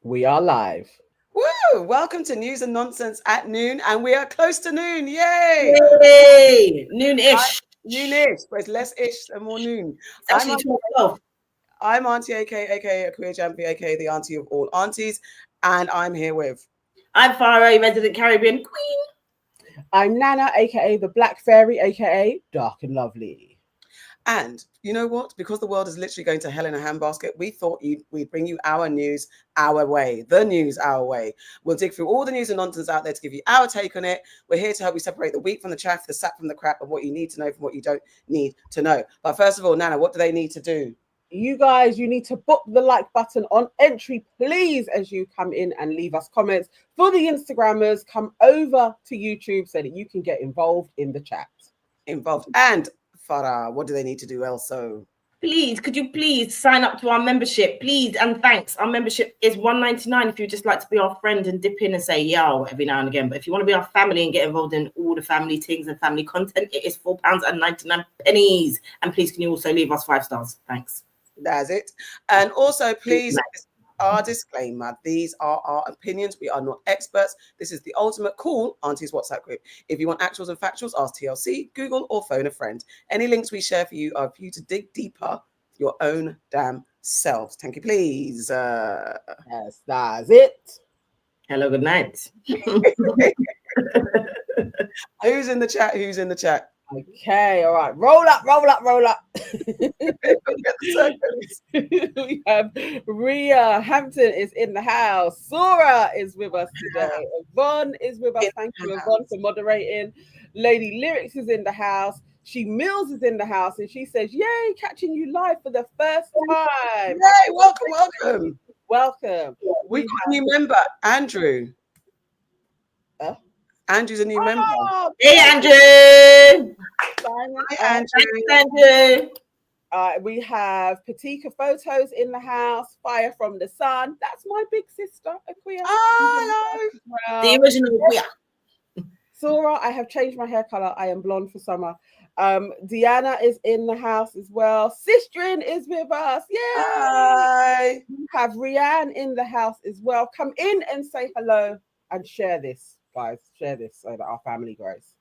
We are live. Woo! Welcome to News and Nonsense at noon, and we are close to noon. Yay! Yay! Noon-ish. Noonish, but it's less ish and more noon. It's actually 12. I'm Auntie AK, aka a queer champion, aka the auntie of all aunties, and I'm here with. I'm Farrah, resident Caribbean queen. I'm Nana, aka the Black Fairy, aka Dark and Lovely. And you know what? Because the world is literally going to hell in a handbasket, we thought we'd bring you our news our way. The news our way. We'll dig through all the news and nonsense out there to give you our take on it. We're here to help you separate the wheat from the chaff, the sap from the crap, of what you need to know from what you don't need to know. But first of all, Nana, what do they need to do? You guys, you need to book the like button on entry, please, as you come in and leave us comments. For the Instagrammers, come over to YouTube so that you can get involved in the chat. And Farrah, what do they need to do also? Please, could you please sign up to our membership, please, and thanks. Our membership is $1.99 if you'd just like to be our friend and dip in and say yo every now and again. But if you want to be our family and get involved in all the family things and family content, it is £4.99. And please, can you also leave us 5 stars? Thanks. That's it. And also, please, our disclaimer, these are our opinions. We are not experts. This is the ultimate cool aunties WhatsApp group. If you want actuals and factuals, ask TLC, Google, or phone a friend. Any links we share for you are for you to dig deeper your own damn selves. Thank you, please. Yes, that's it. Hello, good night. Who's in the chat? Who's in the chat? Okay, all right. Roll up. We have Ria Hampton is in the house. Sora is with us today. Yvonne is with us. Thank you, Yvonne, for moderating. Lady Lyrics is in the house. She Mills is in the house, and she says, "Yay, catching you live for the first time." Yay, welcome. We got a new member, Andrew. Andrew's a new member. Hey, Andrew. Hi, Andrew. We have Patika Photos in the house. Fire from the Sun. That's my big sister, Aquia. Hello. The original Aquia. Sora, I have changed my hair color. I am blonde for summer. Deanna is in the house as well. Sistrin is with us. Yay! Hi. We have Rianne in the house as well. Come in and say hello and share this. Guys, share this so that our family grows.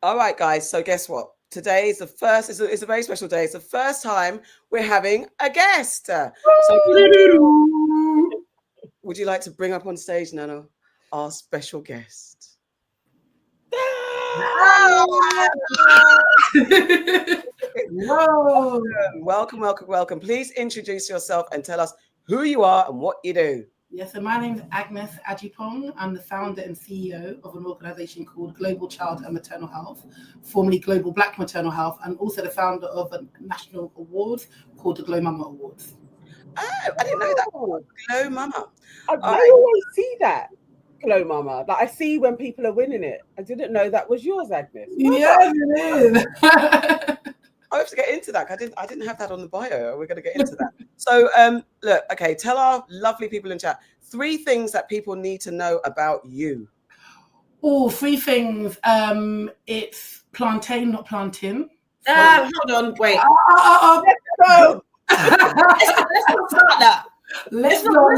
All right, guys. So guess what? Today is the first. It's a very special day. It's the first time we're having a guest. So, would you like to bring up on stage, Nana, our special guest? Whoa. Welcome. Please introduce yourself and tell us who you are and what you do. Yes, so my name is Agnes Agyepong. I'm the founder and CEO of an organization called Global Child and Maternal Health, formerly Global Black Maternal Health, and also the founder of a national award called the Glow Mama Awards. Oh, I didn't know that. Glow Mama. I always see that. Glow Mama. Like I see when people are winning it. I didn't know that was yours, Agnes. Yes, it is. I have to get into that. I didn't have that on the bio. We're going to get into that. So, look, okay, tell our lovely people in chat 3 things that people need to know about you. Oh, 3 things. It's plantain, not plantain. Hold on, wait. Let's go. Let's not start that. Let's not.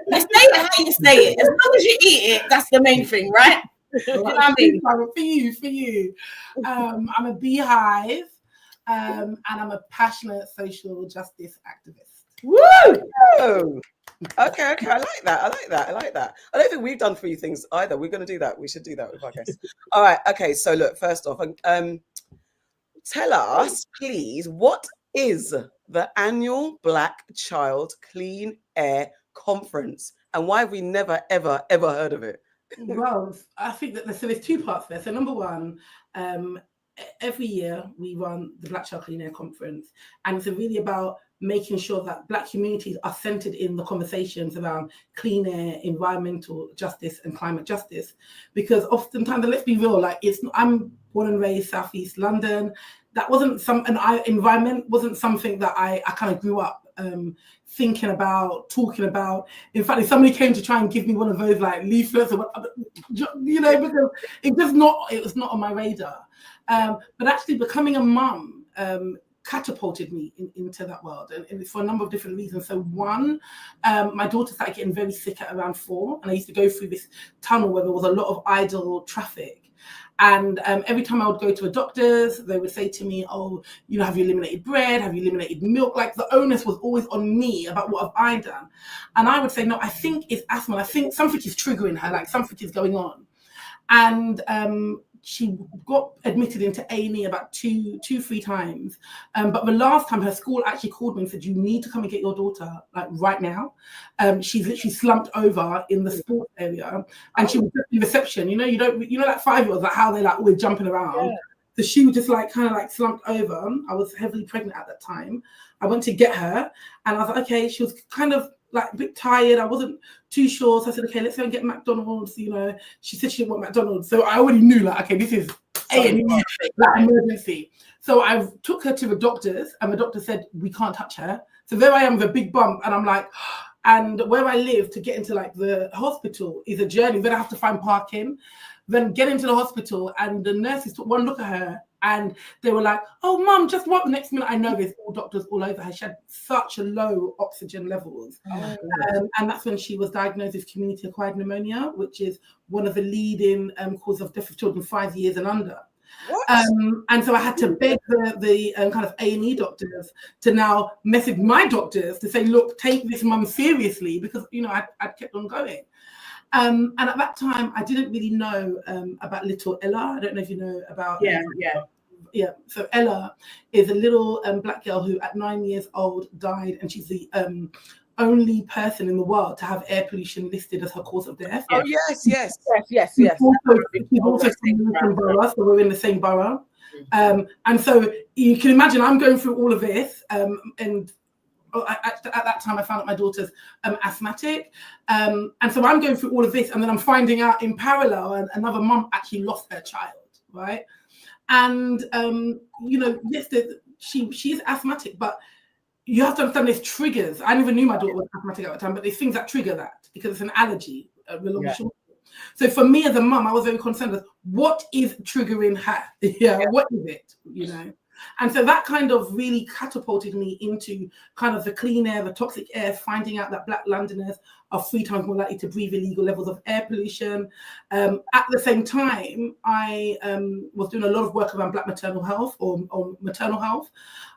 Let's say it how you say it. As long as you eat it, that's the main thing, right? You know what I mean? For you. I'm a beehive, and I'm a passionate social justice activist. Woo! Oh. Okay. I like that. I don't think we've done 3 things either. We're going to do that. We should do that with our guests. All right. Okay. So look, first off, tell us, please, what is the annual Black Child Clean Air Conference, and why have we never, ever heard of it? Well, I think that there's 2 parts there. So number one, every year we run the Black Child Clean Air Conference, and it's really about making sure that Black communities are centered in the conversations around clean air, environmental justice, and climate justice. Because oftentimes, and let's be real, like I'm born and raised Southeast London. That wasn't environment wasn't something that I kind of grew up thinking about, talking about. In fact, if somebody came to try and give me one of those like leaflets, or because it was not on my radar. But actually becoming a mum catapulted me into that world, and it's for a number of different reasons. So one, my daughter started getting very sick at around 4, and I used to go through this tunnel where there was a lot of idle traffic. And every time I would go to a doctor's, they would say to me, oh, you know, have you eliminated bread? Have you eliminated milk? Like, the onus was always on me about what have I done. And I would say, no, I think it's asthma. I think something is triggering her, like something is going on. And she got admitted into A&E about 3 times. But the last time, her school actually called me and said, you need to come and get your daughter, like, right now. She's literally slumped over in the sports area, and she was in reception. You know, you know, like 5-year-olds, like how they like always jumping around. Yeah. So she was just like kind of like slumped over. I was heavily pregnant at that time. I went to get her, and I was like, okay, she was kind of like a bit tired. I wasn't too sure. So I said, okay, let's go and get McDonald's. You know, she said she didn't want McDonald's. So I already knew, like, okay, this is A&E, like, emergency. So I took her to the doctors, and the doctor said, we can't touch her. So there I am with a big bump, and I'm like, and where I live to get into like the hospital is a journey. Then I have to find parking, then get into the hospital, and the nurses took one look at her, and they were like, oh, mum, just what? The next minute I know there's all doctors all over her. She had such a low oxygen levels. And that's when she was diagnosed with community-acquired pneumonia, which is one of the leading causes of death of children 5 years and under. And so I had to beg the kind of A&E doctors to now message my doctors to say, look, take this mum seriously, because, you know, I kept on going. And at that time, I didn't really know about little Ella. I don't know if you know about. Yeah. So Ella is a little black girl who, at 9 years old, died, and she's the only person in the world to have air pollution listed as her cause of death. Oh yes. She's also from borough, so we're in the same borough. And so you can imagine I'm going through all of this, and at that time I found out my daughter's asthmatic, and so I'm going through all of this, and then I'm finding out in parallel another mum actually lost her child, right? And you know, yes, she's asthmatic, but you have to understand there's triggers. I never knew my daughter was asthmatic at the time, but there's things that trigger that because it's an allergy. So for me as a mum, I was very concerned with what is triggering her. What is it? You know. And so that kind of really catapulted me into kind of the clean air, the toxic air, finding out that Black Londoners are 3 times more likely to breathe illegal levels of air pollution. At the same time, I was doing a lot of work around Black maternal health or maternal health.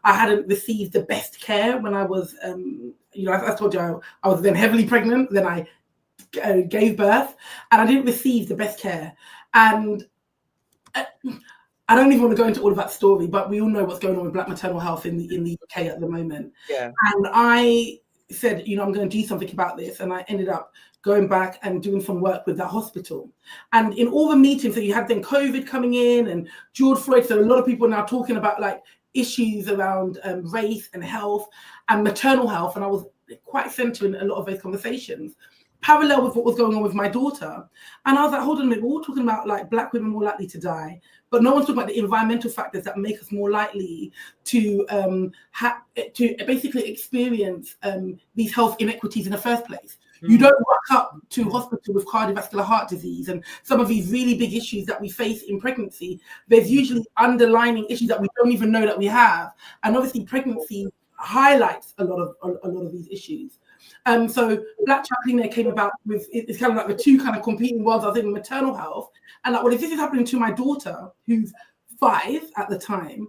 I hadn't received the best care when I was, you know, as I told you, I was then heavily pregnant, then I gave birth, and I didn't receive the best care. And I don't even want to go into all of that story, but we all know what's going on with Black maternal health in the UK at the moment. And I said, you know, I'm going to do something about this. And I ended up going back and doing some work with that hospital. And in all the meetings that you had then COVID coming in and George Floyd, so a lot of people are now talking about like issues around race and health and maternal health. And I was quite central in a lot of those conversations, parallel with what was going on with my daughter. And I was like, hold on a minute, we're all talking about like Black women more likely to die, but no one's talking about the environmental factors that make us more likely to basically experience these health inequities in the first place. You don't rock up to hospital with cardiovascular heart disease and some of these really big issues that we face in pregnancy. There's usually underlying issues that we don't even know that we have. And obviously pregnancy highlights a lot of these issues. So Black Child Clean Air came about with, it's kind of like the 2 kind of competing worlds. I was in maternal health, and like, well, if this is happening to my daughter, who's 5 at the time,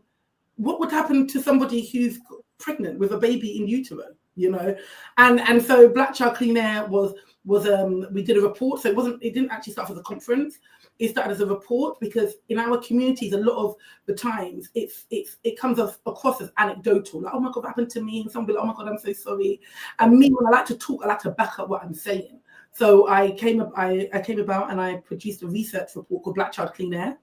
what would happen to somebody who's pregnant with a baby in utero? You know, and so Black Child Clean Air was we did a report. So it didn't actually start as a conference. It started as a report because in our communities, a lot of the times it comes across as anecdotal, like, oh my God, what happened to me? And someone will be like, oh my God, I'm so sorry. And me, when I like to talk, I like to back up what I'm saying. So I came about and I produced a research report called Black Child Clean Air.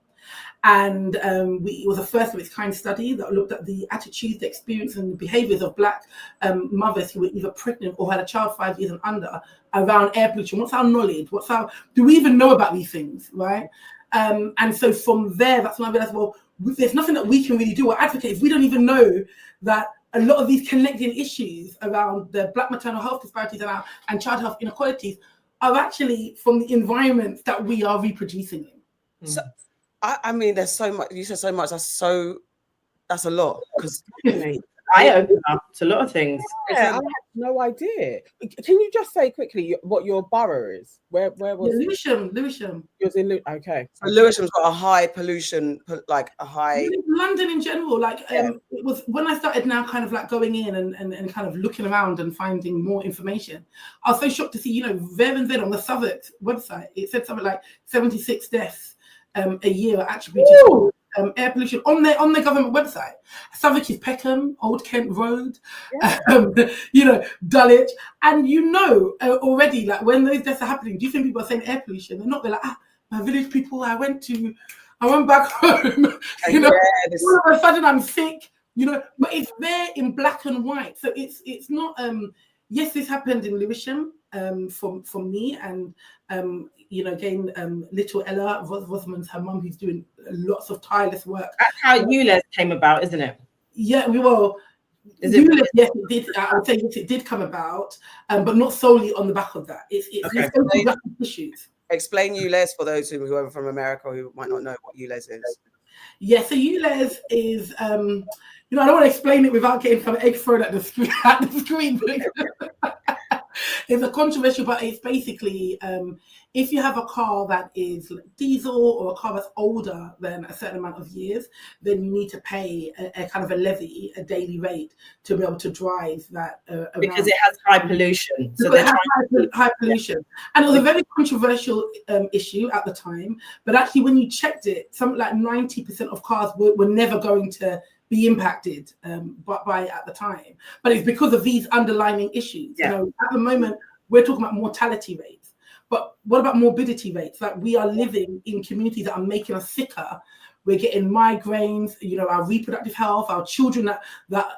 And it was a first of its kind study that looked at the attitudes, the experience and the behaviours of Black mothers who were either pregnant or had a child 5 years and under around air pollution. What's our knowledge? Do we even know about these things, right? And so from there, that's when I realised, well, there's nothing that we can really do or advocate if we don't even know that a lot of these connecting issues around the Black maternal health disparities and child health inequalities are actually from the environments that we are reproducing in. So, I mean, there's so much. You said so much. That's that's a lot. Because I open up to a lot of things. Yeah, I had no idea. Can you just say quickly what your borough is? Where was it? Lewisham. It was in okay. So Lewisham's got a high pollution, like a high. London in general, like it was when I started now kind of like going in and kind of looking around and finding more information. I was so shocked to see, you know, there and then on the Southwark website, it said something like 76 deaths a year are attributed to air pollution on their government website. Southwark is Peckham, Old Kent Road, you know, Dulwich, and you know already, like when those deaths are happening, do you think people are saying air pollution? They're not. They're like, my village people, I went back home, you know, all of a sudden I'm sick, you know, but it's there in black and white. So it's not, yes, this happened in Lewisham for me, and, you know, again, little Ella, Rosamond's her mum, who's doing lots of tireless work. That's how ULEZ came about, isn't it? Yeah, yes, it did. I would say yes, it did come about, but not solely on the back of that. It's social issues. Explain ULEZ for those who are from America who might not know what ULEZ is. Yeah, so ULEZ is, you know, I don't want to explain it without getting some egg thrown at the screen. It's a controversial, but it's basically if you have a car that is diesel or a car that's older than a certain amount of years, then you need to pay a kind of a levy, a daily rate, to be able to drive that because it has high pollution. So it has high pollution, and it was a very controversial issue at the time. But actually, when you checked it, something like 90% of cars were never going to be impacted by at the time, but it's because of these underlying issues. You know, at the moment we're talking about mortality rates, but what about morbidity rates? Like, we are living in communities that are making us sicker. We're getting migraines, you know, our reproductive health, our children that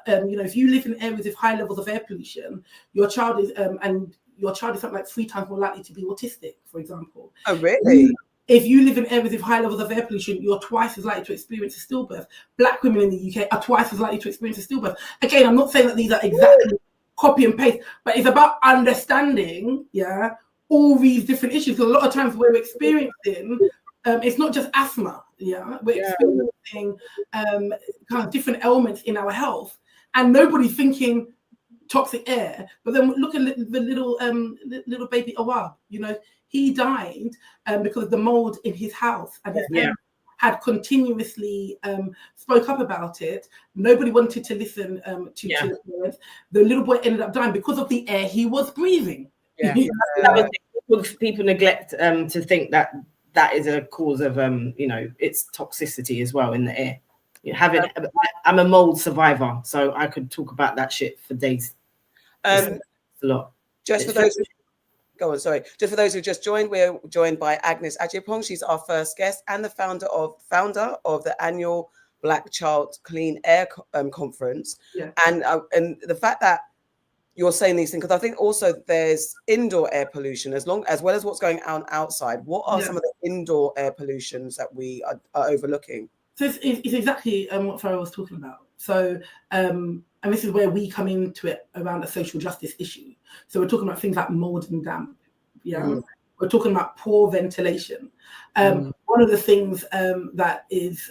you know, if you live in areas with high levels of air pollution, your child is something like 3 times more likely to be autistic, for example. Oh, really? If you live in areas with high levels of air pollution, you're twice as likely to experience a stillbirth. Black women in the UK are twice as likely to experience a stillbirth. Again, I'm not saying that these are exactly copy and paste, but it's about understanding, all these different issues. Because a lot of times we're experiencing, it's not just asthma, we're experiencing kind of different elements in our health, and nobody's thinking toxic air. But then look at the little baby Awab, you know, he died because of the mold in his house, and his parents had continuously spoke up about it. Nobody wanted to listen to the parents. The little boy ended up dying because of the air he was breathing. People neglect to think that is a cause of you know, it's toxicity as well in the air. I'm a mold survivor, so I could talk about that shit for days. It's a lot. Just for those who just joined, we're joined by Agnes Agyepong. She's our first guest and the founder of the annual Black Child Clean Air Conference. And the fact that you're saying these things, because I think also there's indoor air pollution as well as what's going on outside. What are some of the indoor air pollutions that we are overlooking? So it's exactly what Farrah was talking about. So and this is where we come into it around a social justice issue. So we're talking about things like mold and damp. We're talking about poor ventilation. One of the things that is,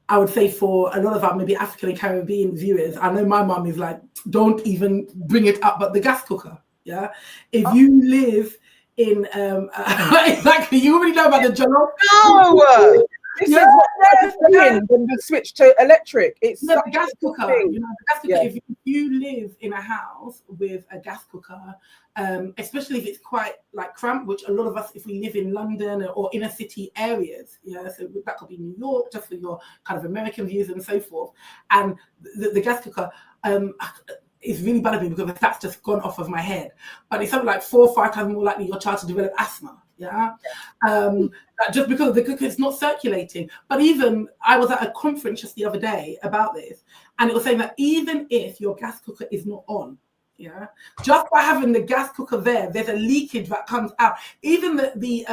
I would say, for a lot of our maybe African and Caribbean viewers, I know my mum is like, don't even bring it up, but the gas cooker. If you live in exactly, you already know about the jollof. No. This is what they're doing when you switch to electric. It's the gas cooker. You know, the gas cooker. If you live in a house with a gas cooker, especially if it's quite like cramped, which a lot of us, if we live in London or inner city areas, so that could be New York, just for your kind of American views and so forth. And the gas cooker is really bad at me because that's just gone off of my head. But it's something like 4 or 5 times more likely your child to develop asthma. Just because the cooker is not circulating. But even I was at a conference just the other day about this, and it was saying that even if your gas cooker is not on, just by having the gas cooker there's a leakage that comes out. Even the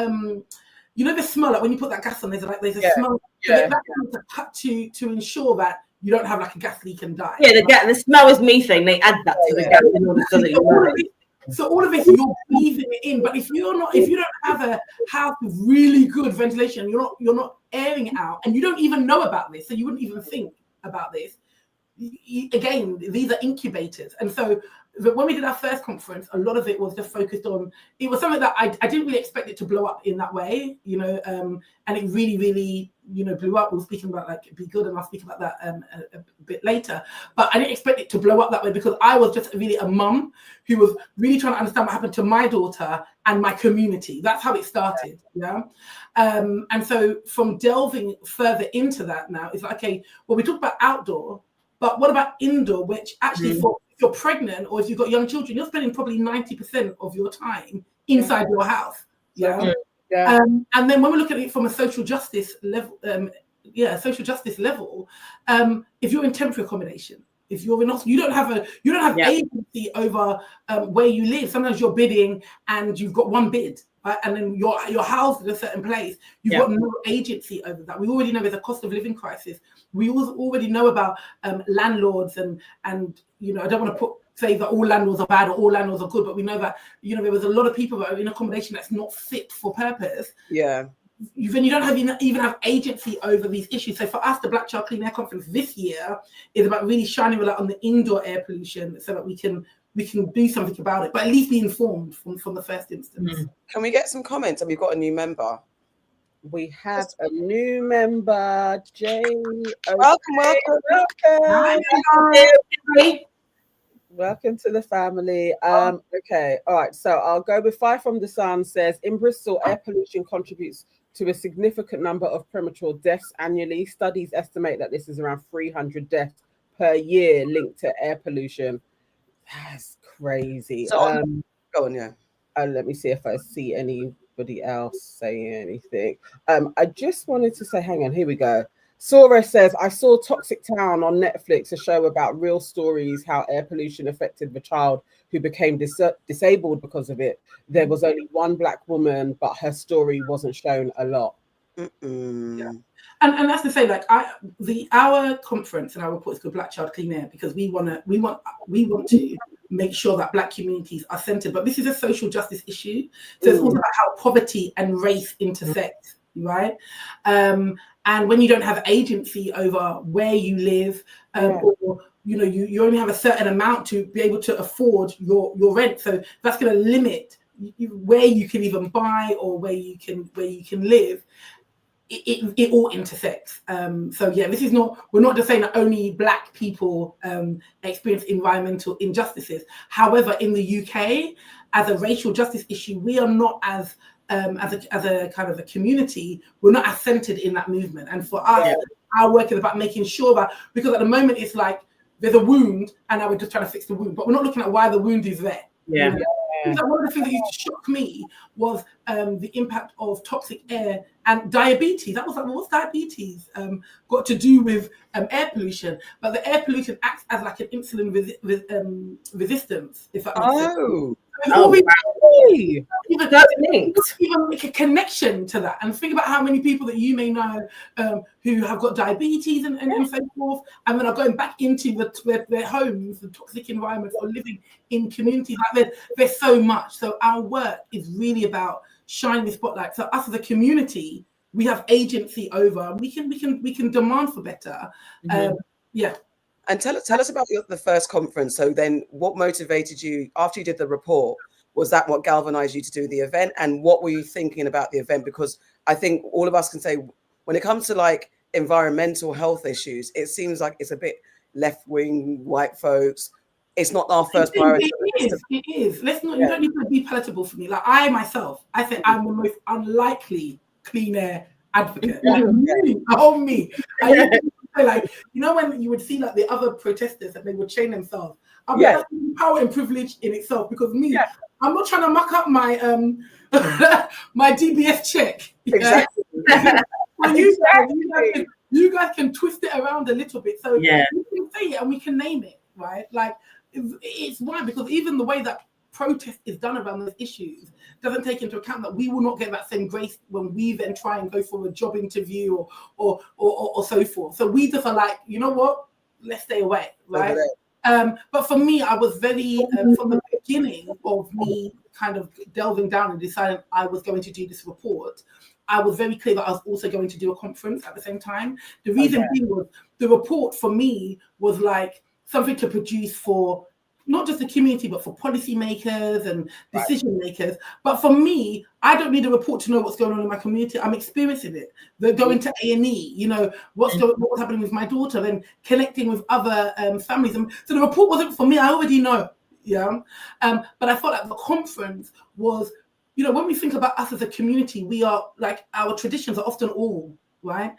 you know, the smell, like when you put that gas on, there's a smell. So that comes to cut to ensure that you don't have like a gas leak and die. The smell is methane. They add that to the gas in order so that you So all of it, you're breathing it in. But if you don't have a house with really good ventilation, you're not airing it out, and you don't even know about this, so you wouldn't even think about this, again, these are incubators. And so when we did our first conference, a lot of it was just focused on, it was something that I didn't really expect it to blow up in that way, you know, and it really, really, you know, blew up. We were speaking about like Be Good, and I'll speak about that a bit later. But I didn't expect it to blow up that way, because I was just really a mum who was really trying to understand what happened to my daughter and my community. That's how it started, yeah. And so from delving further into that now, it's like, okay, well, we talked about outdoor, but what about indoor, which actually for if you're pregnant or if you've got young children, you're spending probably 90% of your time inside your house. Yeah. And then when we look at it from a social justice level, if you're in temporary accommodation, if you're in hospital, you don't have agency over where you live. Sometimes you're bidding and you've got one bid, right? And then you're housed in a certain place. You've got no agency over that. We already know there's a cost of living crisis. We already know about landlords and you know, I don't want to say that all landlords are bad or all landlords are good, but we know that, you know, there was a lot of people that are in accommodation that's not fit for purpose. Yeah. You don't even have agency over these issues. So for us, the Black Child Clean Air Conference this year is about really shining a light on the indoor air pollution, so that we can do something about it, but at least be informed from the first instance. Can we get some comments? And we've got a new member. We have a new member, Jay. Welcome to the family. Okay, all right. So I'll go with Fire from the Sun. Says in Bristol, air pollution contributes to a significant number of premature deaths annually. Studies estimate that this is around 300 deaths per year linked to air pollution. That's crazy. So go on, yeah. Let me see if I see anybody else saying anything. I just wanted to say, hang on, here we go. Sora says, I saw Toxic Town on Netflix, a show about real stories, how air pollution affected the child who became disabled because of it. There was only one Black woman, but her story wasn't shown a lot. Yeah. And that's to say, like, our conference and our report is called Black Child Clean Air, because we want to make sure that Black communities are centered. But this is a social justice issue. So it's all about how poverty and race intersect, right? And when you don't have agency over where you live, or you know, you only have a certain amount to be able to afford your rent, so that's going to limit where you can even buy or where you can live. It all intersects. So yeah, we're not just saying that only Black people experience environmental injustices. However, in the UK, as a racial justice issue, we are not as a kind of a community, we're not as centered in that movement. And for us, our work is about making sure that, because at the moment it's like there's a wound and now we're just trying to fix the wound, but we're not looking at why the wound is there. Yeah. One of the things that used to shock me was the impact of toxic air and diabetes. That was like, well, what's diabetes got to do with air pollution? But the air pollution acts as like an insulin resistance, if that makes sense. Even make a connection to that, and think about how many people that you may know who have got diabetes and so forth, and then are going back into their homes, the toxic environment, or living in communities. Like there's so much. So our work is really about shining the spotlight. So us as a community, we have agency over. We can demand for better. Yeah. And tell us about the first conference. So then what motivated you after you did the report? Was that what galvanized you to do the event? And what were you thinking about the event? Because I think all of us can say, when it comes to like environmental health issues, it seems like it's a bit left-wing, white folks. It's not our first priority. It is. Let's not, you don't need to be palatable for me. Like I myself, I think I'm the most unlikely clean air advocate. Me. Like, you know, when you would see like the other protesters that they would chain themselves. That's power and privilege in itself, because I'm not trying to muck up my my DBS check. Exactly. You guys can twist it around a little bit, so we can say it and we can name it, right? Like it's why, because even the way that protest is done around those issues doesn't take into account that we will not get that same grace when we then try and go for a job interview or so forth. So we just are like, you know what? Let's stay away, right? But for me, I was very from the beginning of me kind of delving down and deciding I was going to do this report. I was very clear that I was also going to do a conference at the same time. The reason being was the report for me was like something to produce for not just the community, but for policymakers and decision makers. But for me, I don't need a report to know what's going on in my community. I'm experiencing it. They're going to A&E, you know, what's happening with my daughter, then connecting with other families. And so the report wasn't for me. I already know. Yeah. But I thought that the conference was, you know, when we think about us as a community, we are like, our traditions are often oral, right?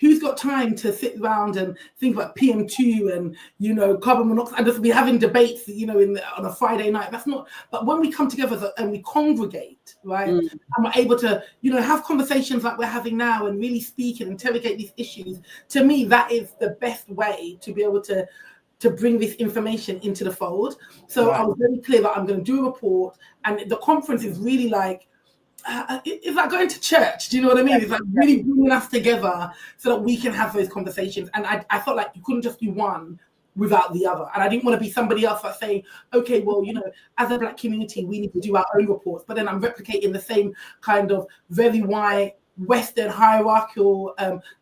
Who's got time to sit around and think about PM2 and, you know, carbon monoxide and just be having debates, you know, on a Friday night? That's not, but when we come together and we congregate, right, and we're able to, you know, have conversations like we're having now and really speak and interrogate these issues, to me, that is the best way to be able to bring this information into the fold. So I was very clear that I'm going to do a report, and the conference is really like, it's like going to church. Do you know what I mean? It's like really bringing us together so that we can have those conversations. And I felt like you couldn't just do one without the other. And I didn't want to be somebody else that's saying, okay, well, you know, as a Black community, we need to do our own reports. But then I'm replicating the same kind of very white, Western hierarchical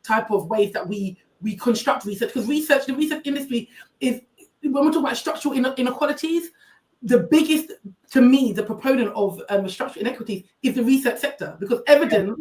type of ways that we construct research. Because the research industry is, when we're talking about structural inequalities, the biggest, to me, the proponent of structural inequities is the research sector, because evidence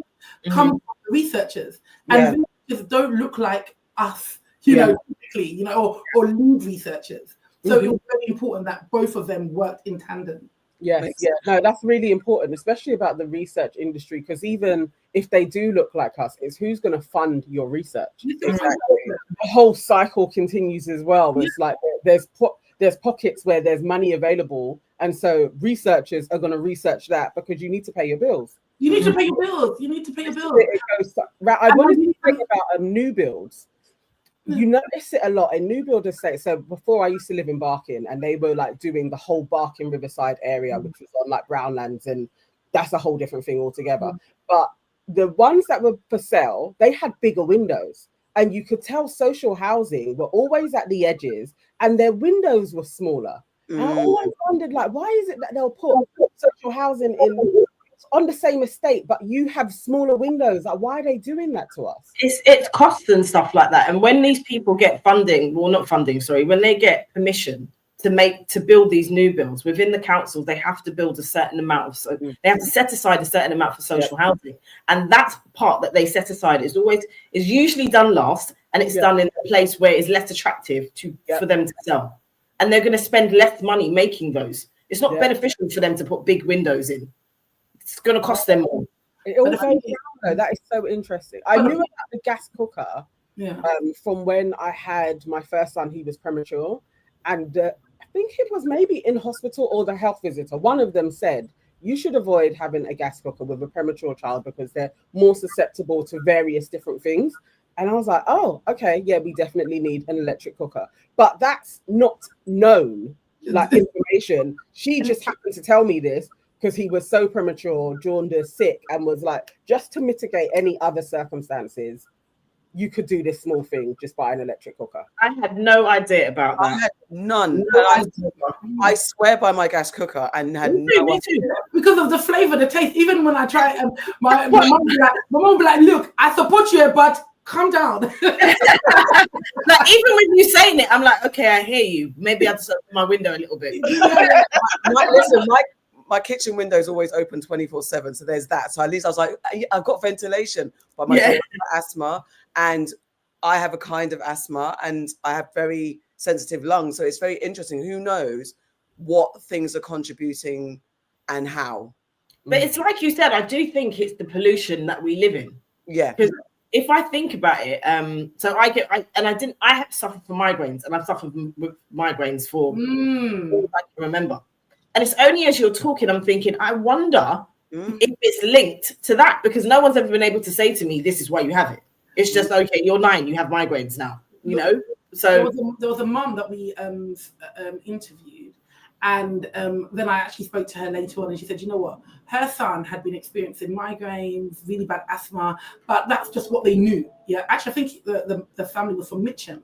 comes from the researchers, and researchers don't look like us, you know, typically, you know, or lead researchers. So it was very important that both of them worked in tandem. Yes, no, that's really important, especially about the research industry, because even if they do look like us, it's who's going to fund your research. Exactly. The whole cycle continues as well. It's like there's pockets where there's money available, and so researchers are going to research that because you need to pay your bills. You need to pay your bills. You need to pay your bills. I wanted to think about new builds. You notice it a lot in new build estates. So before, I used to live in Barking, and they were like doing the whole Barking Riverside area, which was on like Brownlands, and that's a whole different thing altogether. But the ones that were for sale, they had bigger windows, and you could tell social housing were always at the edges, and their windows were smaller. And I always wondered, like, why is it that they'll put social housing on the same estate, but you have smaller windows? Like, why are they doing that to us? It's costs and stuff like that. And when these people get funding, well, not funding, sorry, when they get permission to build these new builds within the council, they have to build a certain amount of, they have to set aside a certain amount for social housing, and that part that they set aside is usually done last, and it's done in a place where it's less attractive for them to sell, and they're going to spend less money making those. It's not beneficial for them to put big windows in. It's going to cost them more. It all goes down, though. That is so interesting. I knew about the gas cooker from when I had my first son. He was premature, and I think it was maybe in hospital or the health visitor. One of them said, you should avoid having a gas cooker with a premature child because they're more susceptible to various different things. And I was like, oh, okay, yeah, we definitely need an electric cooker. But that's not known, like, information. She just happened to tell me this because he was so premature, jaundice, sick, and was like, just to mitigate any other circumstances, you could do this small thing, just buy an electric cooker. I had no idea about that. I had none. I swear by my gas cooker and had no idea. Because of the flavor, the taste. Even when I try, my mom be like, look, I support you, but calm down. Like, even when you're saying it, I'm like, okay, I hear you. Maybe I'll just open my window a little bit. Listen, my kitchen window is always open 24/7, so there's that. So at least I was like, I've got ventilation, but my asthma, and I have a kind of asthma, and I have very sensitive lungs. So it's very interesting. Who knows what things are contributing and how? But it's like you said, I do think it's the pollution that we live in. Yeah. Because if I think about it, so I have suffered from migraines, and I've suffered with migraines for all I can remember. And it's only as you're talking, I'm thinking, I wonder if it's linked to that, because no one's ever been able to say to me, this is why you have it. It's just, okay, you're 9, you have migraines now, you know? So there was a mum that we interviewed, and then I actually spoke to her later on, and she said, you know what? Her son had been experiencing migraines, really bad asthma, but that's just what they knew. Yeah, actually, I think the family was from Mitcham.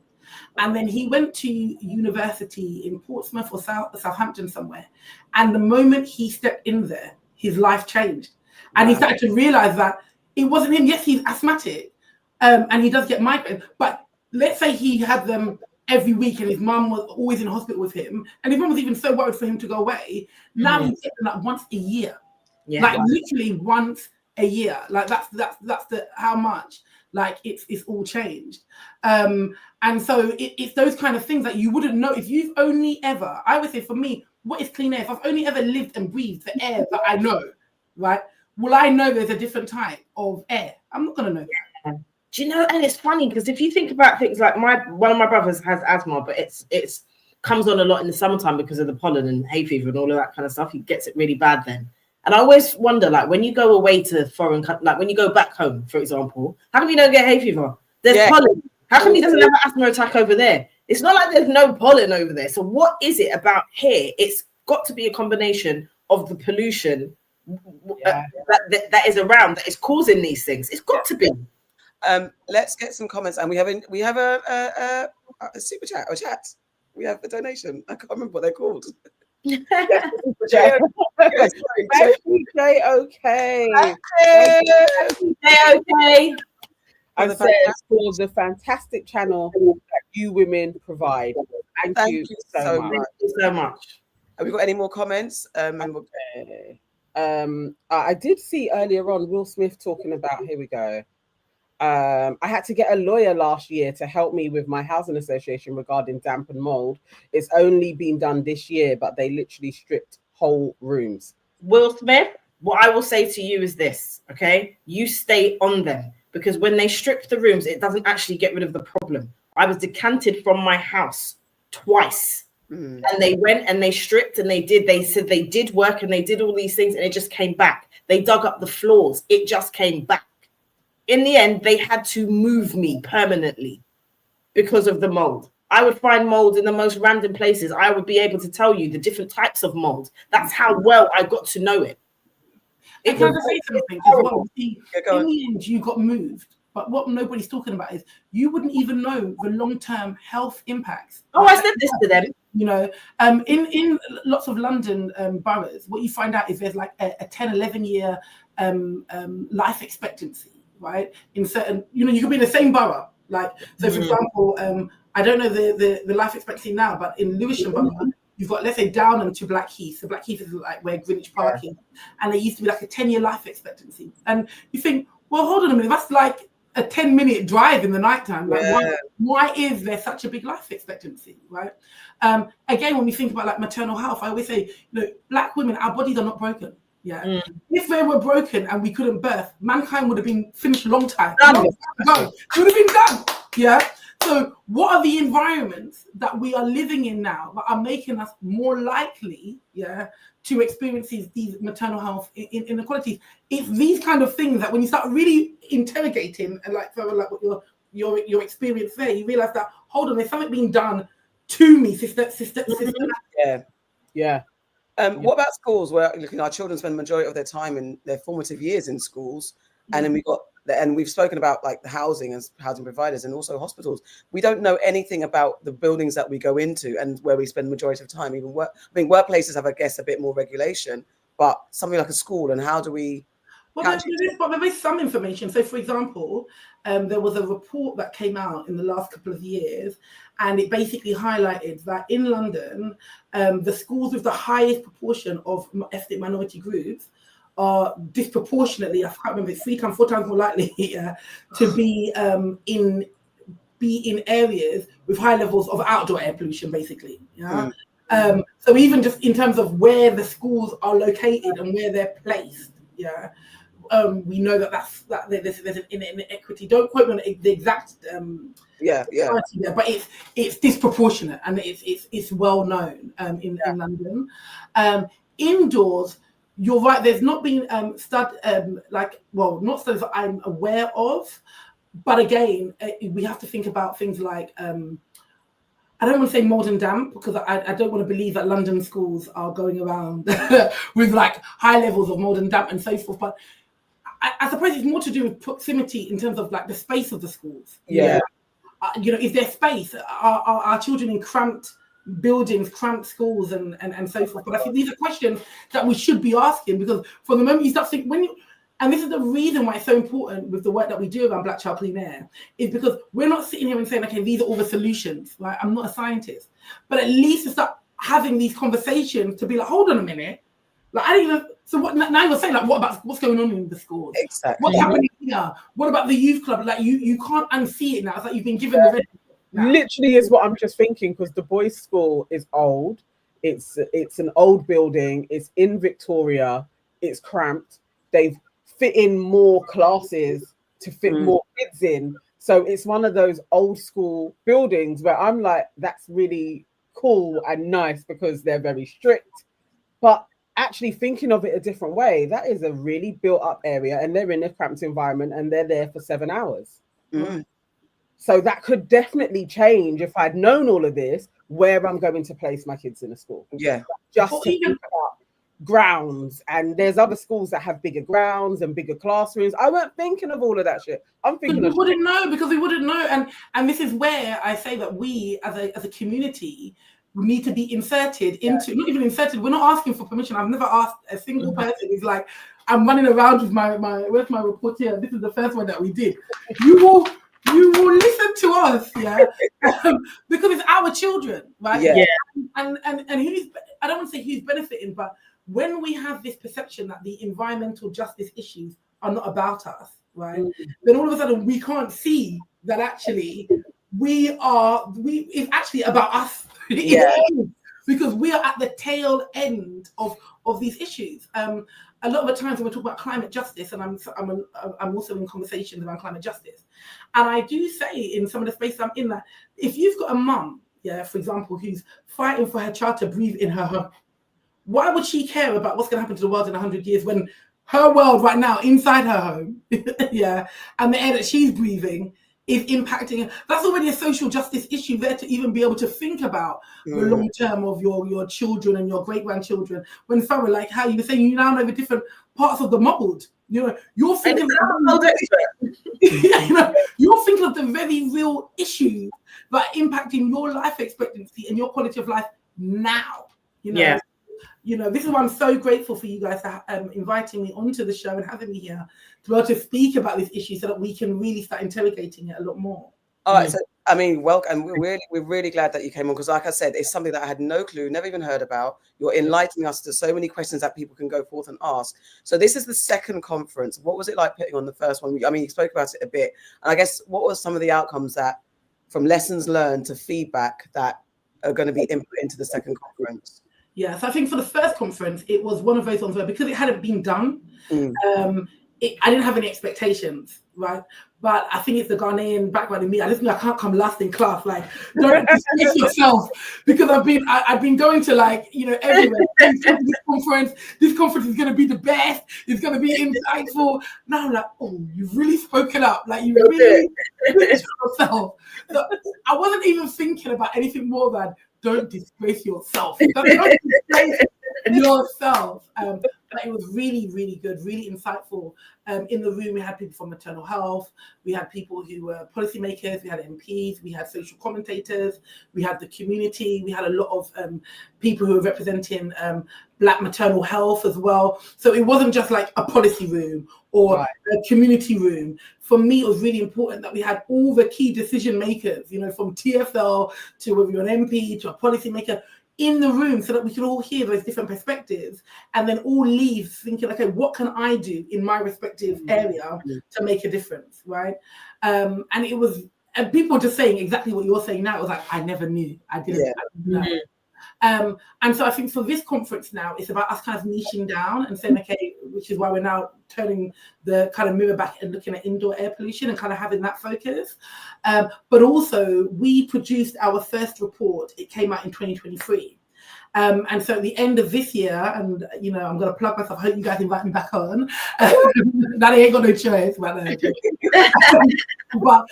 And then he went to university in Portsmouth or Southampton somewhere. And the moment he stepped in there, his life changed. And he started to realize that it wasn't him. Yes, he's asthmatic, and he does get migraine. But let's say he had them every week, and his mum was always in hospital with him, and his mum was even so worried for him to go away. Now he's getting like once a year, like literally once a year. Like that's the how much. Like it's all changed. And so it's those kind of things that you wouldn't know if you've only ever, I would say for me, what is clean air? If I've only ever lived and breathed the air that I know, right? Will I know there's a different type of air? I'm not going to know that. Do you know, and it's funny because if you think about things like one of my brothers has asthma, but it's comes on a lot in the summertime because of the pollen and hay fever and all of that kind of stuff. He gets it really bad then. And I always wonder, like, when you go away to foreign, like when you go back home, for example, how come you don't get hay fever? There's pollen. How come he doesn't have an asthma attack over there? It's not like there's no pollen over there. So what is it about here? It's got to be a combination of the pollution that is around that is causing these things. It's got to be. Let's get some comments, and we have a super chat or chat. We have a donation. I can't remember what they're called. J-OK. And says for the fantastic channel that you women provide. Thank you so much. Thank you so much. Have we got any more comments? I did see earlier on Will Smith talking about, here we go. I had to get a lawyer last year to help me with my housing association regarding damp and mold. It's only been done this year, but they literally stripped whole rooms. Will Smith, what I will say to you is this, okay? You stay on them, because when they strip the rooms, it doesn't actually get rid of the problem. I was decanted from my house twice. And they went and they stripped and they said they did work and they did all these things and it just came back. They dug up the floors. It just came back. In the end, they had to move me permanently because of the mold. I would find mold in the most random places. I would be able to tell you the different types of mold. That's how well I got to know it. Can I say something as well? See, in the end, you got moved. But what nobody's talking about is you wouldn't even know the long-term health impacts. Oh, I said this to them. You know, in lots of London boroughs, what you find out is there's like a 10, 11-year life expectancy, right? In certain, you know, you could be in the same borough. Like, so for example, I don't know the life expectancy now, but in Lewisham borough, you've got, let's say, Downham to Blackheath. So Blackheath is like where Greenwich Park is. And there used to be like a 10-year life expectancy. And you think, well, hold on a minute, that's like a 10-minute drive in the nighttime. Like, why is there such a big life expectancy, right? Again, when we think about like maternal health, I always say, you know, Black women, our bodies are not broken. If they were broken and we couldn't birth, mankind would have been finished a long time ago. It would have been done. Yeah. So what are the environments that we are living in now that are making us more likely, to experience these maternal health inequalities? It's these kind of things that when you start really interrogating and like what your experience there, you realize that, hold on, there's something being done to me. What about schools where our children spend the majority of their time in their formative years in schools? And then we've spoken about like the housing and housing providers and also hospitals. We don't know anything about the buildings that we go into and where we spend the majority of time. Even workplaces have, I guess, a bit more regulation, but something like a school, and how do we? Well, there is some information. So, for example, there was a report that came out in the last couple of years, and it basically highlighted that in London, the schools with the highest proportion of ethnic minority groups are disproportionately, I can't remember, it's 3 times, 4 times more likely to be in areas with high levels of outdoor air pollution, basically. So even just in terms of where the schools are located and where they're placed, we know that there's an inequity. Don't quote me on the exact but it's disproportionate and it's well known in London. Indoors, you're right. There's not been not studies that I'm aware of, but again, we have to think about things like I don't want to say mold and damp, because I don't want to believe that London schools are going around with like high levels of mold and damp and so forth. But I suppose it's more to do with proximity in terms of like the space of the schools. Is there space? Are our children in cramped buildings, cramped schools, and so forth? But I think these are questions that we should be asking, because from the moment you start thinking, And this is the reason why it's so important with the work that we do around Black Child Clean Air, is because we're not sitting here and saying, okay, these are all the solutions, right? I'm not a scientist, but at least to start having these conversations to be like, hold on a minute. Like, I don't even, so what, now you're saying, like, what about what's going on in the schools? Exactly. What's happening here? What about the youth club? Like, you can't unsee it now. It's like you've been given the red. Literally is what I'm just thinking, because the boys' school is old. It's an old building. It's in Victoria. It's cramped. They've fit in more classes to fit more kids in. So it's one of those old school buildings where I'm like, that's really cool and nice because they're very strict. But actually thinking of it a different way, that is a really built up area, and they're in a cramped environment and they're there for 7 hours. So that could definitely change if I'd known all of this, where I'm going to place my kids in a school. Yeah. Just to think about grounds. And there's other schools that have bigger grounds and bigger classrooms. I weren't thinking of all of that shit. I'm thinking we wouldn't know, because we wouldn't know. And this is where I say that we as a community need to be inserted into, not even inserted, we're not asking for permission. I've never asked a single person who's like, I'm running around with my where's my report here? This is the first one that we did. You will listen to us, yeah, because it's our children, right? Yeah. And who's, I don't want to say who's benefiting, but when we have this perception that the environmental justice issues are not about us, right? Then all of a sudden we can't see that actually it's actually about us. Yeah. Because we are at the tail end of these issues. A lot of the times when we talk about climate justice, and I'm also in conversations around climate justice, and I do say in some of the spaces I'm in that if you've got a mum, yeah, for example, who's fighting for her child to breathe in her home, why would she care about what's going to happen to the world in 100 years when her world right now inside her home, yeah, and the air that she's breathing is impacting? That's already a social justice issue there to even be able to think about the long term of your children and your great grandchildren. When Farrah, like how you were saying, you now know the different parts of the mold. You know, you're thinking you're thinking of the very real issues that are impacting your life expectancy and your quality of life now. You know. Yeah. You know, this is why I'm so grateful for you guys for inviting me onto the show and having me here to be able to speak about this issue so that we can really start interrogating it a lot more. All right, so I mean, welcome. We're really glad that you came on, because, like I said, it's something that I had no clue, never even heard about. You're enlightening us to so many questions that people can go forth and ask. So this is the second conference. What was it like putting on the first one? I mean, you spoke about it a bit, and I guess what were some of the outcomes that, from lessons learned to feedback, that are going to be input into the second conference? Yeah, so I think for the first conference, it was one of those ones where, because it hadn't been done, I didn't have any expectations, right? But I think it's the Ghanaian background in me. I can't come last in class. Like, don't dismiss yourself, because I've been going to, like, you know, everywhere. This conference is going to be the best. It's going to be insightful. Now I'm like, oh, you've really spoken up. Like, you really dismissed yourself. So I wasn't even thinking about anything more than, don't disgrace yourself. Don't disgrace yourself. But it was really, really good, really insightful. In the room, we had people from maternal health. We had people who were policymakers. We had MPs. We had social commentators. We had the community. We had a lot of people who were representing Black maternal health as well. So it wasn't just like a policy room or a community room. For me, it was really important that we had all the key decision makers, you know, from TFL to whether you're an MP to a policymaker, in the room, so that we can all hear those different perspectives and then all leave thinking, okay, what can I do in my respective area to make a difference, right? And it was, and people were just saying exactly what you're saying now. It was like, I never knew. I didn't know. And so I think for this conference now, it's about us kind of niching down and saying, okay, which is why we're now turning the kind of mirror back and looking at indoor air pollution and kind of having that focus. But also, we produced our first report. It came out in 2023. And so at the end of this year, and, you know, I'm going to plug myself. I hope you guys invite me back on. That ain't got no choice. But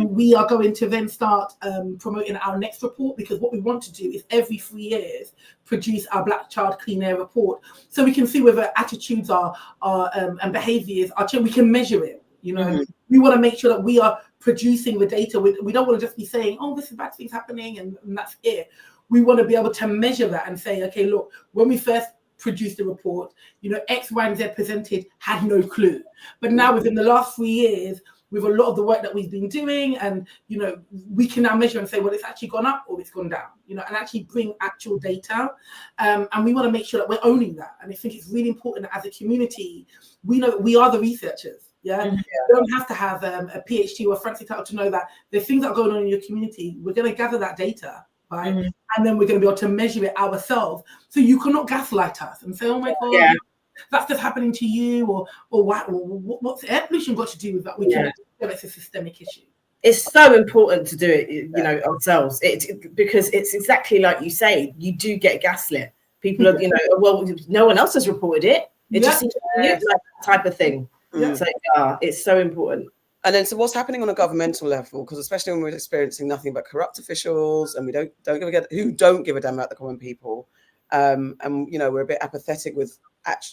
we are going to then start promoting our next report, because what we want to do is every 3 years produce our Black Child Clean Air report, so we can see whether attitudes are and behaviours are changing. We can measure it. You know, we want to make sure that we are producing the data. We don't want to just be saying, oh, this is bad things happening, and that's it. We want to be able to measure that and say, okay, look, when we first produced a report. You know, X, Y, and Z presented, had no clue. But now within the last 3 years, with a lot of the work that we've been doing, and you know, we can now measure and say, well, it's actually gone up or it's gone down, you know, and actually bring actual data. And we want to make sure that we're owning that. And I think it's really important that as a community, we know we are the researchers. Yeah, you don't have to have a PhD or a fancy title to know that there's things that are going on in your community. We're going to gather that data, right? And then we're going to be able to measure it ourselves. So you cannot gaslight us and say, oh my God, that's just happening to you, or what's air pollution got to do with that? We can it's a systemic issue. It's so important to do it, you know, ourselves. Because it's exactly like you say, you do get gaslit. People are, you know, well, no one else has reported it. It just seems like that type of thing. So it's so important. And then, so what's happening on a governmental level? Because especially when we're experiencing nothing but corrupt officials, and we don't give a damn about the common people, and you know, we're a bit apathetic with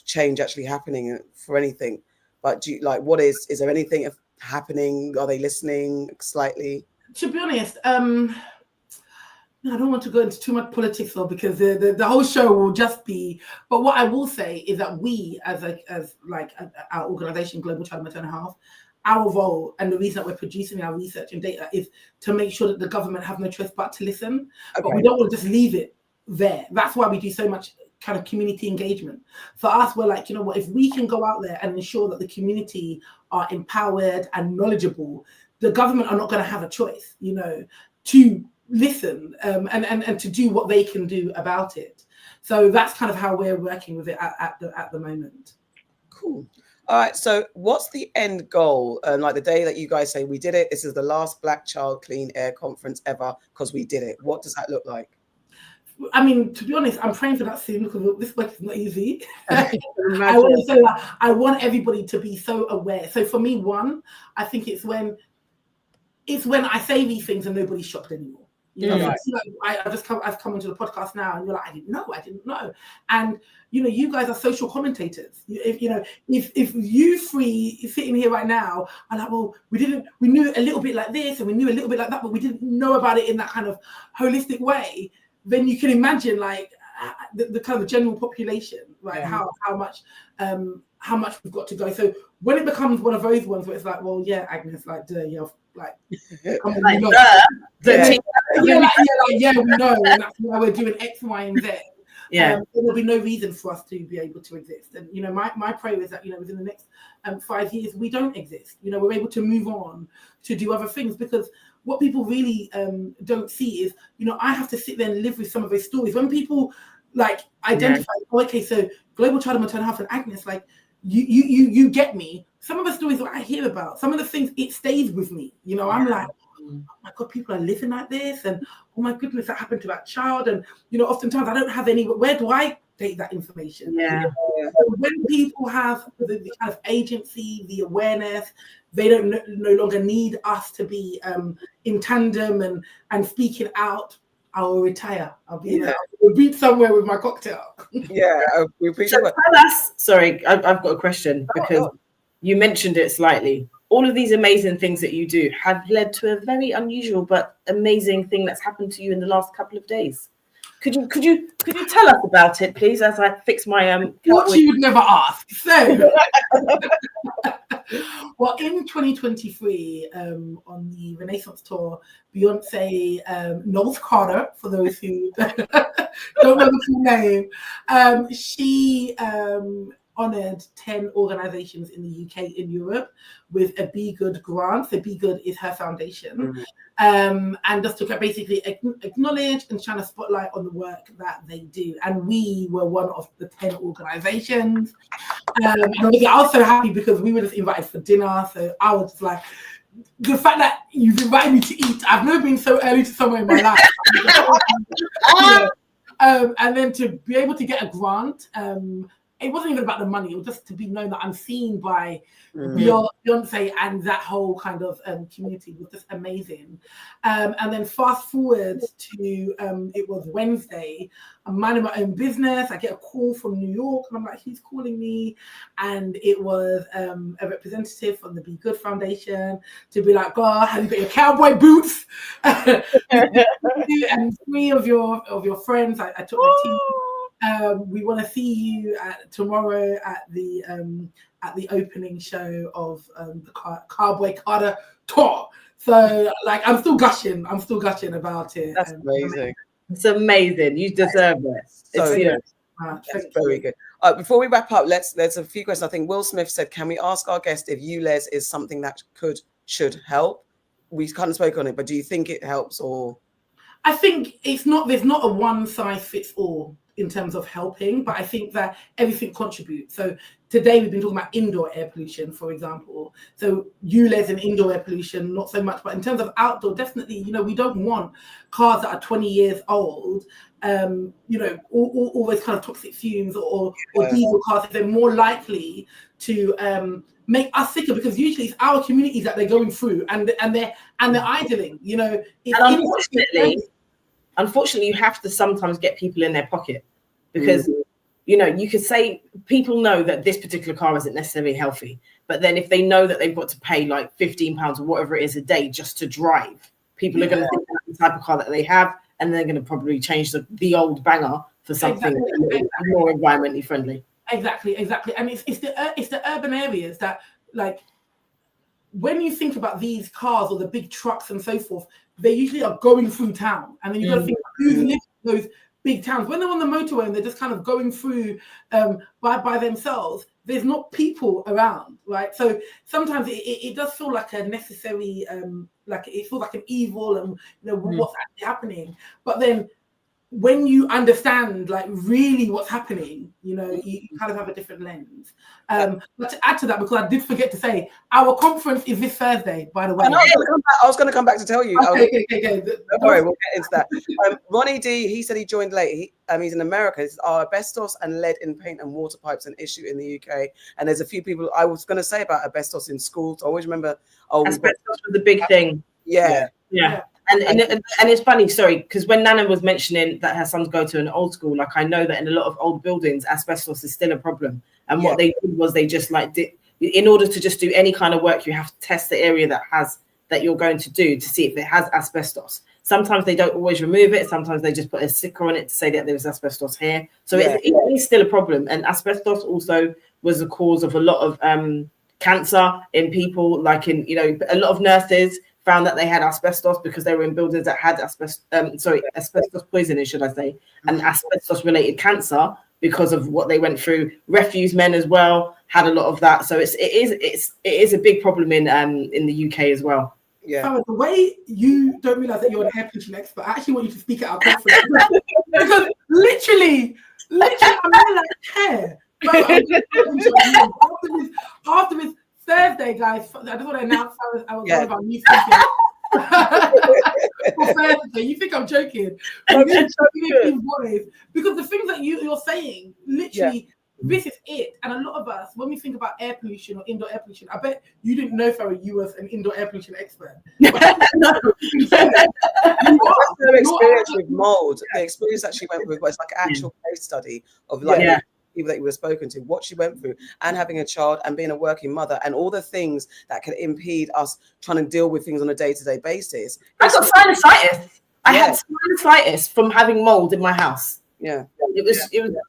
change actually happening for anything. But do you, like, what is there anything happening? Are they listening slightly? To be honest, I don't want to go into too much politics though, because the whole show will just be. But what I will say is that we, as our organisation, Global Child and Maternal Health, our role and the reason that we're producing our research and data is to make sure that the government have no choice but to listen. Okay. But we don't want to just leave it there. That's why we do so much kind of community engagement. For us, we're like, you know what, if we can go out there and ensure that the community are empowered and knowledgeable, the government are not going to have a choice, you know, to listen and to do what they can do about it. So that's kind of how we're working with it at the moment. Cool. All right. So what's the end goal? Like the day that you guys say we did it, this is the last Black Child Clean Air conference ever because we did it. What does that look like? I mean, to be honest, I'm praying for that soon because this work is not easy. I want to say that I want everybody to be so aware. So for me, one, I think it's when I say these things and nobody's shocked anymore. You know, I've come into the podcast now, and you're like, I didn't know, and you know, you guys are social commentators. If you three sitting here right now are like, well, we knew a little bit like this and we knew a little bit like that, but we didn't know about it in that kind of holistic way, then you can imagine like the kind of general population, right? How much we've got to go. So when it becomes one of those ones where it's like, well, yeah, Agnes, like, you're like, come on, we know. We know, and that's why we're doing X, Y, and Z. There'll be no reason for us to be able to exist. And you know, my prayer is that, you know, within the next 5 years we don't exist. You know, we're able to move on to do other things, because what people really don't see is, you know, I have to sit there and live with some of those stories. When people like identify, okay, so Global Child and Maternal Health and Agnes, like you get me. Some of the stories that I hear about, some of the things, it stays with me. You know, I'm like, oh my God, people are living like this, and oh my goodness, that happened to that child. And you know, oftentimes I don't have any. Where do I take that information? So when people have the kind of agency, the awareness, they don't no longer need us to be in tandem and speaking out. I will retire. I'll be I'll be somewhere with my cocktail. We appreciate it. Tell us. Sorry, I've got a question because you mentioned it slightly. All of these amazing things that you do have led to a very unusual but amazing thing that's happened to you in the last couple of days. Could you tell us about it, please, as I fix my what you would never ask. So well, in 2023, on the Renaissance tour, Beyonce, Knowles Carter, for those who don't know the full name, she honoured 10 organisations in the UK, in Europe, with a Be Good grant. So Be Good is her foundation. And just to basically acknowledge and shine a spotlight on the work that they do. And we were one of the 10 organisations. And I was so happy because we were just invited for dinner. So I was just like, the fact that you've invited me to eat, I've never been so early to somewhere in my life. And then to be able to get a grant, it wasn't even about the money. It was just to be known that I'm seen by Beyonce, and that whole kind of community was just amazing. And then fast forward to it was Wednesday. I'm minding my own business. I get a call from New York, and I'm like, who's calling me? And it was a representative from the Be Good Foundation to be like, God, have you got your cowboy boots? And 3 of your friends, I took my team. We want to see you tomorrow at the opening show of the Cowboy Carter tour. So, like, I'm still gushing about it. That's amazing. It's amazing. You deserve it. So It's, that's very good. Before we wrap up, there's a few questions. I think Will Smith said, "Can we ask our guest if ULEZ is something that should help?" We kind of spoke on it, but do you think it helps or? I think there's not a one size fits all in terms of helping, but I think that everything contributes. So today we've been talking about indoor air pollution, for example. So ULEZ and indoor air pollution, not so much, but in terms of outdoor, definitely, we don't want cars that are 20 years old, all those kind of toxic fumes or diesel cars. They're more likely to make us sicker, because usually it's our communities that they're going through and they're idling. And unfortunately, you have to sometimes get people in their pocket, because you could say people know that this particular car isn't necessarily healthy, but then if they know that they've got to pay like £15 or whatever it is a day just to drive, people are going to think that's the type of car that they have, and they're going to probably change the old banger for something more environmentally friendly. Exactly. And it's the urban areas that, like, when you think about these cars or the big trucks and so forth, they usually are going through town, and then you've got to think who's living in those big towns. When they're on the motorway and they're just kind of going through by themselves, there's not people around, right? So sometimes it does feel like a necessary, like it feels like an evil and what's actually happening. But then when you understand like really what's happening, you kind of have a different lens. But to add to that, because I did forget to say, our conference is this Thursday, by the way. I was going to come back to tell you. Okay. Don't worry, we'll get into that. Ronnie D, he said he joined late. He's in America. Are asbestos and lead in paint and water pipes an issue in the UK? And there's a few people I was going to say about asbestos in schools. I always remember. Asbestos was the big thing. Yeah. And it's funny, sorry, because when Nana was mentioning that her sons go to an old school, like I know that in a lot of old buildings, asbestos is still a problem. And what they did was they just in order to just do any kind of work, you have to test the area that you're going to do to see if it has asbestos. Sometimes they don't always remove it. Sometimes they just put a sticker on it to say that there's asbestos here. So it is still a problem. And asbestos also was the cause of a lot of cancer in people, like in, a lot of nurses found that they had asbestos because they were in buildings that had asbestos poisoning, should I say, and asbestos-related cancer because of what they went through. Refuse men as well had a lot of that, so it is a big problem in the UK as well. Yeah. Farrah, the way you don't realize that you're an air pollution expert, I actually want you to speak at our conference because literally, I'm not like hair. After this Thursday, guys, I just want to announce I was one of our new speakers. For Thursday, you think I'm joking? Because the things that you're saying, literally, this is it. And a lot of us, when we think about air pollution or indoor air pollution, I bet you didn't know, Farrah, you was an indoor air pollution expert. No. Experience with mold. The experience that she went through was like an actual case study of like people that you were spoken to, what she went through, and having a child and being a working mother, and all the things that can impede us trying to deal with things on a day-to-day basis. I got sinusitis. I had sinusitis from having mold in my house. Yeah, it was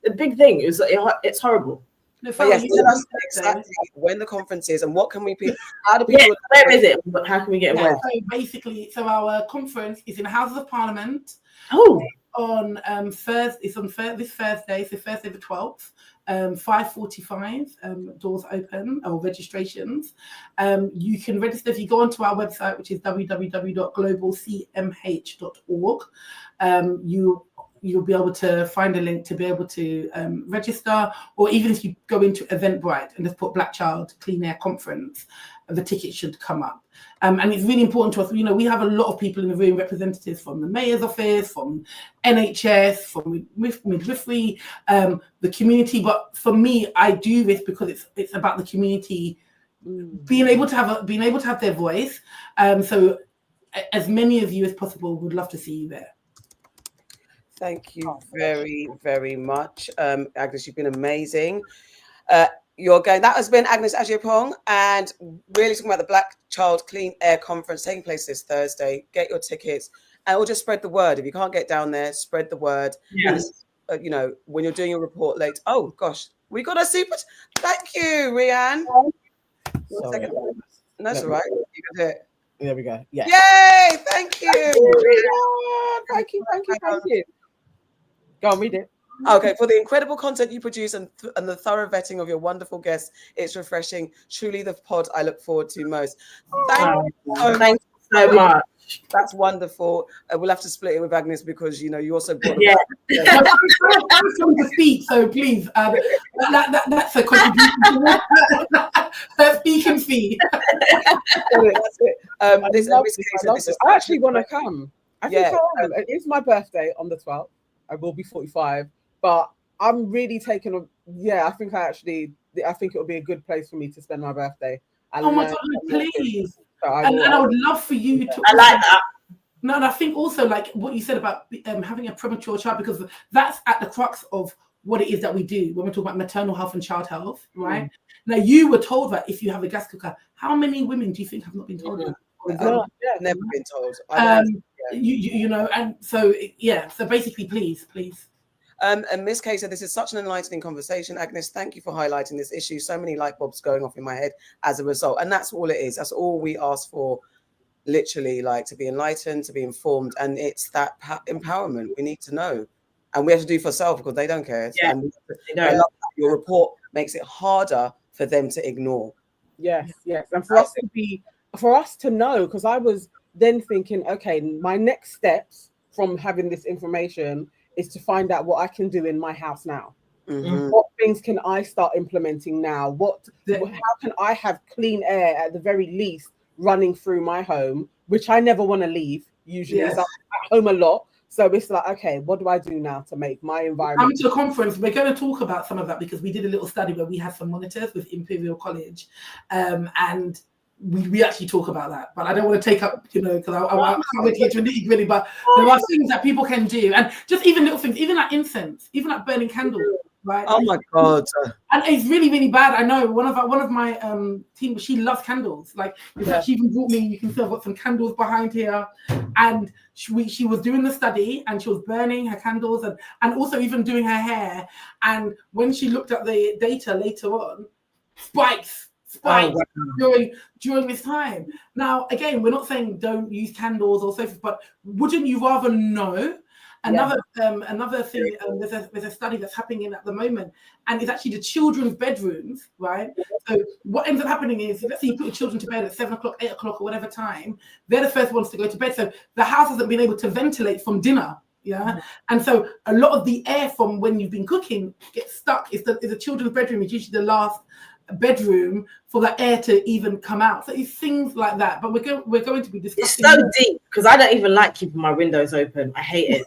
a big thing. It's horrible. No, tell us exactly when the conference is and what can we how do people where is it? How can we get involved? So basically, our conference is in the Houses of Parliament. On Thursday, it's on this Thursday, so Thursday the 12th, 5:45, doors open, or registrations. You can register if you go onto our website, which is www.globalcmh.org. You'll be able to find a link to be able to register, or even if you go into Eventbrite and just put Black Child Clean Air Conference, the ticket should come up. And it's really important to us. We have a lot of people in the room, representatives from the mayor's office, from NHS, from midwifery, the community. But for me, I do this because it's about the community being able to have their voice. So as many of you as possible would love to see you there. Thank you very, very much. Agnes, you've been amazing. That has been Agnes Agyepong, and really talking about the Black Child Clean Air Conference taking place this Thursday. Get your tickets and we'll just spread the word. If you can't get down there, spread the word. Yes. you know, when you're doing your report later. Oh gosh, we got a super. Thank you, Rianne. Sorry. No, that's all right. You can do it. There we go. Yeah. Yay! Thank you. Thank you. Go on, read it. Okay, for the incredible content you produce and the thorough vetting of your wonderful guests, it's refreshing. Truly the pod I look forward to most. Thank you so much. That's wonderful. We'll have to split it with Agnes because, you know, you also brought I'm going to speak, so please, that's a contribution. Speaking fee. That's it. I actually want to come. I think it's my birthday on the 12th. I will be 45, but I'm really taking I think it would be a good place for me to spend my birthday. Oh my God, please. And I would love for you to. I like that. No, and I think also like what you said about having a premature child, because that's at the crux of what it is that we do when we talk about maternal health and child health, right? Now, you were told that if you have a gas cooker, how many women do you think have not been told that? Never been told. You know, and so so basically, please. And Miss Kay said, this is such an enlightening conversation. Agnes, thank you for highlighting this issue. So many light bulbs going off in my head as a result. And that's all it is. That's all we ask for, literally, like to be enlightened, to be informed. And it's that empowerment we need to know. And we have to do for ourselves because they don't care. Yeah, and I love that your report makes it harder for them to ignore. Yes. And for us to know, because I was then thinking, okay, my next steps from having this information is to find out what I can do in my house now. Mm-hmm. What things can I start implementing now? How can I have clean air at the very least running through my home, which I never want to leave usually. I'm at home a lot. So it's like, okay, what do I do now to make my environment? Coming to the conference, we're going to talk about some of that because we did a little study where we had some monitors with Imperial College, and we actually talk about that. But I don't want to take up, you know, because I can't wait to get to nitty gritty. But there are things that people can do, and just even little things, even like incense, even like burning candles, right? Oh my God! And it's really, really bad. I know one of my team, she loves candles. Like she even brought me. You can see I've got some candles behind here, and she was doing the study and she was burning her candles and also even doing her hair. And when she looked at the data later on, spikes during this time. Now, again, we're not saying don't use candles or so forth, but wouldn't you rather know? Another thing, there's a study that's happening at the moment, and it's actually the children's bedrooms, right? So what ends up happening is, let's say you put your children to bed at 7 o'clock, 8 o'clock, or whatever time, they're the first ones to go to bed. So the house hasn't been able to ventilate from dinner. And so a lot of the air from when you've been cooking gets stuck. It's the children's bedroom is usually the last bedroom for the air to even come out. So it's things like that. But we're going to be discussing. It's so deep because I don't even like keeping my windows open. I hate it.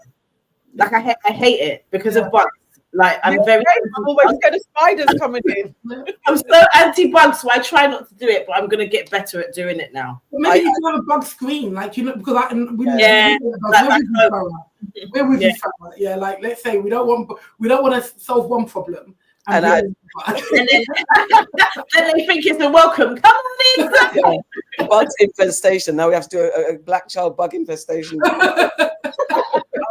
Like I hate it because of bugs. Like I'm always get the spiders coming in. I'm so anti-bug, so I try not to do it, but I'm gonna get better at doing it now. Well, maybe you can have a bug screen, like you know, because we're with you, Farrah. Yeah, like let's say we don't want to solve one problem. And then they think it's a welcome. Come on in. Bug infestation. Now we have to do a black child bug infestation.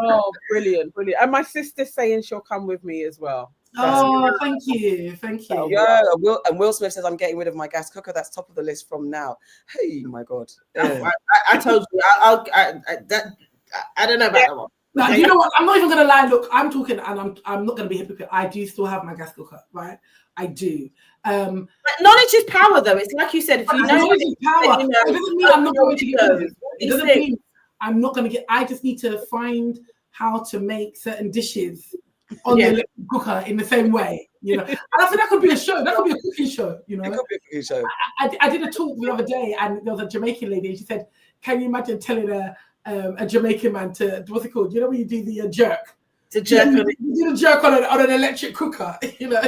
Oh, brilliant. And my sister's saying she'll come with me as well. Oh, thank you. Yeah, Will Smith says I'm getting rid of my gas cooker. That's top of the list from now. Hey, my God. I told you. I don't know about that one. Now, you know what? I'm not even gonna lie. Look, I'm talking, and I'm not gonna be a hypocrite. I do still have my gas cooker, right? I do. But knowledge is power, though. It's like you said. If you know knowledge is power, it doesn't mean I'm not going to get rid of it. It doesn't mean I'm not going to get. I just need to find how to make certain dishes on the electric cooker in the same way, you know. And I think that could be a show. That could be a cooking show, you know. It could be a cooking show. I did a talk the other day, and there was a Jamaican lady, and she said, "Can you imagine telling a Jamaican man to what's it called? You know when you do the jerk? To jerk on it. You do the jerk on an electric cooker, you know."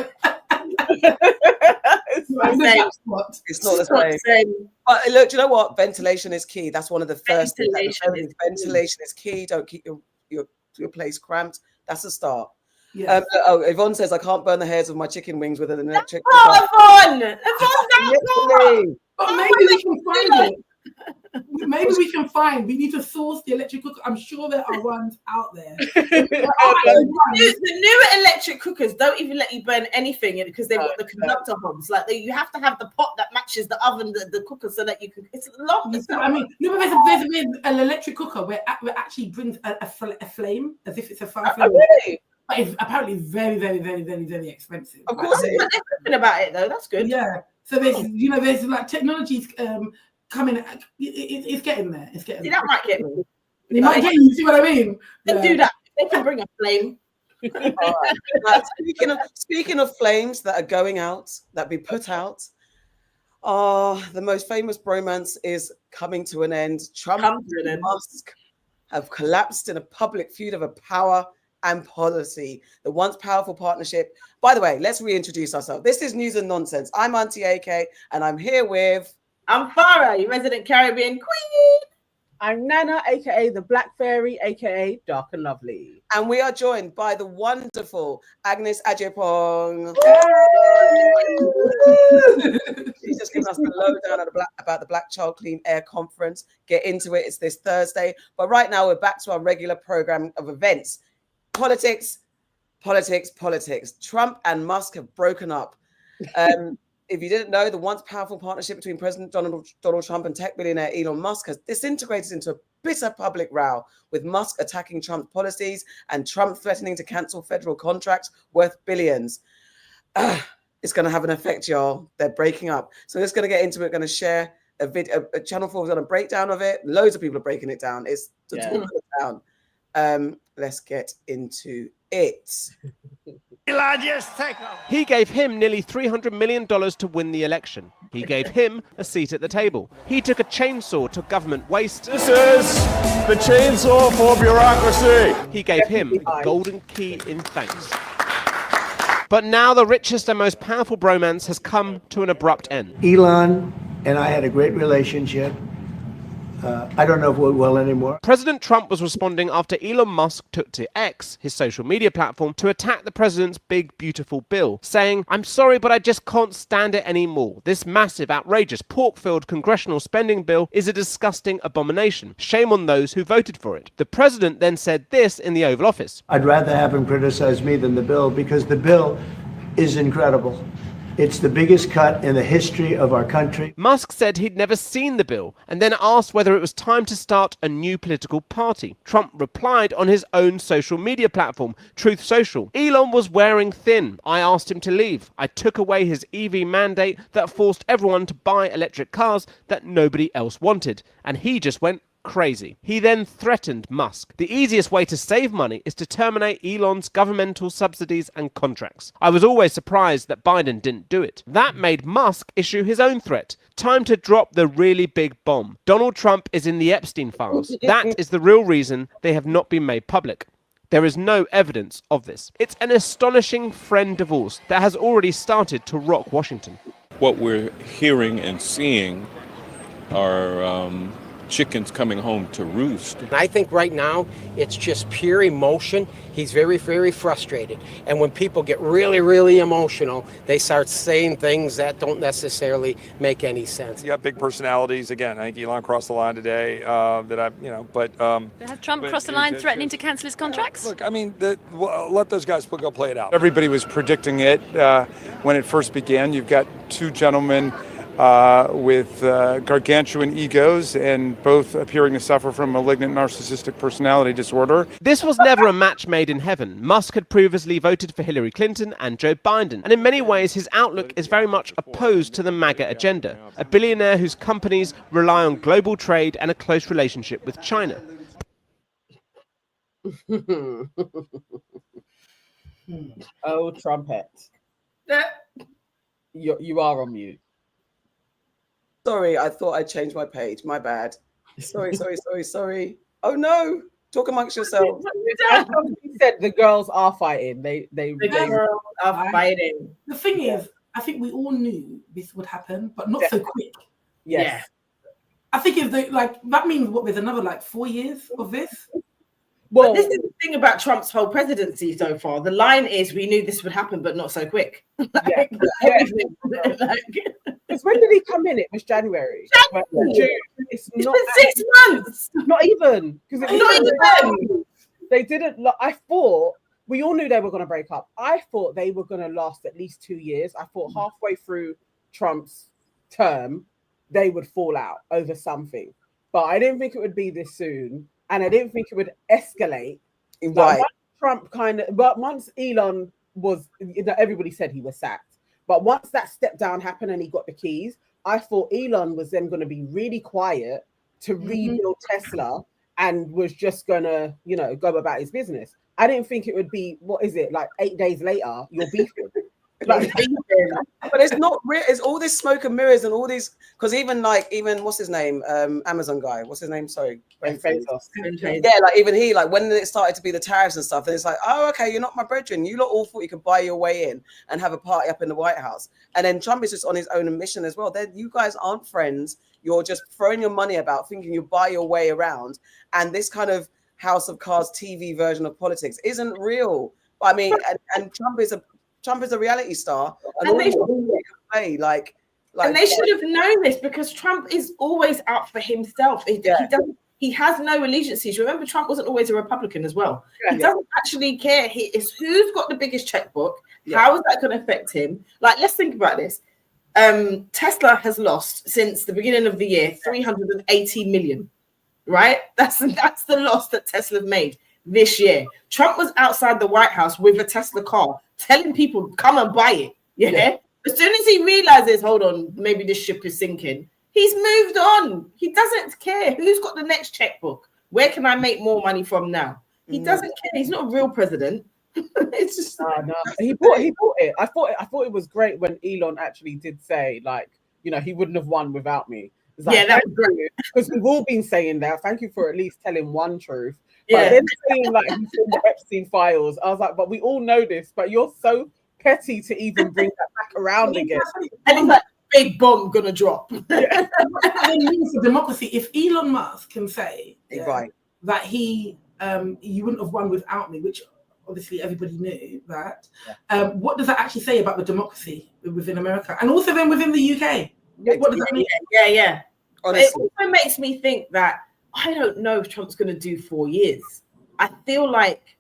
It's not the same. But look, do you know what? Ventilation is key. That's one of the first things. Ventilation is key. Don't keep your place cramped. That's a start. Yes. Yvonne says I can't burn the hairs of my chicken wings with an electric. Oh, Yvonne! But maybe we can find it. Maybe we can find. We need to source the electric cooker. I'm sure there are ones out there. The newer electric cookers don't even let you burn anything because they've got the conductor hobs. Like you have to have the pot that matches the oven, the cooker, so that you can. It's a lot. I mean, no, but there's an electric cooker where it actually brings a flame as if it's a fire flame. Really? But it's apparently very, very, very, very, very expensive. Of course, I'm thinking about it though. That's good. Yeah. So there's like technologies coming. It's getting there. It's getting. See, there. that might get me. It might get you. See what I mean? They do that. They can bring a flame. All right. Speaking of flames that are going out, that be put out, the most famous bromance is coming to an end. Trump and Musk have collapsed in a public feud over power and policy. The once powerful partnership. By the way, let's reintroduce ourselves. This is News and Nonsense. I'm Auntie AK, and I'm here with. I'm Farrah, your resident Caribbean queen. I'm Nana, aka the Black Fairy, aka Dark and Lovely. And we are joined by the wonderful Agnes Agyepong. She's just giving us the lowdown about the Black Child Clean Air Conference. Get into it. It's this Thursday. But right now we're back to our regular program of events. Politics. Trump and Musk have broken up. If you didn't know, the once powerful partnership between President Donald Trump and tech billionaire Elon Musk has disintegrated into a bitter public row, with Musk attacking Trump's policies and Trump threatening to cancel federal contracts worth billions. It's going to have an effect, y'all. They're breaking up. So we're just going to get into it. Going to share a video. Channel 4 is on a breakdown of it. Loads of people are breaking it down. It's the talk of the town. Let's get into it. He gave him nearly $300 million to win the election. He gave him a seat at the table. He took a chainsaw to government waste. This is the chainsaw for bureaucracy. He gave him a golden key in thanks. But now the richest and most powerful bromance has come to an abrupt end. Elon and I had a great relationship. I don't know if we're well anymore. President Trump was responding after Elon Musk took to X, his social media platform, to attack the president's big, beautiful bill, saying, "I'm sorry, but I just can't stand it anymore. This massive, outrageous, pork-filled congressional spending bill is a disgusting abomination. Shame on those who voted for it." The president then said this in the Oval Office. I'd rather have him criticize me than the bill, because the bill is incredible. It's the biggest cut in the history of our country. Musk said he'd never seen the bill and then asked whether it was time to start a new political party. Trump replied on his own social media platform, Truth Social. "Elon was wearing thin. I asked him to leave. I took away his EV mandate that forced everyone to buy electric cars that nobody else wanted. And he just went crazy." He then threatened Musk. "The easiest way to save money is to terminate Elon's governmental subsidies and contracts. I was always surprised that Biden didn't do it." That made Musk issue his own threat. Time to drop the really big bomb. Donald Trump is in the Epstein files. That is the real reason they have not been made public. There is no evidence of this. It's an astonishing friend divorce that has already started to rock Washington. What we're hearing and seeing are chickens coming home to roost. I think right now it's just pure emotion. He's very, very frustrated. And when people get really, really emotional, they start saying things that don't necessarily make any sense. You got big personalities. Again, I think Elon crossed the line today. Has Trump crossed the line threatening to cancel his contracts? Look, I mean, let those guys go play it out. Everybody was predicting it when it first began. You've got two gentlemen with gargantuan egos and both appearing to suffer from malignant narcissistic personality disorder. This was never a match made in heaven. Musk had previously voted for Hillary Clinton and Joe Biden, and in many ways his outlook is very much opposed to the MAGA agenda, a billionaire whose companies rely on global trade and a close relationship with China. Oh, trumpet. You are on mute. Sorry, I thought I changed my page. My bad. Sorry. Oh no! Talk amongst yourselves. He said the girls are fighting. They girls are fighting. The thing is, I think we all knew this would happen, but not so quick. Yes. Yeah. I think if they that means what, there's another 4 years of this. Well, this is the thing about Trump's whole presidency so far. The line is, we knew this would happen, but not so quick. Especially When did he come in? It was January. June. It's not been 6 months. Not even because they didn't. I thought we all knew they were going to break up. I thought they were going to last at least 2 years. I thought halfway through Trump's term they would fall out over something, but I didn't think it would be this soon, and I didn't think it would escalate. Right. Once Trump but once Elon was, everybody said he was sacked, but once that step down happened and he got the keys, I thought Elon was then going to be really quiet to rebuild Tesla and was just gonna, go about his business. I didn't think it would be, what is it, like 8 days later, you're beefing. But it's not real. It's all this smoke and mirrors and all these, because even what's his name, Amazon guy, what's his name? Sorry, Yeah, like even he, like when it started to be the tariffs and stuff, and it's like, oh, okay, you're not my brethren. You lot all thought you could buy your way in and have a party up in the White House, and then Trump is just on his own mission as well. Then you guys aren't friends. You're just throwing your money about, thinking you buy your way around, and this kind of House of Cards TV version of politics isn't real. I mean, and Trump is a reality star, and they play like. And they should have known this, because Trump is always out for himself. He has no allegiances. Remember, Trump wasn't always a Republican as well. He doesn't actually care. He is who's got the biggest checkbook. How is that going to affect him? Like, let's think about this. Tesla has lost since the beginning of the year 380 million. Right? That's the loss that Tesla made this year. Trump was outside the White House with a Tesla car, telling people, come and buy it. Yeah. As soon as he realizes, hold on, maybe this ship is sinking, he's moved on. He doesn't care. Who's got the next checkbook? Where can I make more money from now? He doesn't care. He's not a real president. It's just no. He bought it. I thought it was great when Elon actually did say, like, he wouldn't have won without me. Like, that was great. Because we've all been saying that. Thank you for at least telling one truth. But then saying like he's in the Epstein files, I was like, but we all know this, but you're so petty to even bring that back around again. And it's like, big bomb gonna drop. It means for democracy. If Elon Musk can say that you wouldn't have won without me, which obviously everybody knew that, what does that actually say about the democracy within America, and also then within the UK? What does that mean? Yeah. Honestly. It also makes me think that I don't know if Trump's going to do 4 years. I feel like,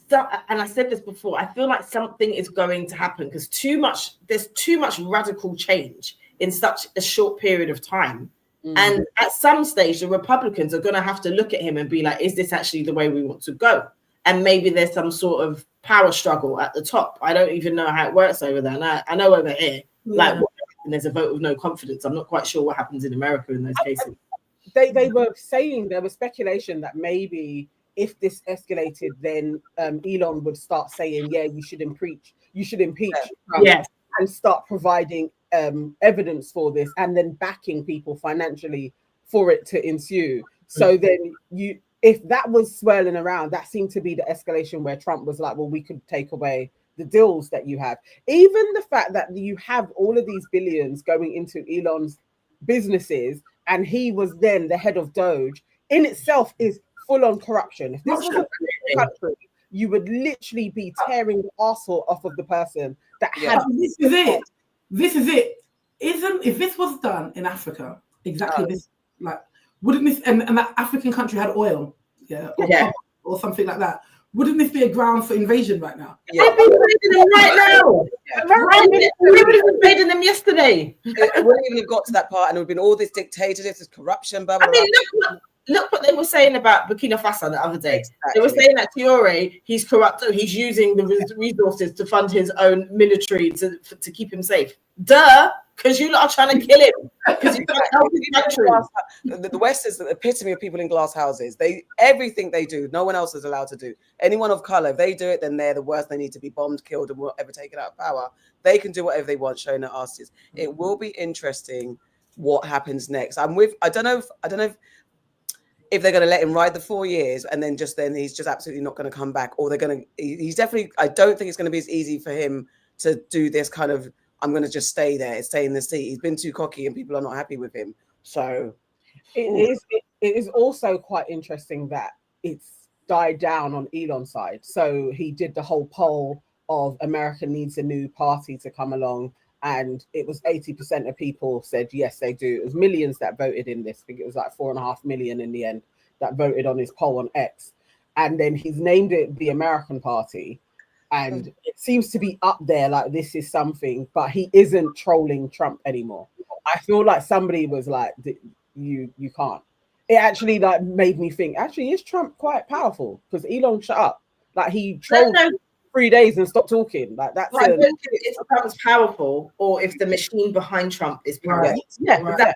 and I said this before, I feel like something is going to happen, because there's too much radical change in such a short period of time. And at some stage, the Republicans are going to have to look at him and be like, is this actually the way we want to go? And maybe there's some sort of power struggle at the top. I don't even know how it works over there. And I know over here, like, and there's a vote of no confidence. I'm not quite sure what happens in America in those cases. They were saying, there was speculation that maybe if this escalated, then Elon would start saying, you should impeach Trump, and start providing evidence for this, and then backing people financially for it to ensue. So then if that was swirling around, that seemed to be the escalation where Trump was like, well, we could take away the deals that you have. Even the fact that you have all of these billions going into Elon's businesses, and he was then the head of Doge, in itself is full-on corruption. If this was a country, you would literally be tearing the arsehole off of the person that had. This is it. If this was done in Africa, exactly this, like, wouldn't this, and that African country had oil, or something like that, wouldn't this be a ground for invasion right now? They've been invading them right now. We would have invaded them yesterday. It wouldn't even have got to that part, and it would have been all this dictatorship, this corruption, blah, blah, I mean, look what they were saying about Burkina Faso the other day. Exactly. They were saying that Traoré, he's corrupt, he's using the resources to fund his own military to keep him safe. Duh, because you lot are trying to kill him. Because you can't help his country. The West is the epitome of people in glass houses. Everything they do, no one else is allowed to do. Anyone of color, if they do it, then they're the worst. They need to be bombed, killed, and whatever, taken out of power. They can do whatever they want, showing their asses. It will be interesting what happens next. I don't know if they're going to let him ride the 4 years and then he's just absolutely not going to come back, or he's definitely, I don't think it's going to be as easy for him to do this kind of, I'm going to just stay in the seat. He's been too cocky and people are not happy with him. So it is also quite interesting that it's died down on Elon's side. So he did the whole poll of America needs a new party to come along. and it was 80% of people said yes, they do. It was millions that voted in this. I think it was like 4.5 million in the end that voted on his poll on X. And then he's named it the American Party. And it seems to be up there, like this is something, but he isn't trolling Trump anymore. I feel like somebody was like, you can't. It actually like made me think, actually, is Trump quite powerful? Because Elon shut up. Like he trolled 3 days and stopped talking. Like that's I don't think if Trump's powerful or if the machine behind Trump is powerful. Yeah, that's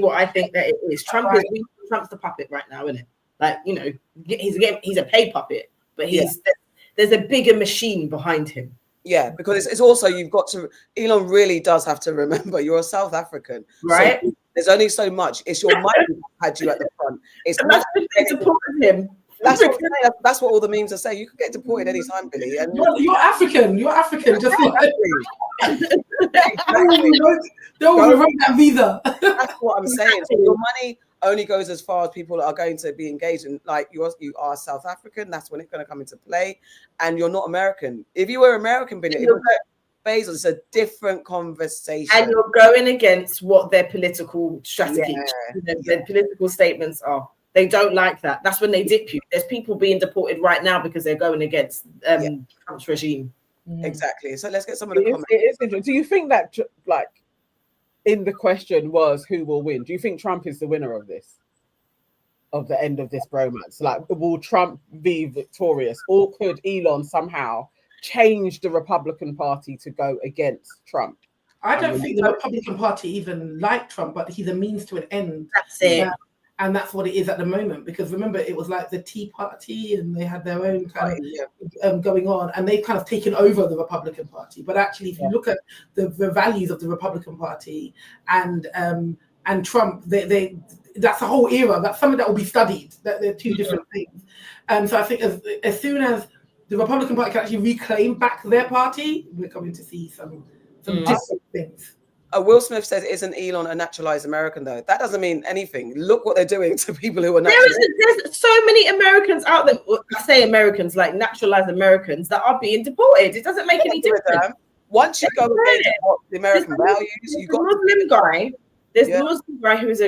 what I think that it is. Trump's the puppet right now, isn't it? Like, you know, he's a pay puppet, but there's a bigger machine behind him. Yeah, because it's also, you've got to, Elon really does have to remember you're a South African, right? So there's only so much. It's your money that had you at the front. It's not supporting him. That's what all the memes are saying. You could get deported anytime, Billy. And you're African. You're African. Just don't overrate that visa. That's what I'm saying. So your money only goes as far as people are going to be engaged in. Like you are South African. That's when it's going to come into play. And you're not American. If you were American, Billy, Bezos, it's a different conversation. And you're going against what their political strategy, their political statements are. They don't like that. That's when they dip you. There's people being deported right now because they're going against Trump's regime. Exactly. So let's get some of the comments. It is interesting. Do you think that, like, in the question was who will win? Do you think Trump is the winner of this? Of the end of this bromance? Like, will Trump be victorious? Or could Elon somehow change the Republican Party to go against Trump? I don't think the Republican Party even like Trump, but he's a means to an end. That's it. And that's what it is at the moment, because remember, it was like the Tea Party and they had their own kind of going on, and they've kind of taken over the Republican Party. But actually, if you look at the values of the Republican Party and Trump, that's a whole era. That's something that will be studied. That they're two different things. And so I think as soon as the Republican Party can actually reclaim back their party, we're going to see some different things. Will Smith says, isn't Elon a naturalized American, though? That doesn't mean anything. Look what they're doing to people who are naturalized. There's so many Americans out there, I say Americans, like naturalized Americans, that are being deported. It doesn't make any difference. Once you go against the American values, you've got a Muslim guy. There's a Muslim guy who is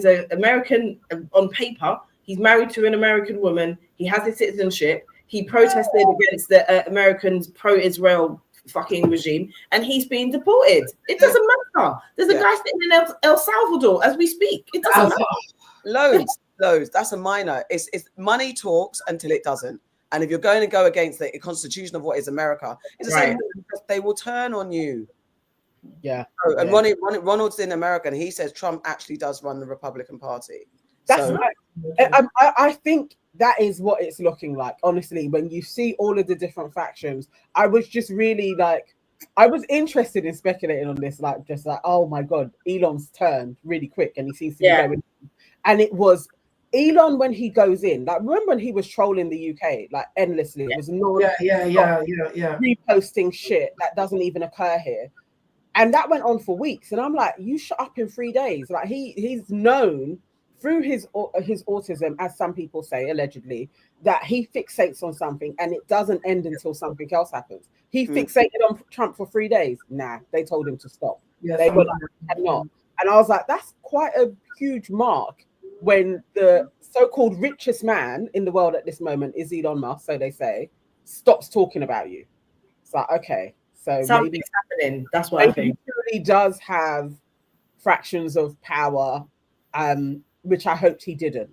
an American on paper. He's married to an American woman. He has his citizenship. He protested against the Americans' pro-Israel fucking regime, and he's being deported. It doesn't matter. There's a guy sitting in El Salvador as we speak. It doesn't matter. Loads. That's a minor. It's money talks until it doesn't. And if you're going to go against the constitution of what is America, it's the same. They will turn on you. Yeah. So, and Ronald's in America, and he says Trump actually does run the Republican Party. That's right. I think that is what it's looking like, honestly. When you see all of the different factions, I was just really like, I was interested in speculating on this, like, just like, oh my God, Elon's turned really quick and he seems to be going. And it was Elon when he goes in, like, remember when he was trolling the UK, like, endlessly? It was reposting shit that doesn't even occur here. And that went on for weeks. And I'm like, you shut up in 3 days. Like, he's known through his autism, as some people say, allegedly, that he fixates on something and it doesn't end until something else happens. He fixated on Trump for 3 days. Nah, they told him to stop. They were like, not. And I was like, that's quite a huge mark when the so-called richest man in the world at this moment is Elon Musk, so they say, stops talking about you. It's like, okay, so something's happening. That's what I think. He really does have fractions of power, which I hoped he didn't.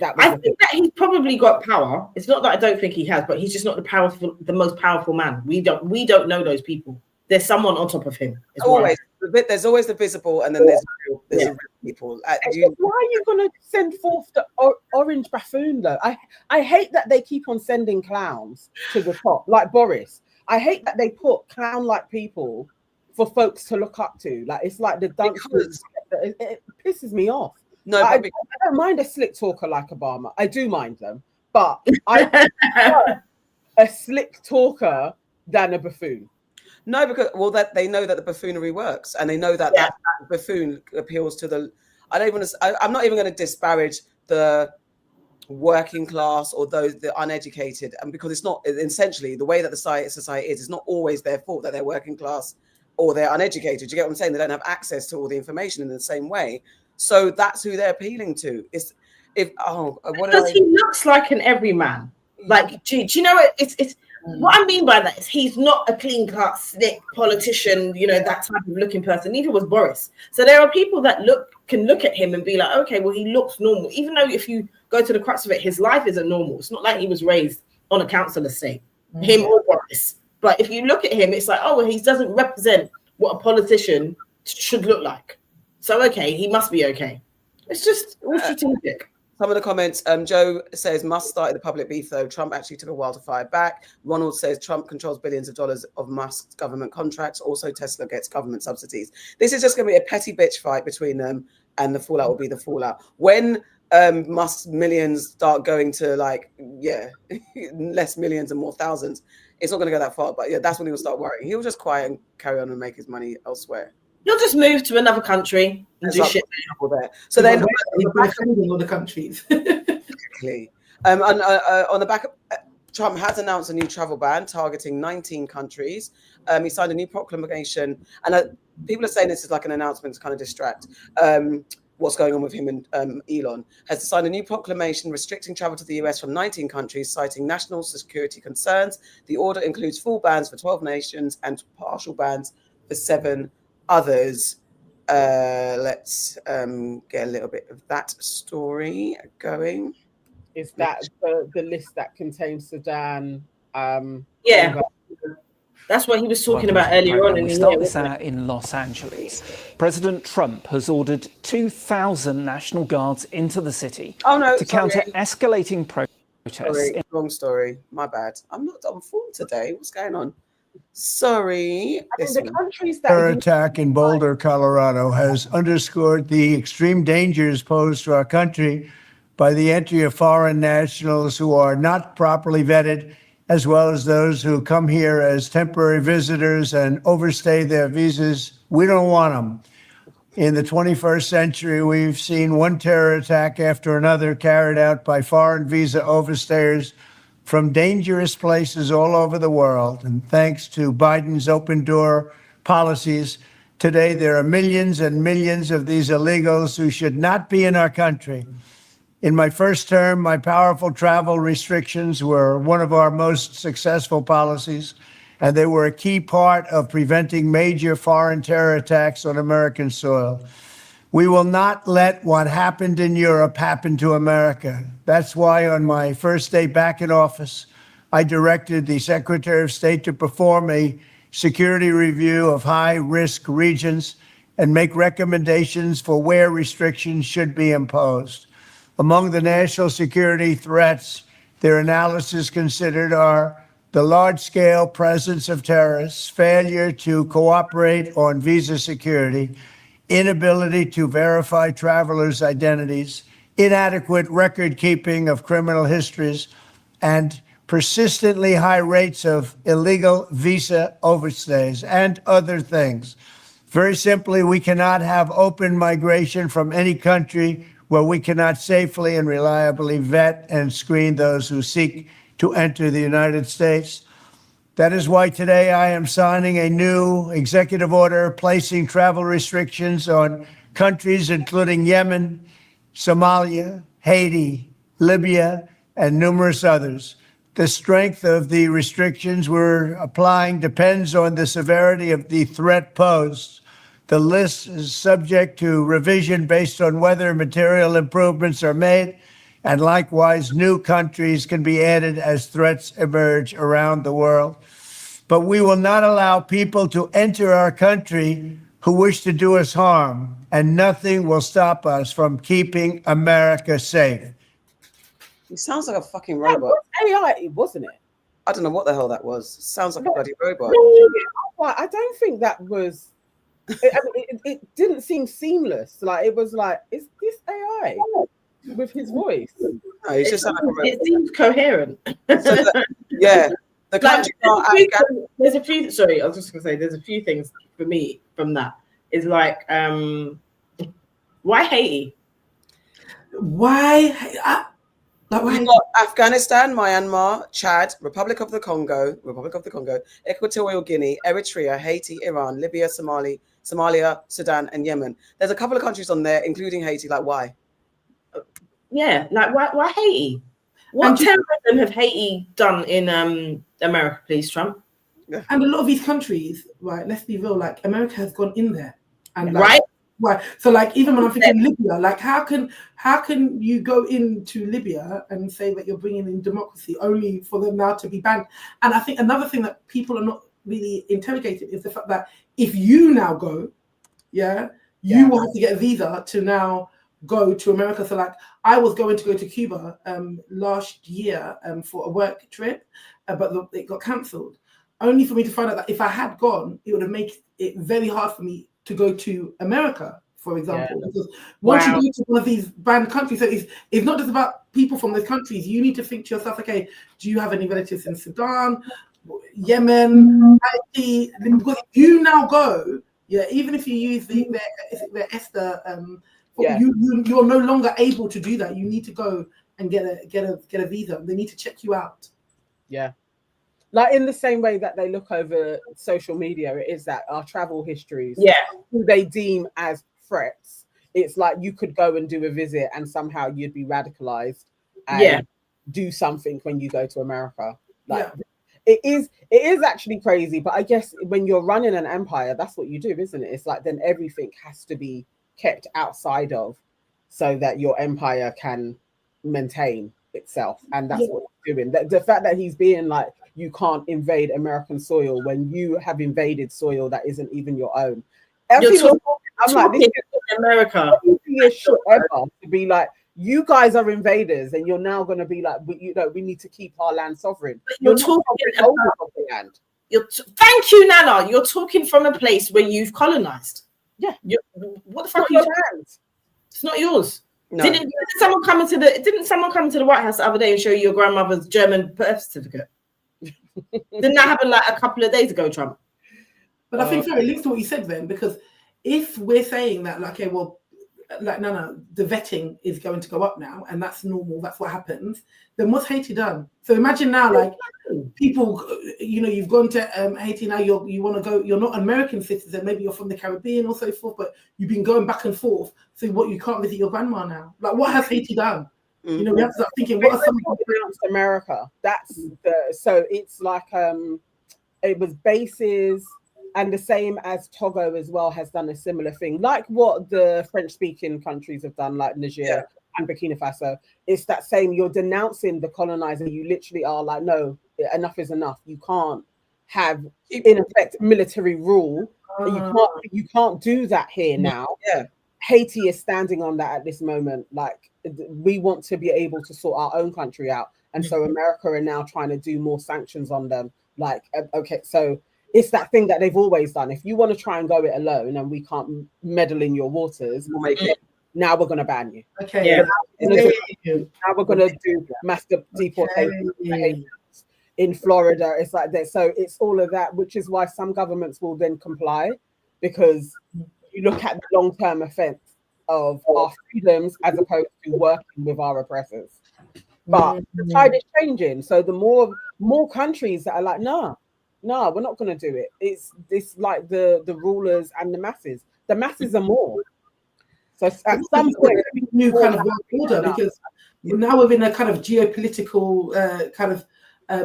I think that he's probably got power. It's not that I don't think he has, but he's just not the most powerful man. We don't know those people. There's someone on top of him. There's always the visible, and then there's the real people. Why are you going to send forth the orange buffoon, though? I hate that they keep on sending clowns to the top, like Boris. I hate that they put clown-like people for folks to look up to. Like, it's like the dance. It pisses me off. No, I don't mind a slick talker like Obama. I do mind them, but I prefer a slick talker than a buffoon. No, because that they know that the buffoonery works, and they know that that buffoon appeals to the. I'm not even going to disparage the working class or those the uneducated, and because it's not essentially the way that the society is, it's not always their fault that they're working class or they're uneducated. You get what I'm saying? They don't have access to all the information in the same way. So that's who they're appealing to. Because he looks like an everyman. Like, do you know what? It's what I mean by that is he's not a clean-cut, slick politician, you know, that type of looking person. Neither was Boris. So there are people that can look at him and be like, okay, well, he looks normal. Even though if you go to the crux of it, his life isn't normal. It's not like he was raised on a council estate, him or Boris. But if you look at him, it's like, oh, well, he doesn't represent what a politician should look like. So, okay, he must be okay. It's just all strategic. Some of the comments, Joe says, Musk started the public beef, though. Trump actually took a while to fire back. Ronald says Trump controls billions of dollars of Musk's government contracts. Also, Tesla gets government subsidies. This is just going to be a petty bitch fight between them, and the fallout will be the fallout. When Musk's millions start going to less millions and more thousands, it's not going to go that far. But yeah, that's when he'll start worrying. He'll just quiet and carry on and make his money elsewhere. You'll just move to another country and do shit there. So then, all the countries. Exactly. On the back, Trump has announced a new travel ban targeting 19 countries. He signed a new proclamation, and people are saying this is like an announcement to kind of distract what's going on with him and Elon. Has signed a new proclamation restricting travel to the US from 19 countries, citing national security concerns. The order includes full bans for 12 nations and partial bans for 7 others. Let's get a little bit of that story going. Is that the list that contains Sudan? Yeah, that's what he was talking about earlier on. We start this out in Los Angeles. President Trump has ordered 2,000 National Guards into the city to counter escalating protests. Wrong story. My bad. I'm not on form today. What's going on? Sorry. The countries that terror attack in Boulder, Colorado, has underscored the extreme dangers posed to our country by the entry of foreign nationals who are not properly vetted, as well as those who come here as temporary visitors and overstay their visas. We don't want them. In the 21st century, we've seen one terror attack after another carried out by foreign visa overstayers from dangerous places all over the world. And thanks to Biden's open door policies, today there are millions and millions of these illegals who should not be in our country. In my first term, my powerful travel restrictions were one of our most successful policies, and they were a key part of preventing major foreign terror attacks on American soil. We will not let what happened in Europe happen to America. That's why on my first day back in office, I directed the Secretary of State to perform a security review of high-risk regions and make recommendations for where restrictions should be imposed. Among the national security threats their analysis considered are the large-scale presence of terrorists, failure to cooperate on visa security, inability to verify travelers' identities, inadequate record keeping of criminal histories, and persistently high rates of illegal visa overstays, and other things. Very simply, we cannot have open migration from any country where we cannot safely and reliably vet and screen those who seek to enter the United States. That is why today I am signing a new executive order placing travel restrictions on countries including Yemen, Somalia, Haiti, Libya, and numerous others. The strength of the restrictions we're applying depends on the severity of the threat posed. The list is subject to revision based on whether material improvements are made, and likewise, new countries can be added as threats emerge around the world. But we will not allow people to enter our country who wish to do us harm, and nothing will stop us from keeping America safe. He sounds like a fucking robot. AI, wasn't it? I don't know what the hell that was. Sounds like a bloody robot. I don't think that was. It didn't seem seamless. Like it was like, is this AI with his voice? No, he's just like a robot. It seems coherent. Yeah. The country there's a few. Sorry, I was just gonna say there's a few things for me from that. Is like, why Haiti? Why? We've got Afghanistan, Myanmar, Chad, Republic of the Congo, Equatorial Guinea, Eritrea, Haiti, Iran, Libya, Somalia, Sudan, and Yemen. There's a couple of countries on there, including Haiti. Like, why? Yeah, like why Haiti? What terrorism have Haiti done in America, please, Trump? And a lot of these countries, right? Let's be real. Like, America has gone in there, and right. So, like, even when I'm thinking Libya, like, how can you go into Libya and say that you're bringing in democracy only for them now to be banned? And I think another thing that people are not really interrogated is the fact that if you now go, you will have to get a visa to now go to America. So, like, I was going to go to Cuba last year for a work trip, but it got cancelled. Only for me to find out that if I had gone, it would have made it very hard for me to go to America, for example. Because once you go to one of these banned countries, so it's not just about people from those countries. You need to think to yourself, okay, do you have any relatives in Sudan, Yemen, Haiti? Because if you now go, even if you use the Esther, you're no longer able to do that. You need to go and get a visa. They need to check you out. Yeah. Like, in the same way that they look over social media, it is that our travel histories, who they deem as threats. It's like you could go and do a visit and somehow you'd be radicalized and do something when you go to America. Like, it is actually crazy, but I guess when you're running an empire, that's what you do, isn't it? It's like then everything has to be kept outside of, so that your empire can maintain itself, and that's what he's doing. The fact that he's being like, you can't invade American soil when you have invaded soil that isn't even your own. I'm like, this is America. Ever to be like, you guys are invaders, and you're now going to be like, we need to keep our land sovereign. You're talking about the land. Thank you, Nana. You're talking from a place where you've colonized. Yeah. What the fuck are you talking? It's not yours. No. Didn't someone come into the White House the other day and show you your grandmother's German birth certificate? Didn't that happen like a couple of days ago, Trump? But I think it links to what you said then, because if we're saying that, like, okay, well, like, no, the vetting is going to go up now, and that's normal, that's what happens, then what's Haiti done? So imagine now, like, people, you've gone to Haiti now, you want to go, you're not an American citizen, maybe you're from the Caribbean or so forth, but you've been going back and forth, so you can't visit your grandma now. Like, what has Haiti done? We have to start thinking, what are some America? That's so it's like it was bases, and the same as Togo as well has done a similar thing, like what the French-speaking countries have done, like Niger and Burkina Faso. It's that same, you're denouncing the colonizer. You literally are like, no, enough is enough. You can't have, in effect, military rule. You can't do that here now. Haiti is standing on that at this moment. Like, we want to be able to sort our own country out, and so America are now trying to do more sanctions on them. Like, okay, so it's that thing that they've always done. If you want to try and go it alone and we can't meddle in your waters, we'll make it. Now we're going to ban you. Okay. Now we're going to do mass deportation in Florida. It's like that. So it's all of that, which is why some governments will then comply, because you look at the long-term effects of our freedoms as opposed to working with our oppressors. But the tide is changing. So the more countries that are like, no, we're not going to do it. It's this, like the rulers and the masses. The masses are more. So at some point, new kind of world order, because now we're in a kind of geopolitical kind of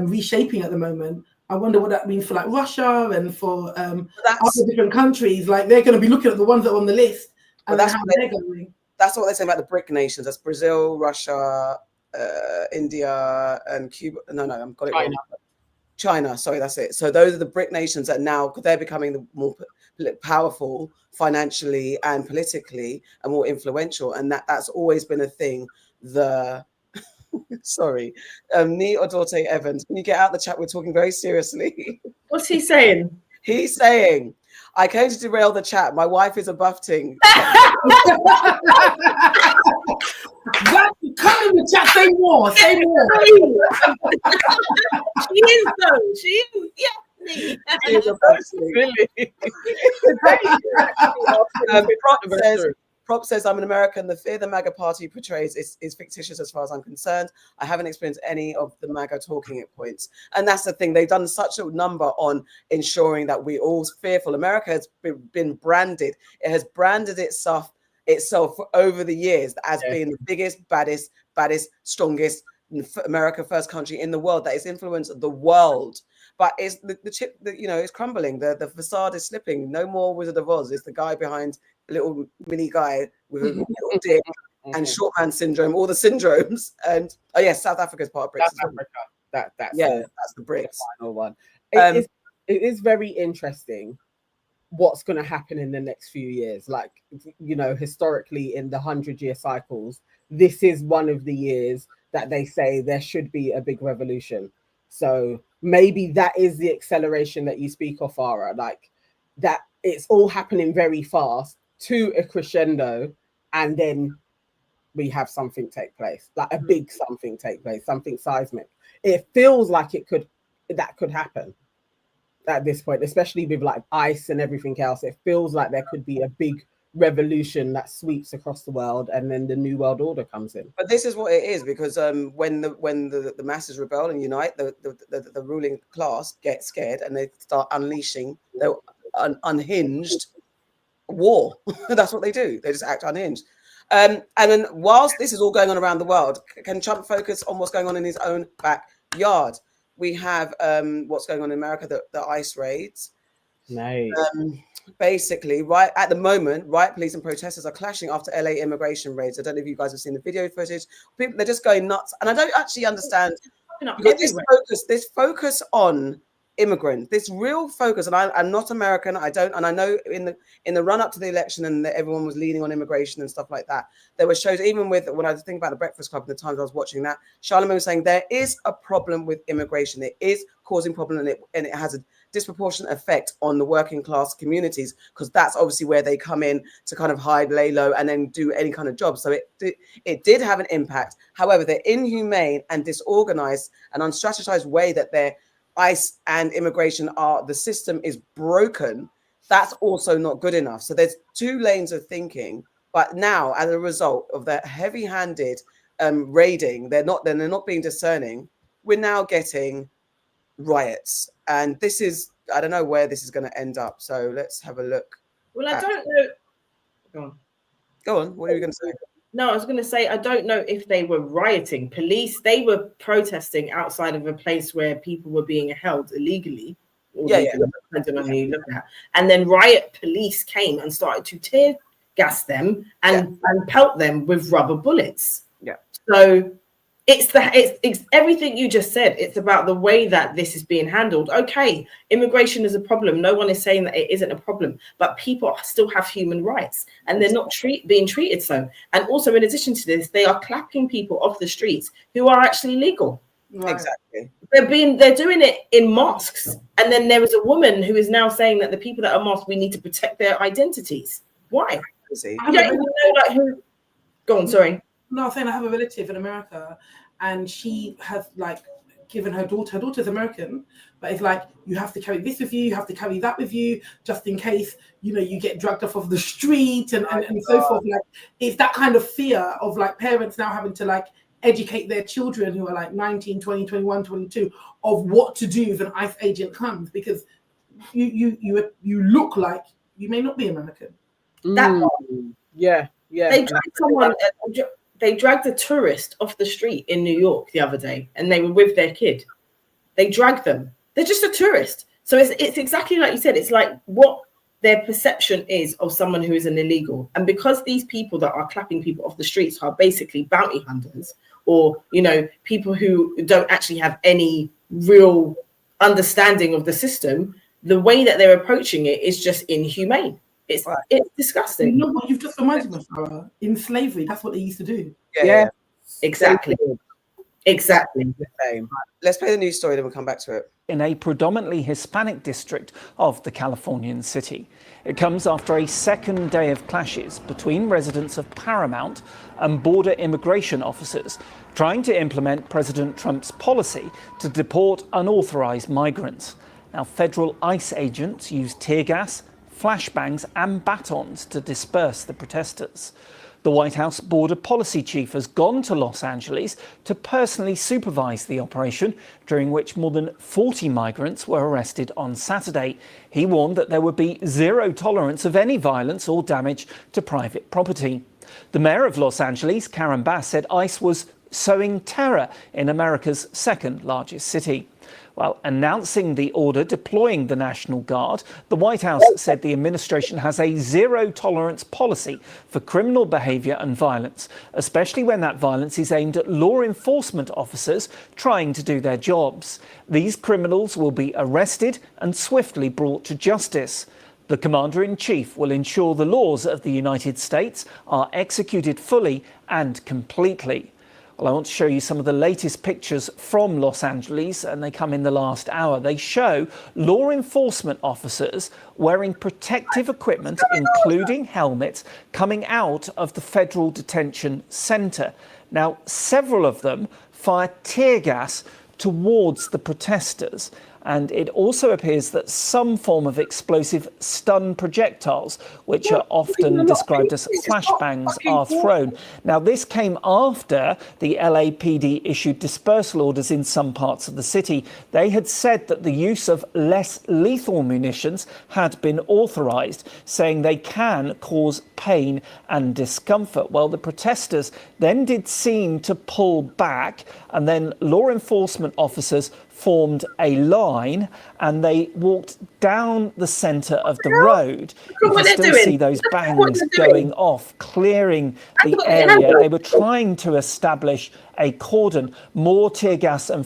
reshaping at the moment. I wonder what that means for, like, Russia and for other different countries. Like, they're going to be looking at the ones that are on the list. And that's what they say about the BRIC nations. That's Brazil, Russia, India, and Cuba. No, I've got it wrong. China, sorry, that's it. So those are the BRIC nations that now they're becoming the more powerful financially and politically and more influential. And that's always been a thing. Sorry, Nee Odote Evans, can you get out the chat? We're talking very seriously. What's he saying? He's saying, I came to derail the chat. My wife is a buffting. Come in the chat, say more. Say more. She is though. She is, yeah. Prop says, I'm an American. The fear the MAGA party portrays is fictitious as far as I'm concerned. I haven't experienced any of the MAGA talking points. And that's the thing. They've done such a number on ensuring that we're all fearful. America has been branded. It has branded itself over the years as being the biggest, baddest, strongest America first country in the world that has influenced the world. But it's the chip that, is crumbling. The facade is slipping. No more Wizard of Oz. It's the guy behind a little mini guy with a little dick and short man syndrome, all the syndromes. And South Africa's part of BRICS. South Africa. That's the BRICS. The final one. It is very interesting what's going to happen in the next few years. Like, historically in the 100-year cycles, this is one of the years that they say there should be a big revolution. So maybe that is the acceleration that you speak of, Farrah, like that it's all happening very fast to a crescendo, and then we have something take place, like a big something take place, something seismic. It feels like that could happen at this point, especially with like ICE and everything else. It feels like there could be a big revolution that sweeps across the world, and then the new world order comes in. But this is what it is, because when the masses rebel and unite, the ruling class get scared and they start unleashing their unhinged war. That's what they do. They just act unhinged. And then whilst this is all going on around the world, can Trump focus on what's going on in his own backyard? We have what's going on in America, the ICE raids. Nice. Basically, right at the moment, riot police and protesters are clashing after LA immigration raids. I don't know if you guys have seen the video footage. People, they're just going nuts. And I don't actually understand this focus on immigrant, this real focus. And I'm not American. I know in the run up to the election, and everyone was leaning on immigration and stuff like that. There were shows, even when I was thinking about the Breakfast Club and the times I was watching that, Charlamagne was saying there is a problem with immigration. It is causing problem, and it has a disproportionate effect on the working class communities, because that's obviously where they come in to kind of hide, lay low, and then do any kind of job. So it did have an impact. However, the inhumane and disorganized and unstrategized way that their ICE and immigration the system is broken, that's also not good enough. So there's two lanes of thinking. But now, as a result of that heavy-handed raiding, they're not being discerning. We're now getting riots, and this is, I don't know where this is going to end up. So let's have a look. Well, I don't know. Go on. What are you going to say? No, I was going to say, I don't know if they were rioting. Police, they were protesting outside of a place where people were being held illegally. Depending on who you look at. And then riot police came and started to tear gas them and pelt them with rubber bullets. Yeah. So it's everything you just said. It's about the way that this is being handled. Okay, immigration is a problem. No one is saying that it isn't a problem, but people still have human rights, and they're not being treated so. And also, in addition to this, they are clapping people off the streets who are actually legal. Right. Exactly. They're doing it in mosques, and then there is a woman who is now saying that the people that are mosques, we need to protect their identities. Why? You don't even know who. Go on, sorry. No, I'm saying I have a relative in America, and she has given her daughter's American, but it's like, you have to carry this with you have to carry that with you, just in case you get dragged off of the street and so forth. Like, it's that kind of fear of parents now having to educate their children who are 19, 20, 21, 22 of what to do if an ICE agent comes, because you look like you may not be American. They dragged a tourist off the street in New York the other day, and they were with their kid. They dragged them. They're just a tourist. So it's exactly like you said. It's like what their perception is of someone who is an illegal. And because these people that are clapping people off the streets are basically bounty hunters, or, people who don't actually have any real understanding of the system, the way that they're approaching it is just inhumane. It's disgusting. You know what you've just reminded me of? In slavery, that's what they used to do. Yeah. Exactly. Exactly. Let's play the news story, then we'll come back to it. In a predominantly Hispanic district of the Californian city. It comes after a second day of clashes between residents of Paramount and border immigration officers trying to implement President Trump's policy to deport unauthorized migrants. Now, federal ICE agents used tear gas, flashbangs and batons to disperse the protesters. The White House border policy chief has gone to Los Angeles to personally supervise the operation, during which more than 40 migrants were arrested on Saturday. He warned that there would be zero tolerance of any violence or damage to private property. The mayor of Los Angeles, Karen Bass, said ICE was sowing terror in America's second largest city. While announcing the order deploying the National Guard, the White House said the administration has a zero-tolerance policy for criminal behaviour and violence, especially when that violence is aimed at law enforcement officers trying to do their jobs. These criminals will be arrested and swiftly brought to justice. The Commander-in-Chief will ensure the laws of the United States are executed fully and completely. Well, I want to show you some of the latest pictures from Los Angeles, and they come in the last hour. They show law enforcement officers wearing protective equipment, including helmets, coming out of the Federal Detention Center. Now, several of them fire tear gas towards the protesters. And it also appears that some form of explosive stun projectiles, which are often described as flashbangs, are thrown. Now, this came after the LAPD issued dispersal orders in some parts of the city. They had said that the use of less lethal munitions had been authorized, saying they can cause pain and discomfort. Well, the protesters then did seem to pull back, and then law enforcement officers formed a line and they walked down the centre of the road. You can still see those bangs going off, clearing the area. They were trying to establish a cordon. More tear gas and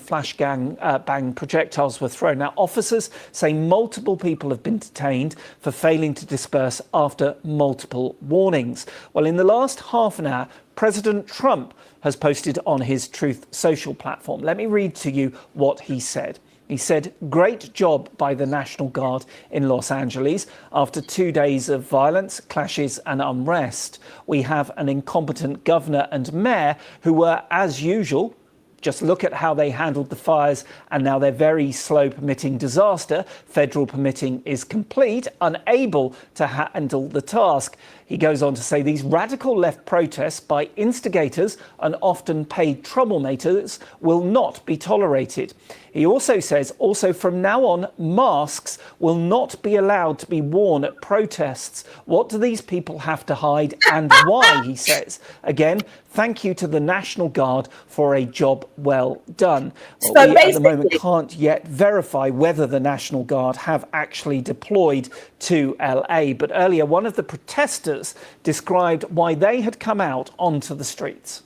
bang projectiles were thrown. Now, officers say multiple people have been detained for failing to disperse after multiple warnings. Well, in the last half an hour, President Trump has posted on his Truth Social platform. Let me read to you what he said. He said, "Great job by the National Guard in Los Angeles. After 2 days of violence, clashes and unrest, we have an incompetent governor and mayor who were, as usual, just look at how they handled the fires, and now they're very slow permitting disaster. Federal permitting is complete, unable to handle the task." He goes on to say these radical left protests by instigators and often paid troublemakers will not be tolerated. He also says, from now on, masks will not be allowed to be worn at protests. What do these people have to hide and why, he says. Again, thank you to the National Guard for a job well done. Well, we at the moment can't yet verify whether the National Guard have actually deployed to LA. But earlier, one of the protesters described why they had come out onto the streets.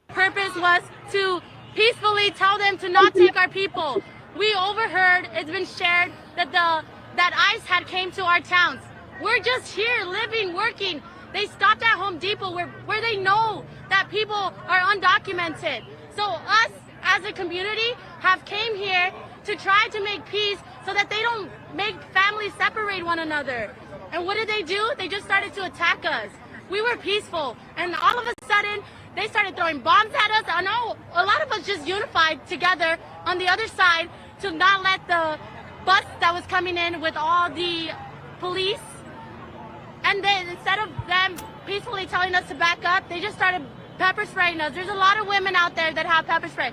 Purpose was to peacefully tell them to not take our people. We overheard, it's been shared, that ICE had came to our towns. We're just here living, working. They stopped at Home Depot where they know that people are undocumented. So us as a community have came here to try to make peace so that they don't make families separate one another. And what did they do? They just started to attack us. We were peaceful, and all of a sudden, they started throwing bombs at us. I know a lot of us just unified together on the other side to not let the bus that was coming in with all the police. And then instead of them peacefully telling us to back up, they just started pepper spraying us. There's a lot of women out there that have pepper spray.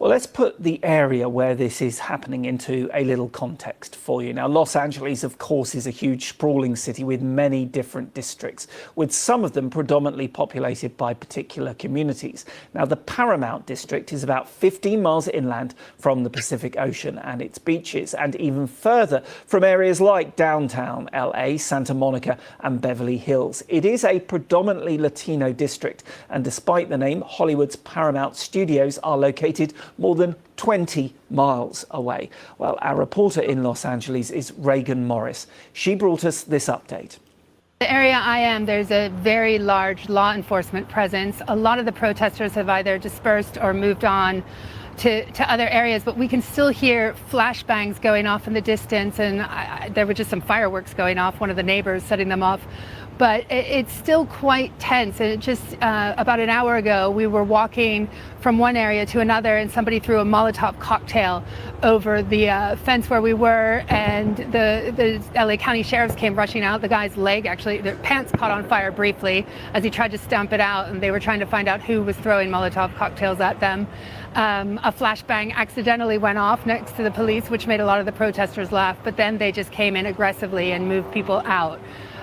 Well, let's put the area where this is happening into a little context for you. Now, Los Angeles, of course, is a huge sprawling city with many different districts, with some of them predominantly populated by particular communities. Now, the Paramount district is about 15 miles inland from the Pacific Ocean and its beaches, and even further from areas like downtown LA, Santa Monica and Beverly Hills. It is a predominantly Latino district, and despite the name, Hollywood's Paramount Studios are located more than 20 miles away. Well, our reporter in Los Angeles is Reagan Morris. She brought us this update. The area I am, there's a very large law enforcement presence. A lot of the protesters have either dispersed or moved on to other areas, but we can still hear flashbangs going off in the distance, and there were just some fireworks going off, one of the neighbors setting them off. but it's still quite tense. And just about an hour ago, we were walking from one area to another, and somebody threw a Molotov cocktail over the fence where we were, and the LA County sheriffs came rushing out. The guy's leg, actually, their pants caught on fire briefly as he tried to stamp it out, and they were trying to find out who was throwing Molotov cocktails at them. A flashbang accidentally went off next to the police, which made a lot of the protesters laugh, but then they just came in aggressively and moved people out.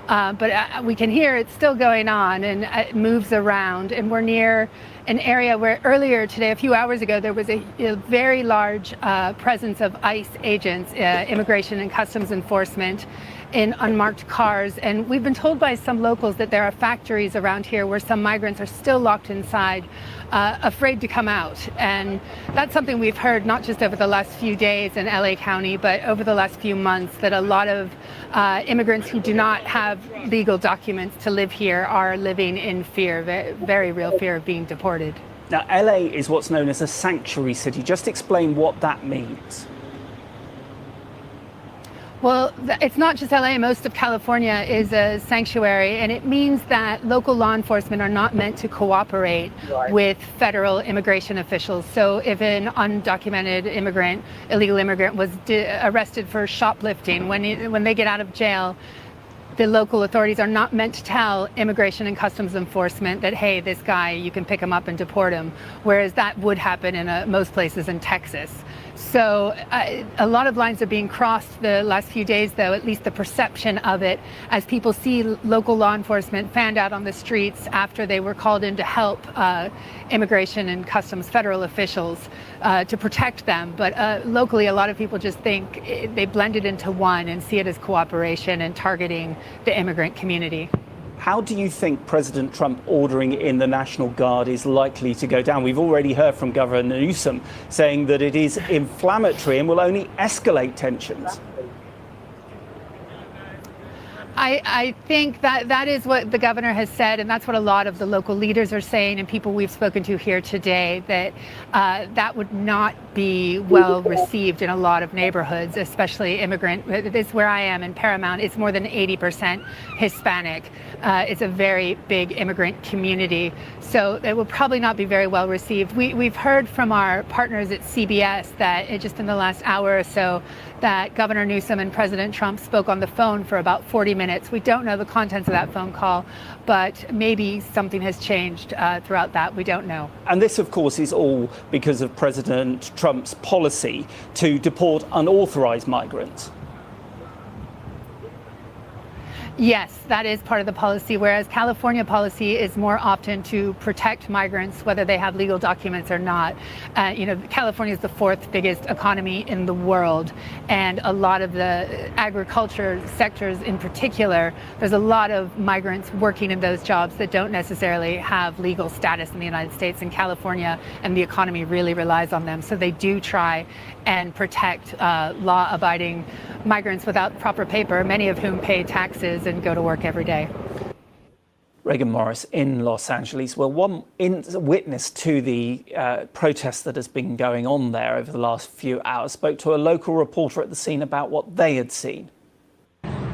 But we can hear it's still going on, and it moves around, and we're near an area where earlier today, a few hours ago, there was a very large presence of ICE agents, Immigration and Customs Enforcement, in unmarked cars. And we've been told by some locals that there are factories around here where some migrants are still locked inside, afraid to come out. And that's something we've heard not just over the last few days in LA County, but over the last few months, that a lot of immigrants who do not have legal documents to live here are living in fear, very real fear of being deported. Now, LA is what's known as a sanctuary city. Just explain what that means. Well, it's not just LA. Most of California is a sanctuary, and it means that local law enforcement are not meant to cooperate with federal immigration officials. So if an undocumented immigrant, illegal immigrant, was arrested for shoplifting, when they get out of jail, the local authorities are not meant to tell Immigration and Customs Enforcement that, hey, this guy, you can pick him up and deport him, whereas that would happen in most places in Texas. So a lot of lines are being crossed the last few days, though, at least the perception of it, as people see local law enforcement fanned out on the streets after they were called in to help Immigration and Customs federal officials to protect them. But locally, a lot of people just think they blend it into one and see it as cooperation and targeting the immigrant community. How do you think President Trump ordering in the National Guard is likely to go down? We've already heard from Governor Newsom saying that it is inflammatory and will only escalate tensions. I think that is what the governor has said, and that's what a lot of the local leaders are saying, and people we've spoken to here today, that that would not be well received in a lot of neighborhoods, especially immigrant. This is where I am in Paramount. It's more than 80% Hispanic. It's a very big immigrant community, so it will probably not be very well received. We've heard from our partners at CBS that just in the last hour or so, that Governor Newsom and President Trump spoke on the phone for about 40 minutes. We don't know the contents of that phone call, but maybe something has changed throughout that. We don't know. And this, of course, is all because of President Trump's policy to deport unauthorized migrants. Yes, that is part of the policy, whereas California policy is more often to protect migrants, whether they have legal documents or not. California is the fourth biggest economy in the world, and a lot of the agriculture sectors in particular, there's a lot of migrants working in those jobs that don't necessarily have legal status in the United States and California, and the economy really relies on them. So they do try and protect law-abiding migrants without proper paper, many of whom pay taxes and go to work every day. Reagan Morris in Los Angeles. Well, one witness to the protest that has been going on there over the last few hours spoke to a local reporter at the scene about what they had seen.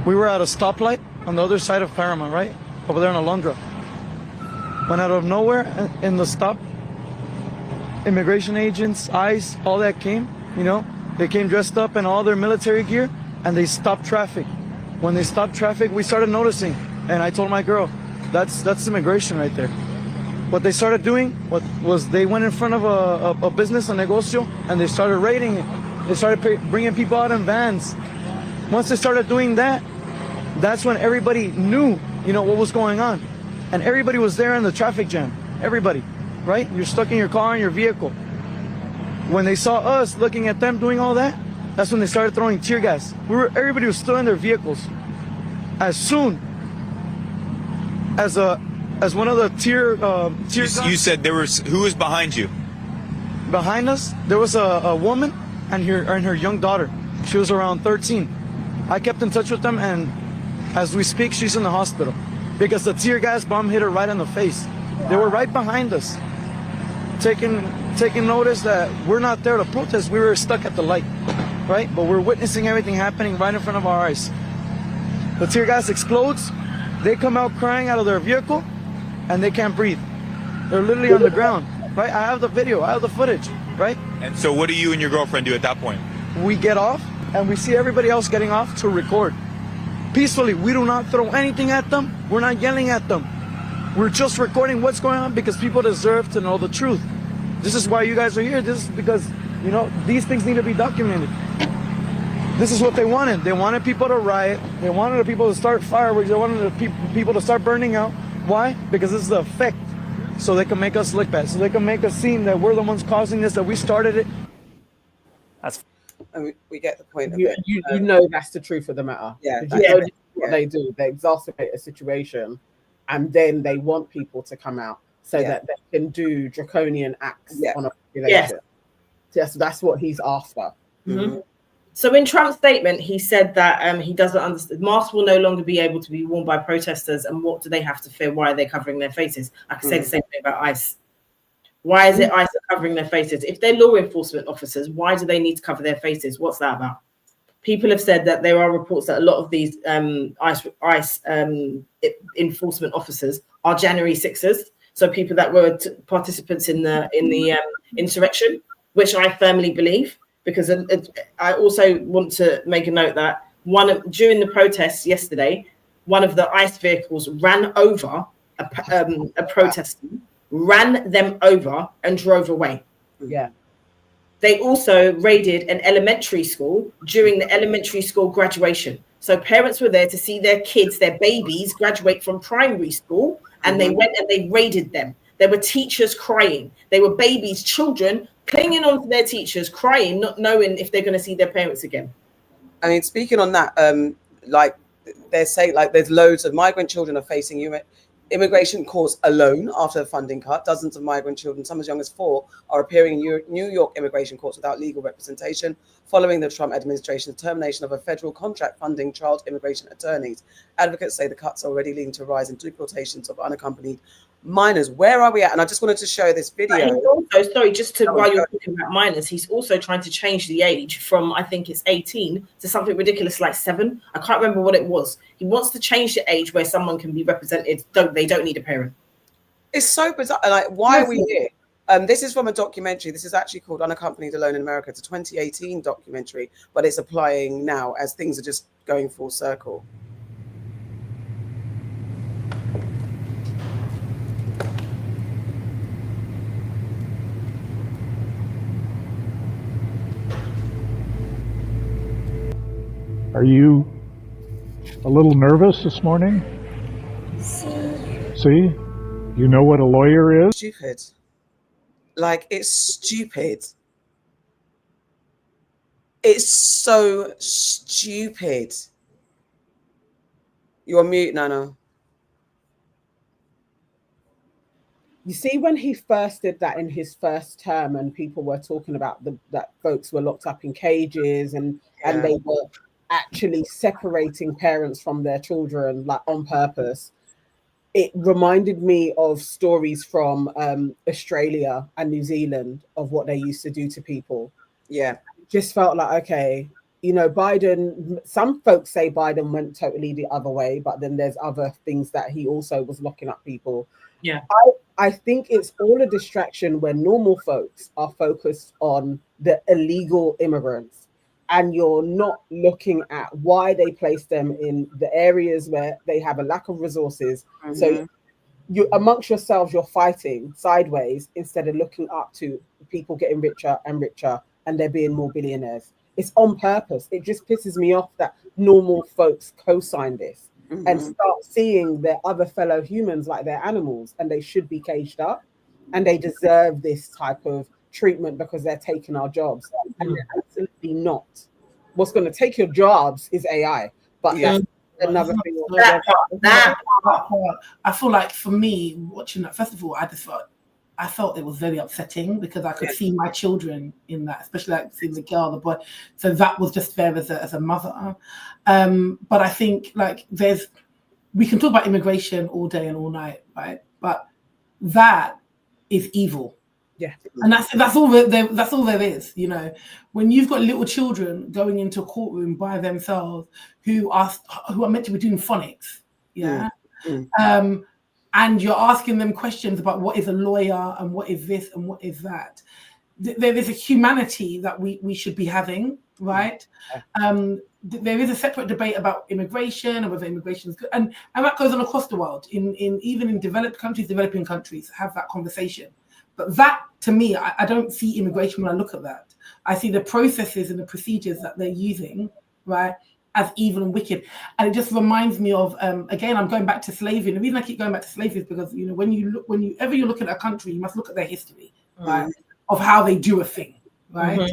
We were at a stoplight on the other side of Paramount, right? Over there in Alondra. When out of nowhere, in the stop, immigration agents, ICE, all that came, they came dressed up in all their military gear, and they stopped traffic. When they stopped traffic, we started noticing, and I told my girl, that's immigration right there. What they started doing was they went in front of a business, a negocio, and they started raiding it. They started bringing people out in vans. Once they started doing that, that's when everybody knew, what was going on. And everybody was there in the traffic jam. Everybody, right? You're stuck in your car, in your vehicle. When they saw us looking at them doing all that, that's when they started throwing tear gas. Everybody was still in their vehicles. As soon as one of the tear you said who was behind you? Behind us, there was a woman and her young daughter. She was around 13. I kept in touch with them, and as we speak, she's in the hospital because the tear gas bomb hit her right in the face. They were right behind us, taking notice that we're not there to protest. We were stuck at the light, right? But we're witnessing everything happening right in front of our eyes. The tear gas explodes, They come out crying out of their vehicle and they can't breathe. They're literally on the ground, right? I have the video, I have the footage, right? And so what do you and your girlfriend do at that point? We get off and we see everybody else getting off to record. Peacefully, we do not throw anything at them. We're not yelling at them. We're just recording what's going on because people deserve to know the truth. This is why you guys are here. This is because, you know, these things need to be documented. This is what they wanted. They wanted people to riot. They wanted the people to start fireworks. They wanted the people to start burning out. Why? Because this is the effect. So they can make us look bad. So they can make us seem that we're the ones causing this, that we started it. And we get the point of you, it. you know that's the truth of the matter. Yeah, You know what they do. They exacerbate a situation, and then they want people to come out so that they can do draconian acts on a population. Yes, that's what he's after. Mm-hmm. So in Trump's statement, he said that he doesn't understand. Masks will no longer be able to be worn by protesters, and what do they have to fear? Why are they covering their faces? I can say the same thing about ICE. Why is it ICE covering their faces? If they're law enforcement officers, why do they need to cover their faces? What's that about? People have said that there are reports that a lot of these ICE enforcement officers are January 6ers, so people that were participants in the insurrection, which I firmly believe. Because I also want to make a note that during the protests yesterday, one of the ICE vehicles ran over a protester, ran them over and drove away. Yeah. They also raided an elementary school during the elementary school graduation. So parents were there to see their kids, their babies, graduate from primary school, and they went and they raided them. There were teachers crying. They were babies, children, clinging on to their teachers, crying, not knowing if they're going to see their parents again. I mean, speaking on that, like they're saying, like there's loads of migrant children are facing immigration courts alone after the funding cut. Dozens of migrant children, some as young as 4, are appearing in New York immigration courts without legal representation following the Trump administration's termination of a federal contract funding child immigration attorneys. Advocates say the cuts are already leading to a rise in deportations of unaccompanied minors. Where are we at? And I just wanted to show this video. While you're talking about minors, he's also trying to change the age from, I think it's 18 to something ridiculous like 7. I can't remember what it was. He wants to change the age where someone can be represented. They don't need a parent. It's so bizarre. Like, why are we here? This is from a documentary. This is actually called Unaccompanied Alone in America. It's a 2018 documentary, but it's applying now as things are just going full circle. Are you a little nervous this morning? See? You know what a lawyer is? Stupid. Like, it's stupid. It's so stupid. You're on mute, Nana. You see, when he first did that in his first term, and people were talking about that folks were locked up in cages and they were actually separating parents from their children, like on purpose. It reminded me of stories from Australia and New Zealand of what they used to do to people. Yeah. It just felt like, okay, you know, Biden, some folks say Biden went totally the other way, but then there's other things that he also was locking up people. Yeah. I think it's all a distraction when normal folks are focused on the illegal immigrants. And you're not looking at why they place them in the areas where they have a lack of resources. Mm-hmm. So you amongst yourselves, you're fighting sideways instead of looking up to people getting richer and richer and there being more billionaires. It's on purpose. It just pisses me off that normal folks co-sign this and start seeing their other fellow humans like they're animals and they should be caged up and they deserve this type of treatment because they're taking our jobs, and they're absolutely not. What's going to take your jobs is AI, but that's another thing. I feel like for me watching that, first of all, I felt it was very upsetting because I could see my children in that, especially like seeing the girl, the boy. So that was just there as a mother. But I think like we can talk about immigration all day and all night, right? But that is evil. Yeah, and that's all there is. You know, when you've got little children going into a courtroom by themselves who are meant to be doing phonics, and you're asking them questions about what is a lawyer and what is this and what is that. There is a humanity that we should be having, right? There is a separate debate about immigration and whether immigration is good, and that goes on across the world. Even in developed countries, developing countries have that conversation. But that, to me, I don't see immigration when I look at that. I see the processes and the procedures that they're using, right, as evil and wicked. And it just reminds me of, again, I'm going back to slavery. And the reason I keep going back to slavery is because, you know, whenever you look at a country, you must look at their history, right, of how they do a thing, right?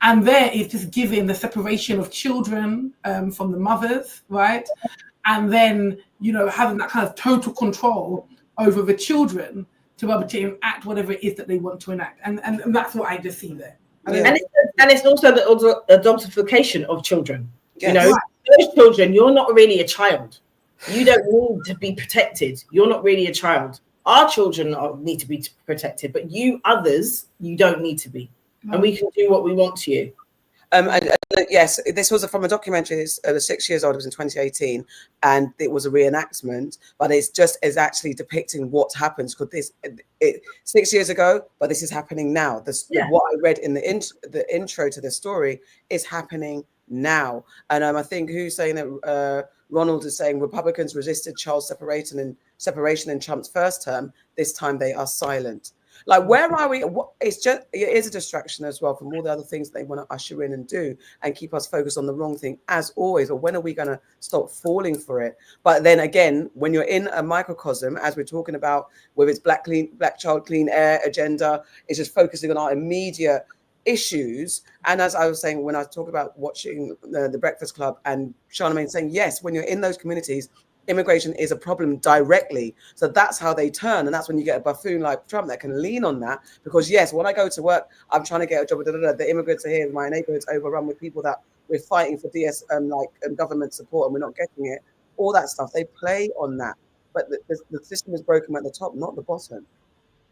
And there is just giving the separation of children from the mothers, right? And then, you know, having that kind of total control over the children to be able to enact whatever it is that they want to enact. And that's what I just see there. And it's also the adoptification of children. You know, those children, you're not really a child. You don't need to be protected. You're not really a child. Our children need to be protected, but you others, you don't need to be. And we can do what we want to you. Yes, this was from a documentary. It was 6 years old. It was in 2018, and it was a reenactment. But it's actually depicting what happens. Because 6 years ago, but this is happening now. What I read in the intro to the story is happening now. And I think who's saying that? Ronald is saying Republicans resisted child separation in Trump's first term. This time they are silent. Like, where are we? It is a distraction as well from all the other things they want to usher in and do and keep us focused on the wrong thing as always. Or when are we going to stop falling for it? But then again, when you're in a microcosm, as we're talking about with its black child clean air agenda, it's just focusing on our immediate issues. And as I was saying, when I talk about watching the Breakfast Club and Charlamagne saying, yes, when you're in those communities, immigration is a problem directly. So that's how they turn. And that's when you get a buffoon like Trump that can lean on that. Because yes, when I go to work, I'm trying to get a job. The immigrants are here. My neighborhood's overrun with people that we're fighting for government support and we're not getting it. All that stuff, they play on that. But the system is broken at the top, not the bottom.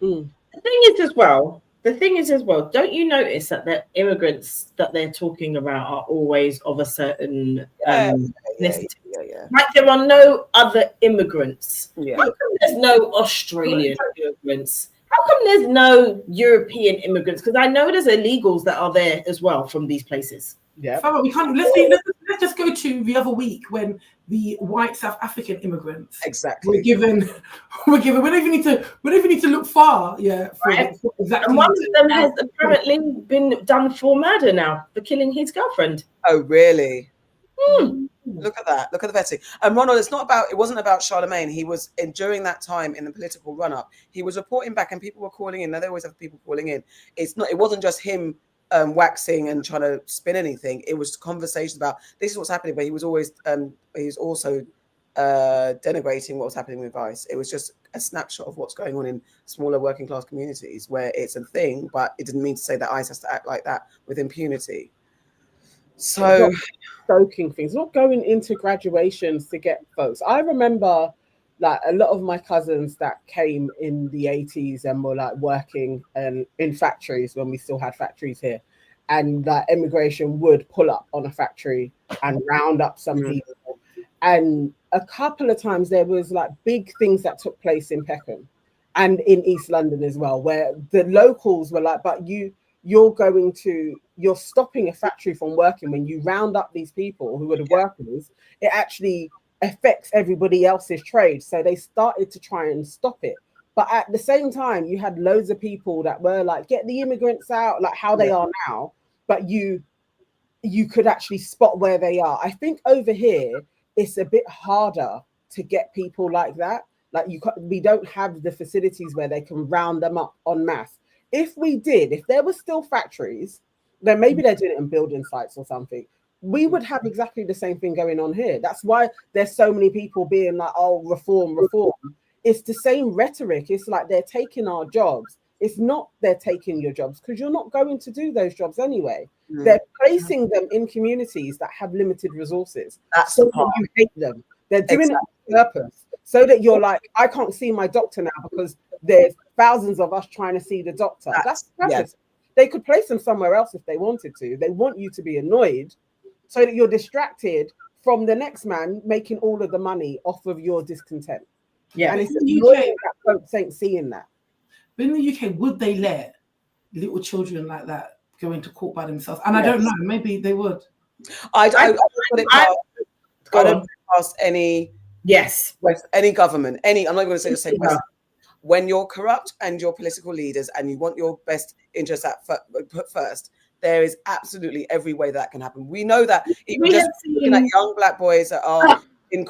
The thing is as well, don't you notice that the immigrants that they're talking about are always of a certain ethnicity? Like, there are no other immigrants. How come there's no Australian immigrants? How come there's no European immigrants? Because I know there's illegals that are there as well from these places. Farrah, we can't. Let's just go to the other week when the white South African immigrants were given. We don't even need to look far. For exactly. And one of them has apparently been done for murder now for killing his girlfriend. Oh, really? Look at that. Look at the vetting. And Ronald, it wasn't about Charlamagne. He was during that time in the political run-up, he was reporting back and people were calling in. Now, they always have people calling in. It wasn't just him waxing and trying to spin anything. It was conversations about this is what's happening, but he was always also denigrating what was happening with ICE. It was just a snapshot of what's going on in smaller working class communities where it's a thing, but it didn't mean to say that ICE has to act like that with impunity. So stoking things, not going into graduations to get votes. I remember like a lot of my cousins that came in the 80s and were like working in factories when we still had factories here, and that immigration would pull up on a factory and round up some people. And a couple of times there was like big things that took place in Peckham and in East London as well, where the locals were like, but you're stopping a factory from working when you round up these people who are the workers. It actually affects everybody else's trade. So they started to try and stop it. But at the same time, you had loads of people that were like, get the immigrants out, like how they are now. But you could actually spot where they are. I think over here, it's a bit harder to get people like that. Like we don't have the facilities where they can round them up en masse. If there were still factories, then maybe they're doing it in building sites or something. We would have exactly the same thing going on here. That's why there's so many people being like, oh, reform. It's the same rhetoric. It's like they're taking our jobs. It's not they're taking your jobs because you're not going to do those jobs anyway. They're placing them in communities that have limited resources. That's so that you hate them. They're doing it on purpose so that you're like, I can't see my doctor now because there's thousands of us trying to see the doctor. That's purpose. They could place them somewhere else if they wanted to. They want you to be annoyed so that you're distracted from the next man making all of the money off of your discontent. Yeah. And it's annoying that folks ain't seeing that. But in the UK, would they let little children like that go into court by themselves? And I don't know, maybe they would. I don't put it past any any government, I'm not going to say the same person. When you're corrupt and you're political leaders and you want your best interests put first, there is absolutely every way that can happen. We know that even just looking at young black boys that are in.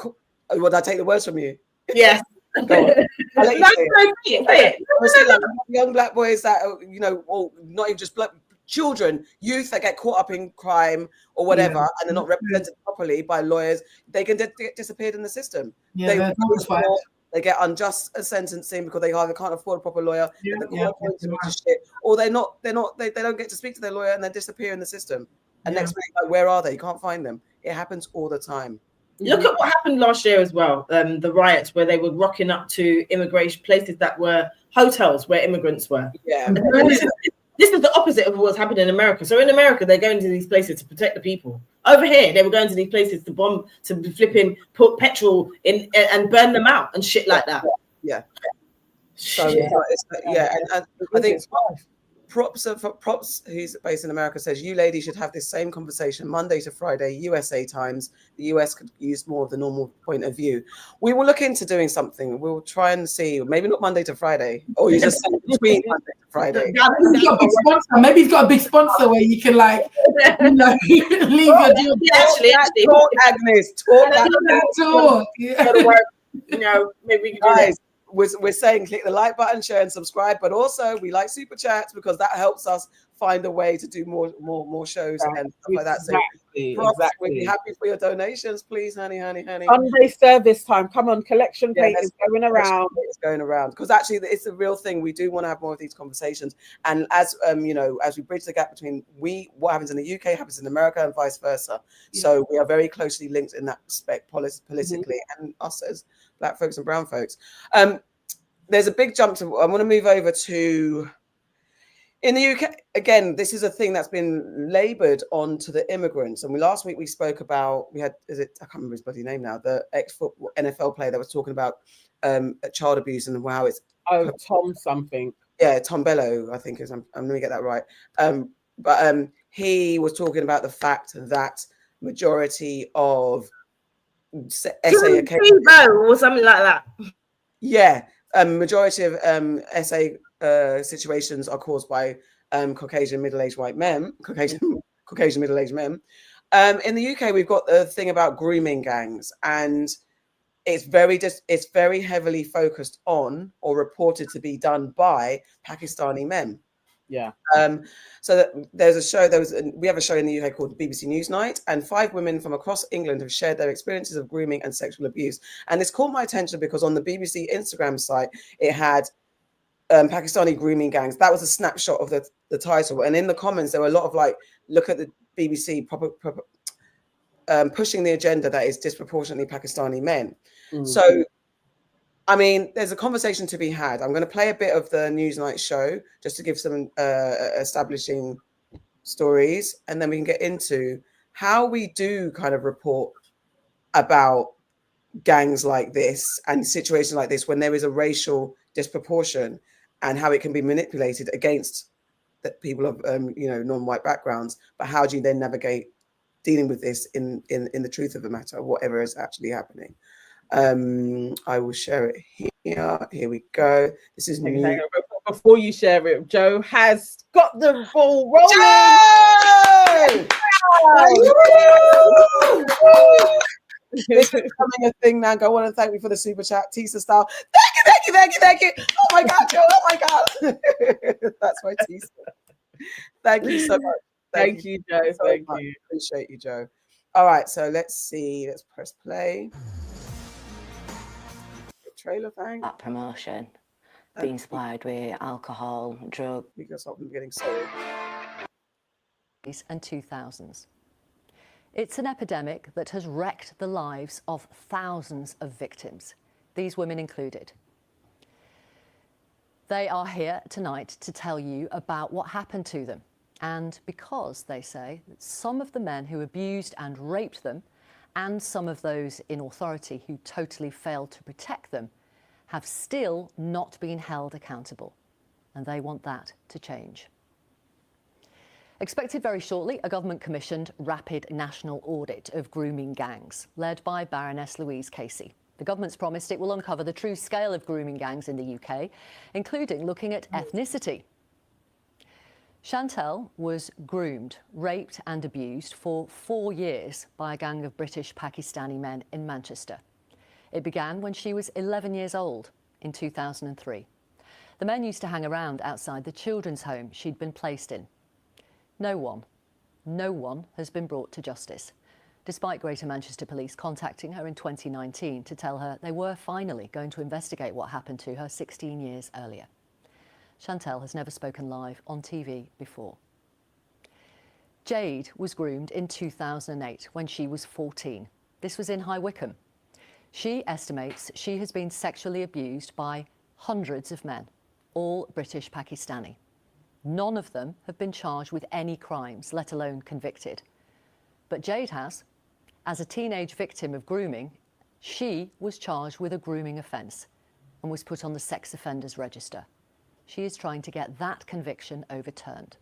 Would I take the words from you? Yes. Go on. I'll let you say it. Like, young black boys that are, you know, or not even just black children, youth that get caught up in crime or whatever, and they're not represented properly by lawyers, they can get disappeared in the system. They get unjust sentencing because they either can't afford a proper lawyer, or they don't get to speak to their lawyer and they disappear in the system. And next week, like, where are they? You can't find them. It happens all the time. Look at what happened last year as well. The riots where they were rocking up to immigration places that were hotels where immigrants were. Yeah. This is the opposite of what's happened in America. So in America, they're going to these places to protect the people. Over here, they were going to these places to bomb, to flipping put petrol in and burn them out and shit like that. Yeah. So and I think Props, who's based in America, says you ladies should have this same conversation Monday to Friday, USA times. The US could use more of the normal point of view. We will look into doing something. We'll try and see, maybe not Monday to Friday, or you just say between Monday to Friday. Maybe he's got a big sponsor where you can, like, you know, leave your deal. Actually, talk, Agnes, talk. You know, maybe we can do that. We're saying click the like button, share and subscribe, but also we like super chats because that helps us find a way to do more shows and stuff like that. So we'd be happy for your donations, please, honey. Sunday service time. Come on, collection plate is going around. It's going around because actually it's a real thing. We do want to have more of these conversations, and as you know, as we bridge the gap between what happens in the UK happens in America and vice versa. Yeah. So we are very closely linked in that respect, politically, and us as Black folks and brown folks. There's a big jump to. I want to move over to. In the UK, again, this is a thing that's been laboured onto the immigrants. And last week we spoke about, I can't remember his bloody name now, the ex-football NFL player that was talking about child abuse and how it's... Oh, Tom something. Yeah, Tom Bello, I think is. I'm going to get that right. But he was talking about the fact that majority of SA or something like that. Yeah, majority of SA situations are caused by Caucasian middle-aged white men, Caucasian middle-aged men. In the UK, we've got the thing about grooming gangs, and it's very heavily focused on or reported to be done by Pakistani men. Yeah. So that there's a show. We have a show in the UK called BBC Newsnight, and 5 women from across England have shared their experiences of grooming and sexual abuse. And this caught my attention because on the BBC Instagram site, it had Pakistani grooming gangs. That was a snapshot of the title, and in the comments there were a lot of like, look at the BBC pushing the agenda that is disproportionately Pakistani men. So I mean, there's a conversation to be had. I'm going to play a bit of the Newsnight show just to give some establishing stories, and then we can get into how we do kind of report about gangs like this and situations like this when there is a racial disproportion, and how it can be manipulated against the people of non-white backgrounds. But how do you then navigate dealing with this in the truth of the matter, whatever is actually happening? I will share it here. Here we go. This is new. Before you share it, Joe has got the ball rolling. This is becoming a thing now. I want to thank me for the super chat, Tisa style. Thank you. Oh my God, Joe. Oh my God. That's my Tisa. Thank you so much. Thank you, Joe. Thank you. Appreciate you, Joe. All right, so let's see. Let's press play. Trailer, thanks. That promotion being supplied with alcohol, drugs, because I'm getting sorry. And 2000s. It's an epidemic that has wrecked the lives of thousands of victims, these women included. They are here tonight to tell you about what happened to them, and because they say that some of the men who abused and raped them and some of those in authority who totally failed to protect them have still not been held accountable, and they want that to change. Expected very shortly, a government-commissioned rapid national audit of grooming gangs, led by Baroness Louise Casey. The government's promised it will uncover the true scale of grooming gangs in the UK, including looking at ethnicity. Chantal was groomed, raped and abused for 4 years by a gang of British Pakistani men in Manchester. It began when she was 11 years old in 2003. The men used to hang around outside the children's home she'd been placed in. No one has been brought to justice, despite Greater Manchester Police contacting her in 2019 to tell her they were finally going to investigate what happened to her 16 years earlier. Chantal has never spoken live on TV before. Jade was groomed in 2008 when she was 14. This was in High Wycombe. She estimates she has been sexually abused by hundreds of men, all British Pakistani. None of them have been charged with any crimes, let alone convicted. But Jade has. As a teenage victim of grooming, she was charged with a grooming offence and was put on the sex offenders register. She is trying to get that conviction overturned.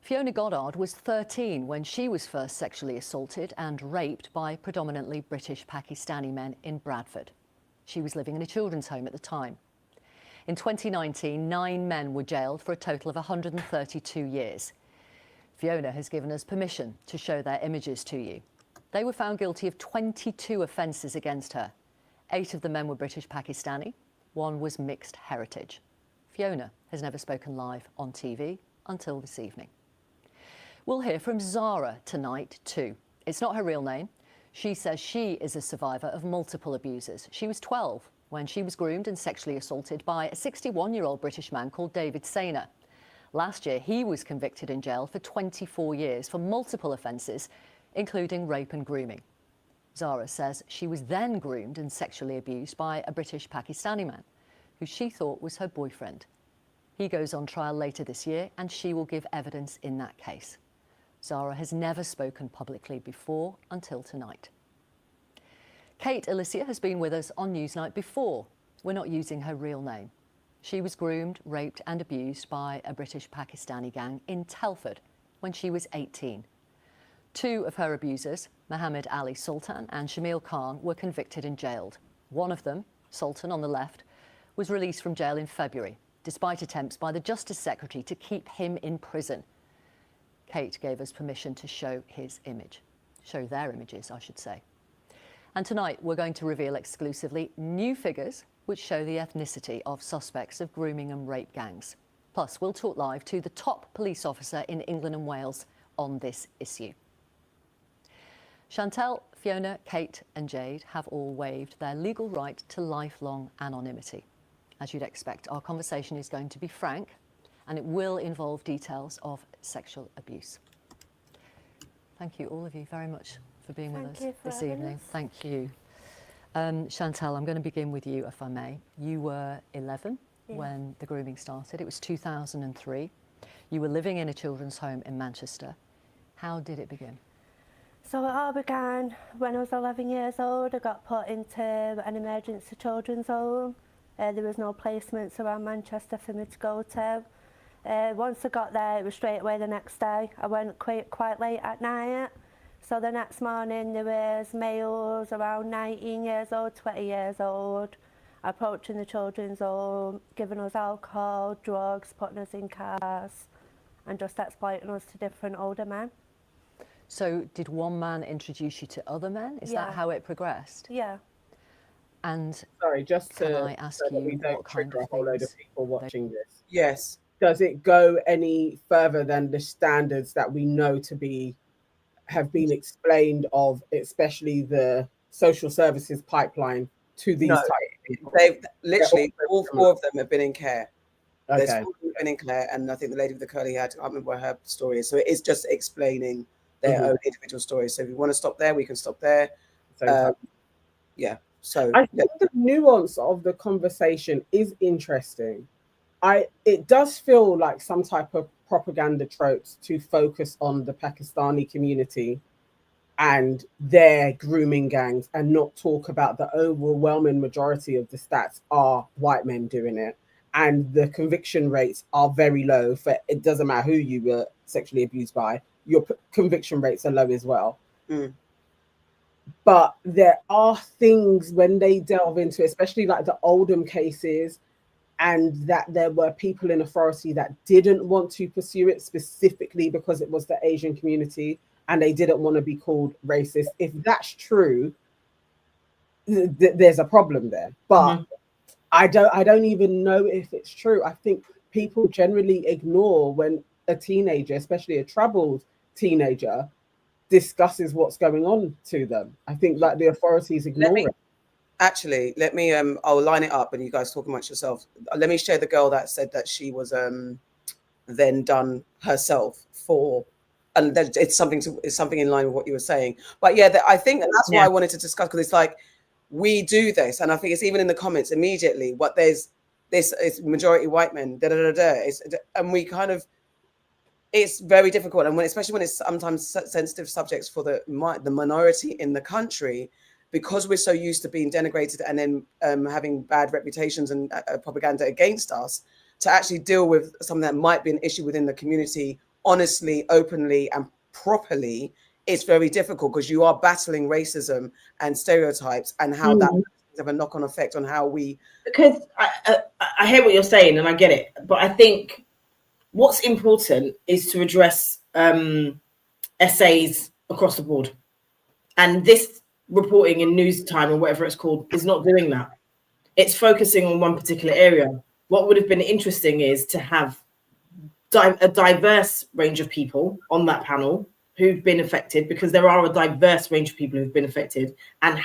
Fiona Goddard was 13 when she was first sexually assaulted and raped by predominantly British Pakistani men in Bradford. She was living in a children's home at the time. In 2019, 9 men were jailed for a total of 132 years. Fiona has given us permission to show their images to you. They were found guilty of 22 offences against her. 8 of the men were British Pakistani. 1 was mixed heritage. Fiona has never spoken live on TV until this evening. We'll hear from Zara tonight too. It's not her real name. She says she is a survivor of multiple abusers. She was 12 when she was groomed and sexually assaulted by a 61-year-old British man called David Sainer. Last year, he was convicted in jail for 24 years for multiple offences, including rape and grooming. Zara says she was then groomed and sexually abused by a British Pakistani man, who she thought was her boyfriend. He goes on trial later this year, and she will give evidence in that case. Zara has never spoken publicly before until tonight. Kate Alicia has been with us on Newsnight before. We're not using her real name. She was groomed, raped and abused by a British Pakistani gang in Telford when she was 18. 2 of her abusers, Mohammed Ali Sultan and Shamil Khan, were convicted and jailed. One of them, Sultan on the left, was released from jail in February, despite attempts by the Justice Secretary to keep him in prison. Kate gave us permission to show their images, I should say. And tonight we're going to reveal exclusively new figures which show the ethnicity of suspects of grooming and rape gangs. Plus, we'll talk live to the top police officer in England and Wales on this issue. Chantal, Fiona, Kate and Jade have all waived their legal right to lifelong anonymity. As you'd expect, our conversation is going to be frank and it will involve details of sexual abuse. Thank you, all of you, very much for being with us this evening. Thank you. Chantal, I'm going to begin with you, if I may. You were 11 when the grooming started. It was 2003. You were living in a children's home in Manchester. How did it begin? So it all began when I was 11 years old. I got put into an emergency children's home. There was no placements around Manchester for me to go to. Once I got there, it was straight away the next day. I went quite late at night. So the next morning there was males around 19 years old, 20 years old, approaching the children's home, giving us alcohol, drugs, putting us in cars and just exploiting us to different older men. So did one man introduce you to other men? Is that how it progressed? Yeah. And sorry, just can to I ask so that you we don't what kind trigger of a whole load things of people watching this. Yes. Does it go any further than the standards that we know to be have been explained of, especially the social services pipeline to these types of people? They've literally all 4 of them have been in care. Okay. There's 4 been in care, and I think the lady with the curly hair, I can't remember what her story is. So it is just explaining their own individual stories. So if you want to stop there, we can stop there. Yeah. So I think the nuance of the conversation is interesting. It does feel like some type of propaganda tropes to focus on the Pakistani community and their grooming gangs and not talk about the overwhelming majority of the stats are white men doing it. And the conviction rates are very low. For it doesn't matter who you were sexually abused by, your conviction rates are low as well. But there are things when they delve into, especially like the Oldham cases, and that there were people in authority that didn't want to pursue it specifically because it was the Asian community and they didn't want to be called racist. If that's true, there's a problem there. But I don't even know if it's true. I think people generally ignore when a teenager, especially a troubled teenager, discusses what's going on to them. I think like the authorities ignore it. Actually, let me I'll line it up and you guys talk amongst yourself. Let me share the girl that said that she was then done herself for, and that it's something in line with what you were saying. But yeah, I think that's why I wanted to discuss, because it's like we do this, and I think it's even in the comments immediately. What there's this is majority white men, and we kind of, it's very difficult, and especially when it's sometimes sensitive subjects for the minority in the country, because we're so used to being denigrated and then having bad reputations and propaganda against us, to actually deal with something that might be an issue within the community honestly, openly, and properly, it's very difficult, because you are battling racism and stereotypes and how that have a knock-on effect on how we. Because I hear what you're saying and I get it, but I think what's important is to address essays across the board, and this reporting in News Time or whatever it's called is not doing that. It's focusing on one particular area. What would have been interesting is to have a diverse range of people on that panel who've been affected, because there are a diverse range of people who've been affected, and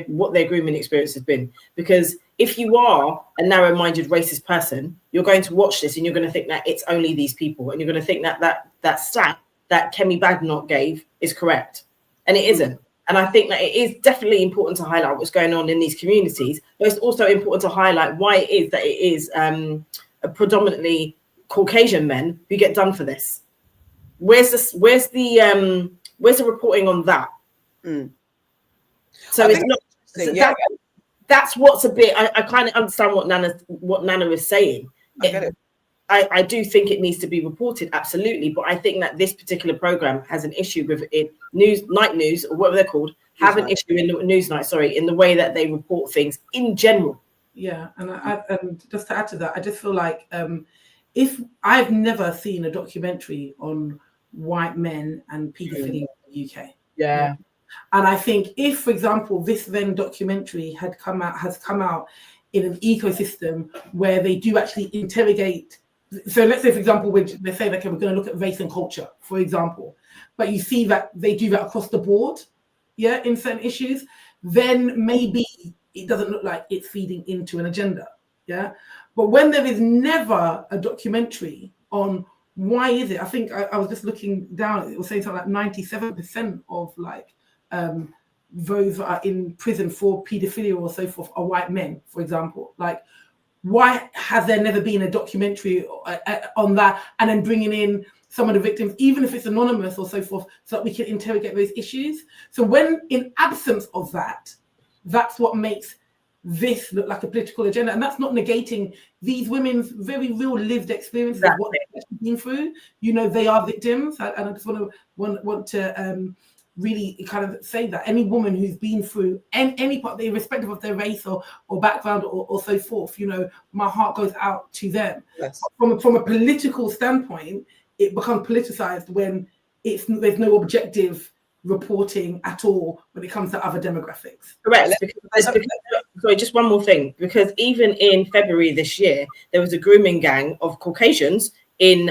what their grooming experience has been. Because if you are a narrow-minded racist person, you're going to watch this and you're going to think that it's only these people, and you're going to think that stat that Kemi Badenoch gave is correct, and it isn't. And I think that it is definitely important to highlight what's going on in these communities, but it's also important to highlight why it is that it is a predominantly Caucasian men who get done for this. Where's the reporting on that? So it's not. So that's what's a bit. I kind of understand what Nana is saying. I get it. I do think it needs to be reported, absolutely, but I think that this particular program has an issue with it. Night news, or whatever they're called, have an issue in the Newsnight. Sorry, in the way that they report things in general. Yeah, and just to add to that, I just feel like if I've never seen a documentary on white men and paedophilia in the UK. Yeah. And I think if, for example, this then documentary has come out in an ecosystem where they do actually interrogate. So let's say, for example, they say, okay, we're going to look at race and culture, for example, but you see that they do that across the board, yeah, in certain issues, then maybe it doesn't look like it's feeding into an agenda, yeah. But when there is never a documentary on why is it, I think I was just looking down, it was saying something like 97% of like those that are in prison for paedophilia or so forth are white men, for example. Like, why has there never been a documentary on that, and then bringing in some of the victims, even if it's anonymous or so forth, so that we can interrogate those issues? So when in absence of that, that's what makes this look like a political agenda. And that's not negating these women's very real lived experiences of what they've been through. You know, they are victims. And I just want to really kind of say that any woman who's been through any part, irrespective of their race or background or so forth, you know, my heart goes out to them. Yes. From a political standpoint, it becomes politicized when there's no objective reporting at all when it comes to other demographics. Correct. Sorry, just one more thing, because even in February this year, there was a grooming gang of Caucasians in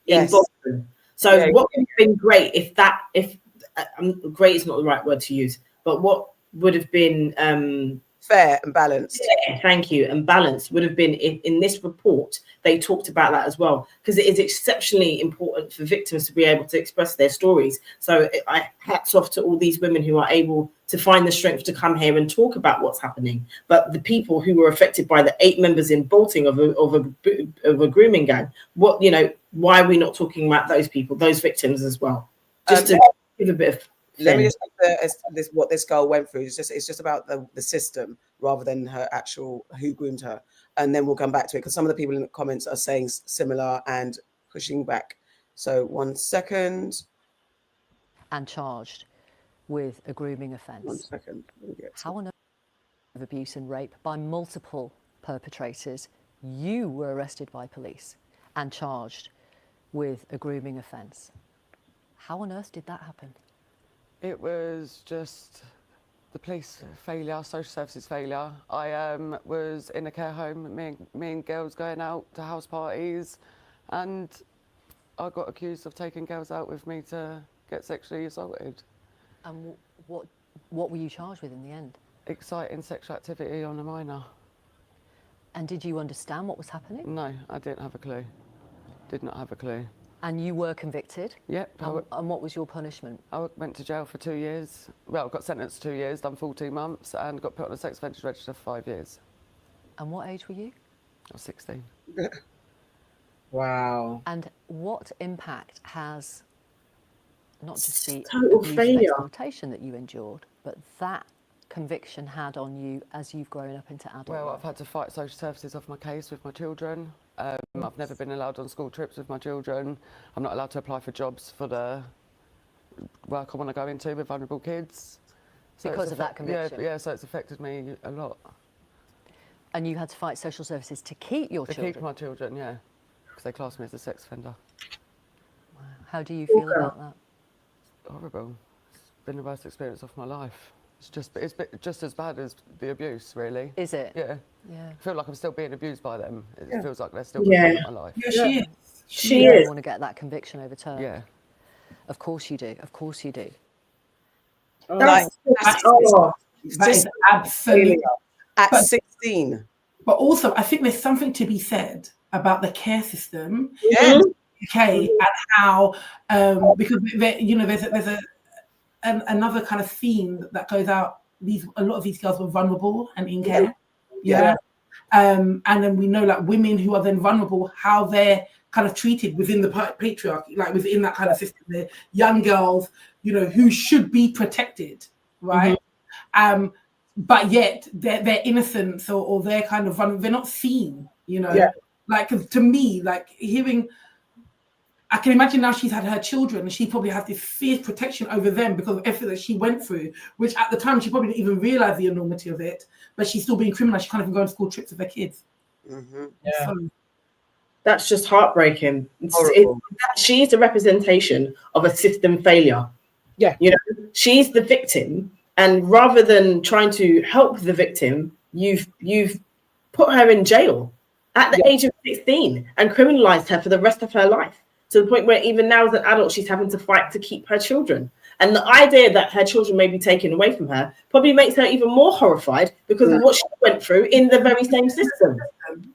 Boston. So what would have been great if great is not the right word to use, but what would have been fair and balanced. Yeah, thank you. And balanced would have been in this report. They talked about that as well, because it is exceptionally important for victims to be able to express their stories. So I hats off to all these women who are able to find the strength to come here and talk about what's happening. But the people who were affected by the 8 members in Bolting of a grooming gang, why are we not talking about those people, those victims as well? Just to give a bit of Let me just this what this girl went through. It's just about the system rather than her actual who groomed her, and then we'll come back to it because some of the people in the comments are saying similar and pushing back. So 1 second. And charged with a grooming offence. 1 second. How on earth of abuse and rape by multiple perpetrators, you were arrested by police and charged with a grooming offence? How on earth did that happen? It was just the police failure, social services failure. I was in a care home, me and girls going out to house parties, and I got accused of taking girls out with me to get sexually assaulted. And what were you charged with in the end? Exciting sexual activity on a minor. And did you understand what was happening? No, I didn't have a clue. Did not have a clue. And you were convicted? Yep. And what was your punishment? I went to jail for 2 years. Well, got sentenced to 2 years, done 14 months, and got put on a sex offenders register for 5 years. And what age were you? I was 16. Wow. And what impact has not just the total abuse and failure exploitation that you endured, but that conviction had on you as you've grown up into adulthood? Well, I've had to fight social services off my case with my children. I've never been allowed on school trips with my children. I'm not allowed to apply for jobs for the work I want to go into with vulnerable kids. So because of that conviction? Yeah, so it's affected me a lot. And you had to fight social services to keep your children? To keep my children, yeah, because they class me as a sex offender. Wow. How do you feel about that? Horrible. It's been the worst experience of my life. It's just as bad as the abuse, really. Is it? Yeah. Yeah. I feel like I'm still being abused by them. It Yeah. feels like they're still in my life. Yeah, she is. She is. You want to get that conviction overturned? Yeah. Of course you do. Of course you do. That is absolutely at 16. But also, I think there's something to be said about the care system Yeah. in the UK and how, because there's another kind of theme that goes out. A lot of these girls were vulnerable and in care. Yeah. And then we know like women who are then vulnerable, how they're kind of treated within the patriarchy, like within that kind of system. They're young girls, who should be protected, right? But yet their innocence or their kind of they're not seen, Like to me, like hearing. I can imagine now she's had her children and she probably has this fierce protection over them because of everything that she went through, which at the time she probably didn't even realize the enormity of it, but she's still being criminalized. She can't even go on school trips with her kids. Yeah. So, that's just heartbreaking. Horrible. She's a representation of a system failure. Yeah. She's the victim, and rather than trying to help the victim, you've put her in jail at the age of 16 and criminalized her for the rest of her life. To the point where even now as an adult, she's having to fight to keep her children. And the idea that her children may be taken away from her probably makes her even more horrified because of what she went through in the very same system.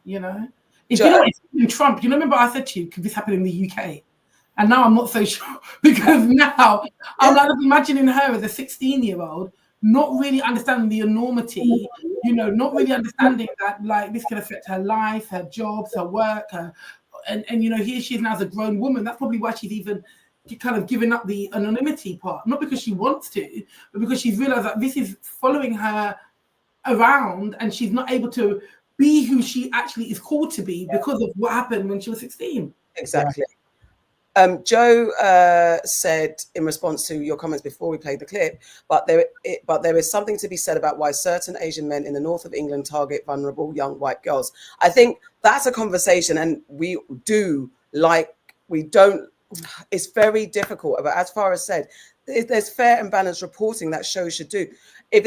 In Trump, remember I said to you, could this happen in the UK? And now I'm not so sure because now I'm like imagining her as a 16-year-old, not really understanding the enormity, not really understanding that like this can affect her life, her jobs, her work, and here she is now as a grown woman. That's probably why she's even kind of given up the anonymity part, not because she wants to, but because she's realized that this is following her around and she's not able to be who she actually is called to be because of what happened when she was 16. Exactly. Joe said in response to your comments before we played the clip, but there is something to be said about why certain Asian men in the north of England target vulnerable young white girls. I think that's a conversation, and it's very difficult. But as Farrah said, there's fair and balanced reporting that shows should do. If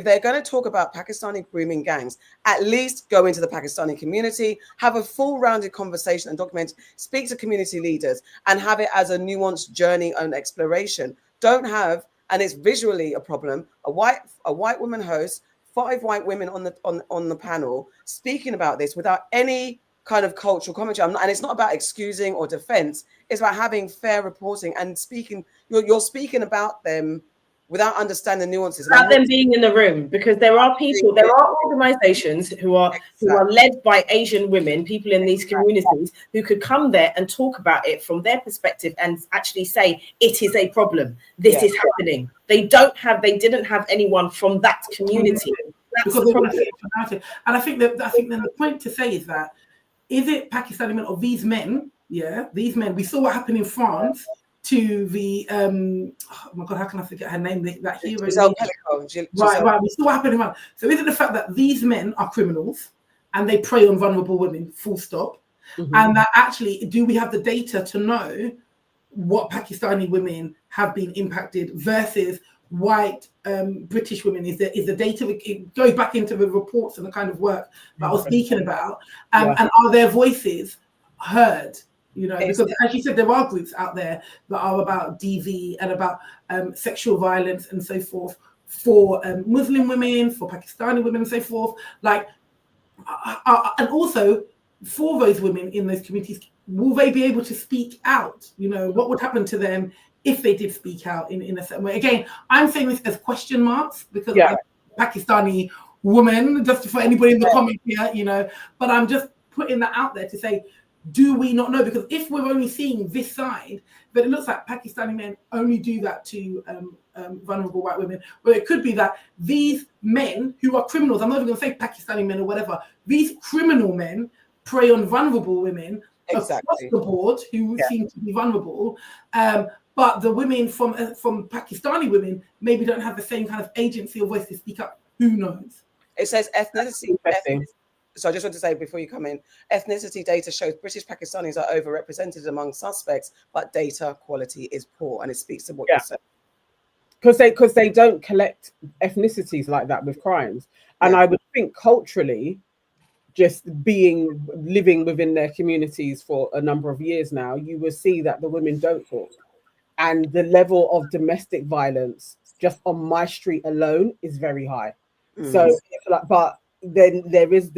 they're going to talk about Pakistani grooming gangs, at least go into the Pakistani community, have a full rounded conversation and document, speak to community leaders and have it as a nuanced journey and exploration. Don't have, and it's visually a problem, a white woman host, 5 white women on the panel speaking about this without any kind of cultural commentary. And it's not about excusing or defense. It's about having fair reporting and speaking. You're speaking about them without understanding the nuances. Without them being in the room, because there are people, there are organizations who are led by Asian women, people in these communities who could come there and talk about it from their perspective and actually say it is a problem. This is happening. They didn't have anyone from that community. That's the problem. And I think then the point to say is that, is it Pakistani men or these men? Yeah, these men. We saw what happened in France to the oh my God, how can I forget her name? That hero. Right. We saw what happened in France. So is it the fact that these men are criminals and they prey on vulnerable women? Full stop. And that actually, do we have the data to know what Pakistani women have been impacted versus white British women? Is the data, it goes back into the reports and the kind of work that I was speaking about, and are their voices heard? You know, because as you said, there are groups out there that are about DV and about sexual violence and so forth for Muslim women, for Pakistani women and so forth. Like, and also for those women in those communities, will they be able to speak out? You know, what would happen to them if they did speak out in a certain way? Again, I'm saying this as question marks because I'm a Pakistani woman, just for anybody in the comments here, you know, but I'm just putting that out there to say, do we not know? Because if we're only seeing this side, then it looks like Pakistani men only do that to vulnerable white women. But it could be that these men who are criminals, I'm not even going to say Pakistani men or whatever, these criminal men prey on vulnerable women across the board who seem to be vulnerable. But the women from Pakistani women maybe don't have the same kind of agency or voice to speak up. Who knows? It says ethnicity. So I just want to say before you come in, ethnicity data shows British Pakistanis are overrepresented among suspects, but data quality is poor, and it speaks to what you said. Because they don't collect ethnicities like that with crimes, and I would think culturally, just living within their communities for a number of years now, you will see that the women don't talk, and the level of domestic violence just on my street alone is very high. So, but then there's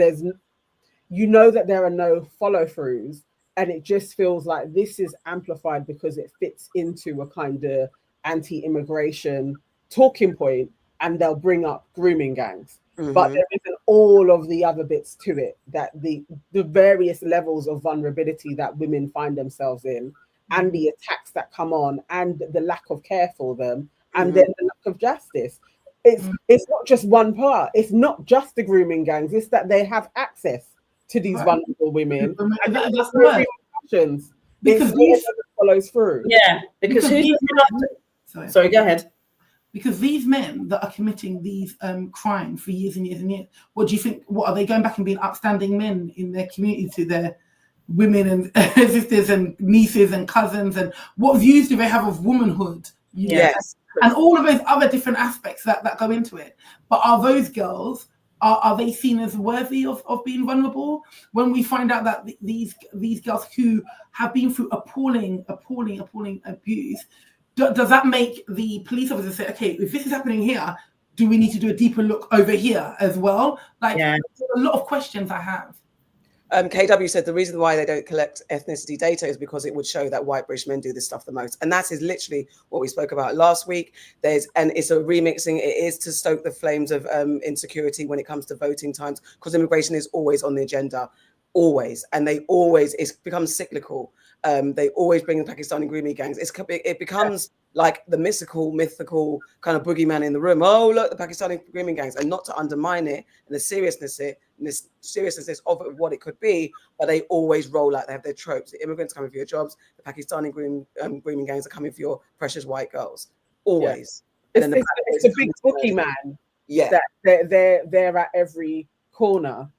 you know that there are no follow-throughs, and it just feels like this is amplified because it fits into a kind of anti-immigration talking point, and they'll bring up grooming gangs. But there isn't all of the other bits to it, that the various levels of vulnerability that women find themselves in, and the attacks that come on, and the lack of care for them, and then the lack of justice. It's not just one part. It's not just the grooming gangs. It's that they have access to these vulnerable women. And that's no repercussions. Because these follows through. Yeah, because sorry, go ahead. Because these men that are committing these crimes for years and years and years, what do you think? What are they going back and being upstanding men in their community to their women and sisters and nieces and cousins? And what views do they have of womanhood? Yes. And all of those other different aspects that go into it. But are those girls, are they seen as worthy of being vulnerable? When we find out that these girls who have been through appalling abuse, does that make the police officers say, okay, if this is happening here, do we need to do a deeper look over here as well? Like, there's a lot of questions I have. KW said the reason why they don't collect ethnicity data is because it would show that white British men do this stuff the most. And that is literally what we spoke about last week. And it's a remixing. It is to stoke the flames of insecurity when it comes to voting times, because immigration is always on the agenda, always. And it becomes cyclical. They always bring the Pakistani grooming gangs. It becomes like the mythical kind of boogeyman in the room. Oh, look, the Pakistani grooming gangs, and not to undermine it and the seriousness of it, what it could be, but they always roll out. They have their tropes. The immigrants coming for your jobs. The Pakistani grooming gangs are coming for your precious white girls. Always. Yeah. It's a big boogeyman. Yeah, that they're at every corner.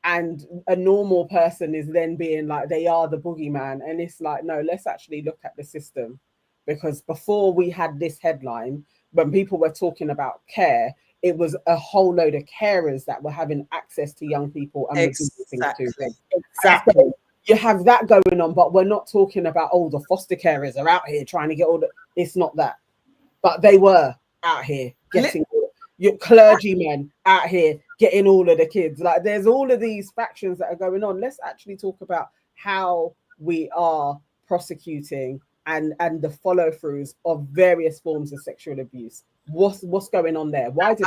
And a normal person is then being like, they are the boogeyman. And it's like, no, let's actually look at the system. Because before we had this headline, when people were talking about care, it was a whole load of carers that were having access to young people and Exactly. So you have that going on, but we're not talking about, oh, the foster carers are out here trying to get all the, it's not that. But they were out here getting your clergymen out here getting all of the kids. Like, there's all of these factions that are going on. Let's actually talk about how we are prosecuting and the follow-throughs of various forms of sexual abuse what's going on there? Why did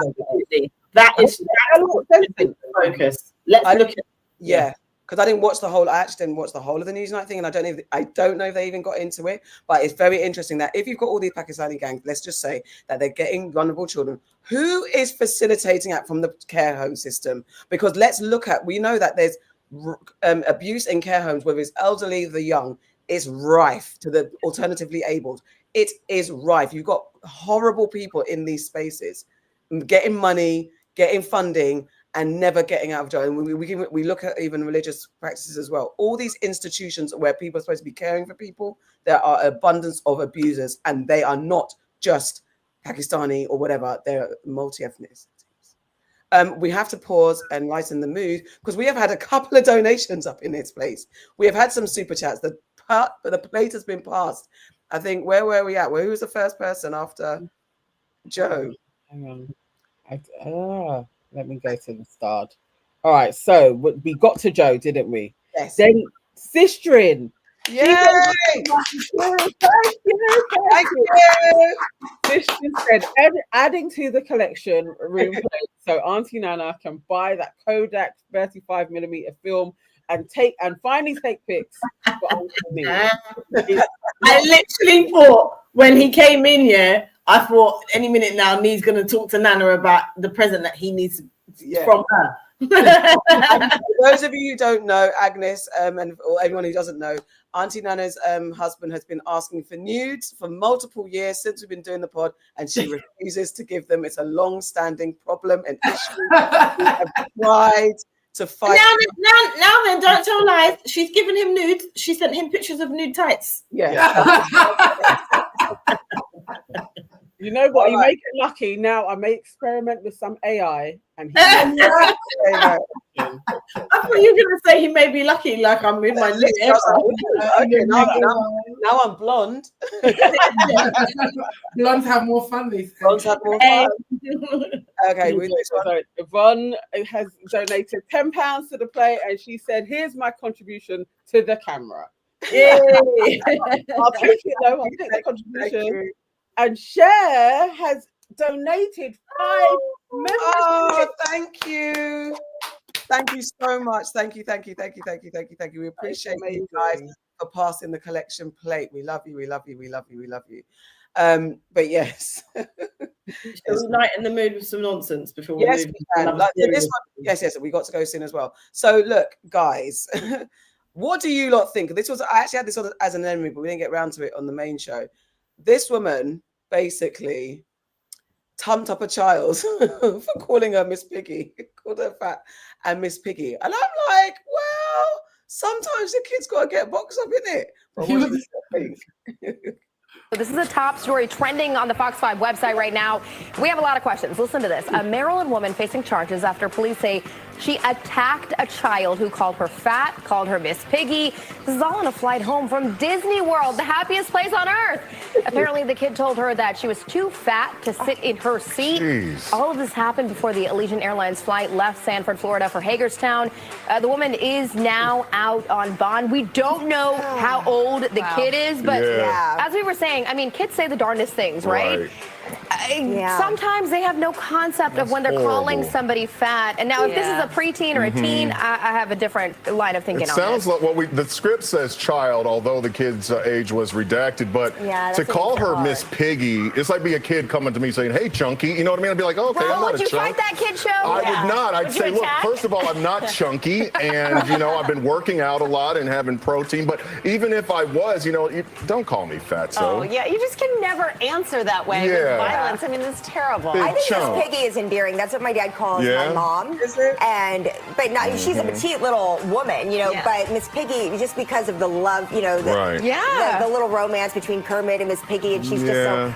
they? That's the focus. Let's look at because I didn't watch the whole. I actually didn't watch the whole of the Newsnight thing, and I don't know if they even got into it. But it's very interesting that if you've got all these Pakistani gangs, let's just say that they're getting vulnerable children. Who is facilitating that from the care home system? Because let's look at. We know that there's abuse in care homes, whether it's elderly, the young, is rife to the alternatively abled. It is rife. You've got horrible people in these spaces, getting money, getting funding, and never getting out of jail. And we look at even religious practices as well. All these institutions where people are supposed to be caring for people, there are abundance of abusers, and they are not just Pakistani or whatever. They're multi-ethnicities. We have to pause and lighten the mood because we have had a couple of donations up in this place. We have had some super chats. The plate has been passed. I think, where were we at? Who was the first person after Joe? Hang on. Let me go to the start. All right, so we got to Joe, didn't we? Yes. Then Sistrin. Yay! Thank you. Sistrin said, adding to the collection room plate so Auntie Nana can buy that Kodak 35mm film and finally take pics for Uncle me. I literally thought when he came in, I thought any minute now Nee's going to talk to Nana about the present that he needs from her. For those of you who don't know, Agnes, or anyone who doesn't know, Auntie Nana's husband has been asking for nudes for multiple years since we've been doing the pod, and she refuses to give them. It's a long-standing problem and issue. We have tried to fight. Now then, don't tell lies. She's given him nudes. She sent him pictures of nude tights. Yeah. You know what? You make it lucky. Now I may experiment with some AI, and I thought you were going to say he may be lucky, like I'm with my new now I'm blonde. Blondes have more fun these days. Blondes have more fun. Okay, Yvonne has donated £10 to the play, and she said, "Here's my contribution to the camera." Yay! I'll take it though. I'll take the contribution. And Cher has donated 5 memberships. Oh, thank you. Thank you so much. Thank you. We appreciate you guys for passing the collection plate. We love you. But yes. Shall we lighten the mood with some nonsense before we Yes, move? we can. This one, yes, we got to go soon as well. So look, guys, what do you lot think? I actually had this on as an enemy, but we didn't get around to it on the main show. This woman basically tumped up a child for calling her Miss Piggy, called her fat and Miss Piggy. And I'm like, well, sometimes the kid's got to get boxed up in it. But what do you think? This is a top story trending on the Fox 5 website right now. We have a lot of questions. Listen to this. A Maryland woman facing charges after police say she attacked a child who called her fat, called her Miss Piggy. This is all on a flight home from Disney World, the happiest place on earth. Apparently, the kid told her that she was too fat to sit in her seat. Jeez. All of this happened before the Allegiant Airlines flight left Sanford, Florida for Hagerstown. The woman is now out on bond. We don't know how old the kid is, but as we were saying, I mean, kids say the darndest things, right? Sometimes they have no concept of when they're calling somebody fat. And now if this is a preteen or a teen, I have a different line of thinking on this. It sounds like the script says child, although the kid's age was redacted. But to call her Miss Piggy, it's like being a kid coming to me saying, "Hey, chunky," you know what I mean? I'd be like, "Okay, I'm not would a you chunk." fight that kid show? I would not. I'd say, look, first of all, I'm not chunky, and I've been working out a lot and having protein. But even if I was, don't call me fat. So you just can never answer that way with violence. I mean, it's terrible. Big I think chunk. Miss Piggy is endearing. That's what my dad calls my mom. Is it? But not, she's a petite little woman, but Miss Piggy, just because of the love, the little romance between Kermit and Miss Piggy, and she's just so,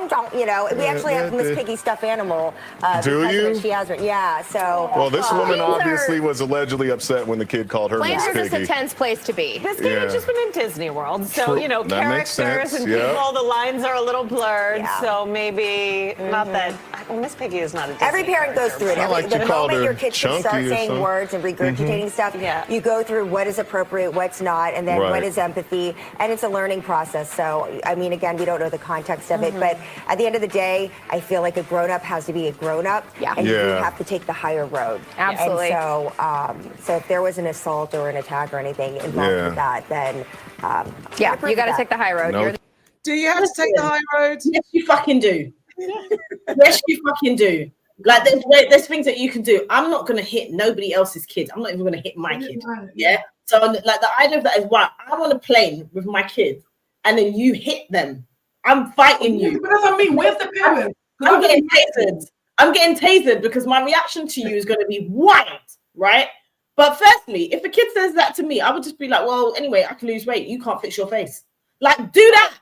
don't, we actually have Miss Piggy stuffed animal. Do you? She has her, so. Well, this woman obviously was allegedly upset when the kid called her Miss Planes are Piggy. just a tense place to be. This kid had just been in Disney World, so, That makes characters sense. and people, the lines are a little blurred, so maybe not that. Well, Miss Piggy is not a Disney Every parent goes through it. The moment your kid can start saying words and regurgitating stuff, you go through what is appropriate, what's not, and then what is empathy, and it's a learning process. So, I mean, again, we don't know the context of it, but at the end of the day, I feel like a grown-up has to be a grown-up, and you have to take the higher road. Absolutely. And so if there was an assault or an attack or anything involved with that, then you got to take the high road. No. Do you have to take the high road? Yes, you fucking do. Yes, you fucking do. Like there's things that you can do. I'm not gonna hit nobody else's kid. I'm not even gonna hit my kid. Yeah. So like the idea of that is why I want to play with my kid, and then you hit them. I'm fighting you. But that's what I mean. Where's the parent? I'm getting tasered. I'm getting tasered because my reaction to you is going to be wild, right? But firstly, if a kid says that to me, I would just be like, well, anyway, I can lose weight. You can't fix your face. Like, do that.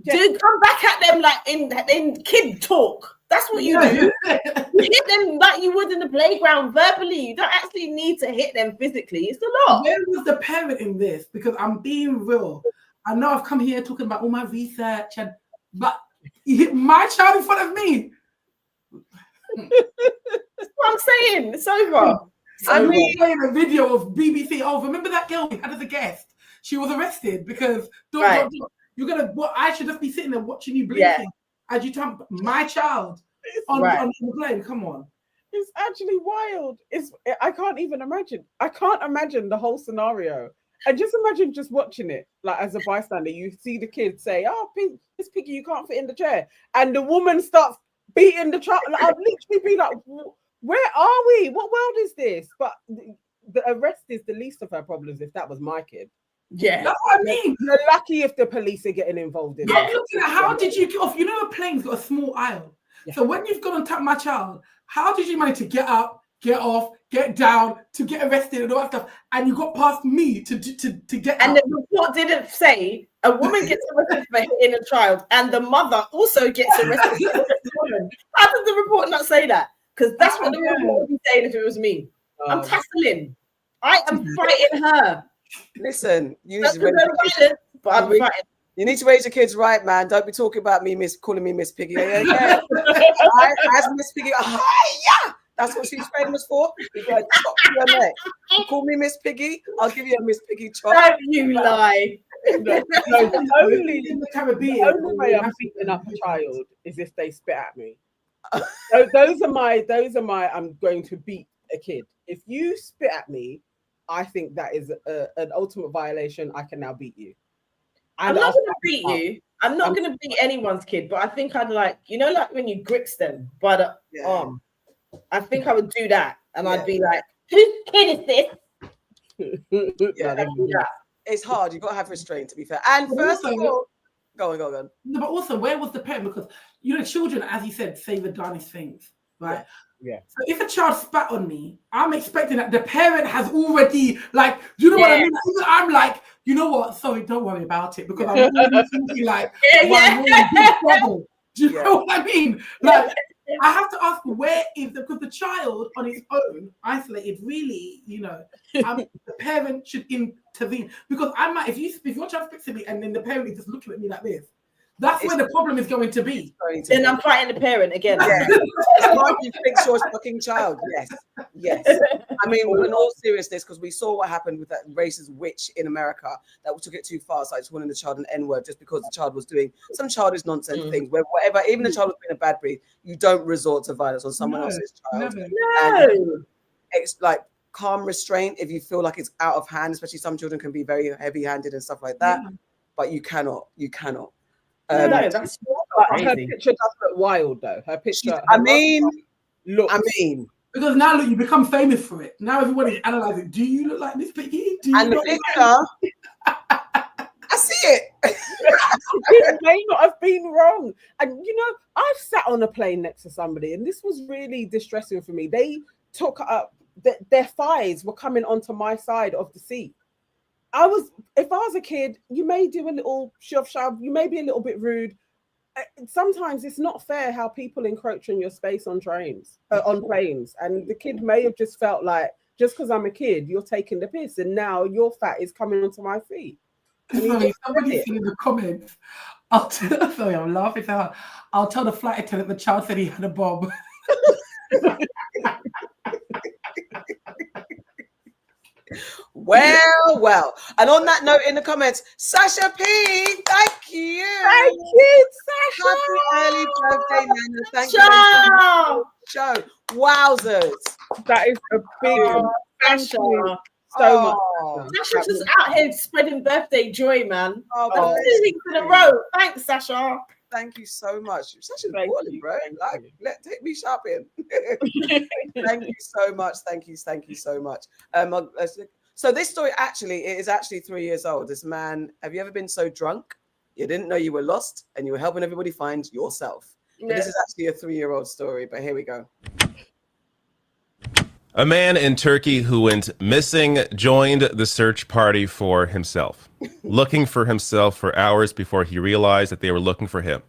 Dude, come back at them like in kid talk. That's what you do. You hit them like you would in the playground verbally. You don't actually need to hit them physically. It's a lot. Where was the parent in this? Because I'm being real. I know I've come here talking about all my research, but you hit my child in front of me. That's what I'm saying. It's over. I'm playing a video of BBC. Oh, remember that girl we had as a guest? She was arrested because you're gonna. What? I should just be sitting there watching you blinking as you tell my child on the plane. Come on. It's actually wild. I can't even imagine. I can't imagine the whole scenario. And just imagine just watching it, like as a bystander, you see the kid say, "Oh, Miss Piggy, you can't fit in the chair," and the woman starts beating the child. Like, I'd literally be like, "Where are we? What world is this?" But the arrest is the least of her problems. If that was my kid, that's what I mean. You're lucky if the police are getting involved in it. I'm looking at how did you get off? You know, a plane's got a small aisle. So when you've gone and tapped my child, how did you manage to get up, get off, get down, to get arrested and all that stuff, and you got past me to get and out? the report didn't say a woman gets arrested for hitting a child and the mother also gets arrested for hitting a woman. How did the report not say that? Because that's what the report would be saying if it was me. I'm tackling. I am fighting her. Listen, you need That's to the violence, but I'm fighting. You need to raise your kids right, man. Don't be talking about me, calling me Miss Piggy. Okay? As Miss Piggy, hi-ya! That's what she's famous for. You got to chop your neck. You call me Miss Piggy, I'll give you a Miss Piggy chop. Don't you lie. The only way I'm beating up a child is if they spit at me. Those are my I'm going to beat a kid. If you spit at me, I think that is an ultimate violation. I can now beat you. I'm not going to beat you. I'm not going to beat anyone's kid, but I think I'd like when you grips them by the arm. I think I would do that, and I'd be like, "Whose kid is this?" It's hard. You've got to have restraint, to be fair. And first of all, go on. No, but also, where was the parent? Because children, as you said, say the darnest things, right? Yeah. So if a child spat on me, I'm expecting that the parent has already, like, do you know what I mean? I'm like, you know what? Sorry, don't worry about it, because I'm already thinking like, I'm in big trouble. Do you know what I mean? Like, I have to ask, where is because the child on its own, isolated, really, the parent should intervene, because I might, if your child speaks to me and then the parent is just looking at me like this, that's where the problem is going to be. Then I'm fighting the parent again. It's like you fix your fucking child. Yes. I mean, in all seriousness, because we saw what happened with that racist witch in America that took it too far. So I just wanted the child an N-word just because the child was doing some childish nonsense things. Where whatever, even the child was being a bad breed, you don't resort to violence on someone else's child. No. It's like calm restraint if you feel like it's out of hand. Especially some children can be very heavy-handed and stuff like that. But you cannot. That's her picture does look wild though. Her picture. Because now look, you become famous for it. Now everybody's analyzing. Do you look like Miss Piggy? And the picture, I see it. It may not have been wrong. And I've sat on a plane next to somebody, and this was really distressing for me. They took up their thighs were coming onto my side of the seat. If I was a kid, you may do a little shove, you may be a little bit rude. Sometimes it's not fair how people encroach on your space on planes. And the kid may have just felt like, just because I'm a kid, you're taking the piss, and now your fat is coming onto my feet. Sorry, somebody said in the comments, sorry, I'm laughing out. I'll tell the flight attendant the child said he had a bomb. Well. And on that note, in the comments, Sasha P, thank you. Thank you, Sasha. Happy early birthday, Nana. Thank you for the show. Wowzers. That is a big Sasha. So much. Sasha's just out here spreading birthday joy, man. Oh, That's 2 weeks in a row. Thanks, Sasha. Thank you so much. Sasha's balling, bro. Like, take me shopping. Thank you so much. Thank you so much. So this story is actually 3 years old. This man, have you ever been so drunk you didn't know you were lost and you were helping everybody find yourself? But this is actually a 3-year-old story, but here we go. A man in Turkey who went missing joined the search party for himself, looking for himself for hours before he realized that they were looking for him.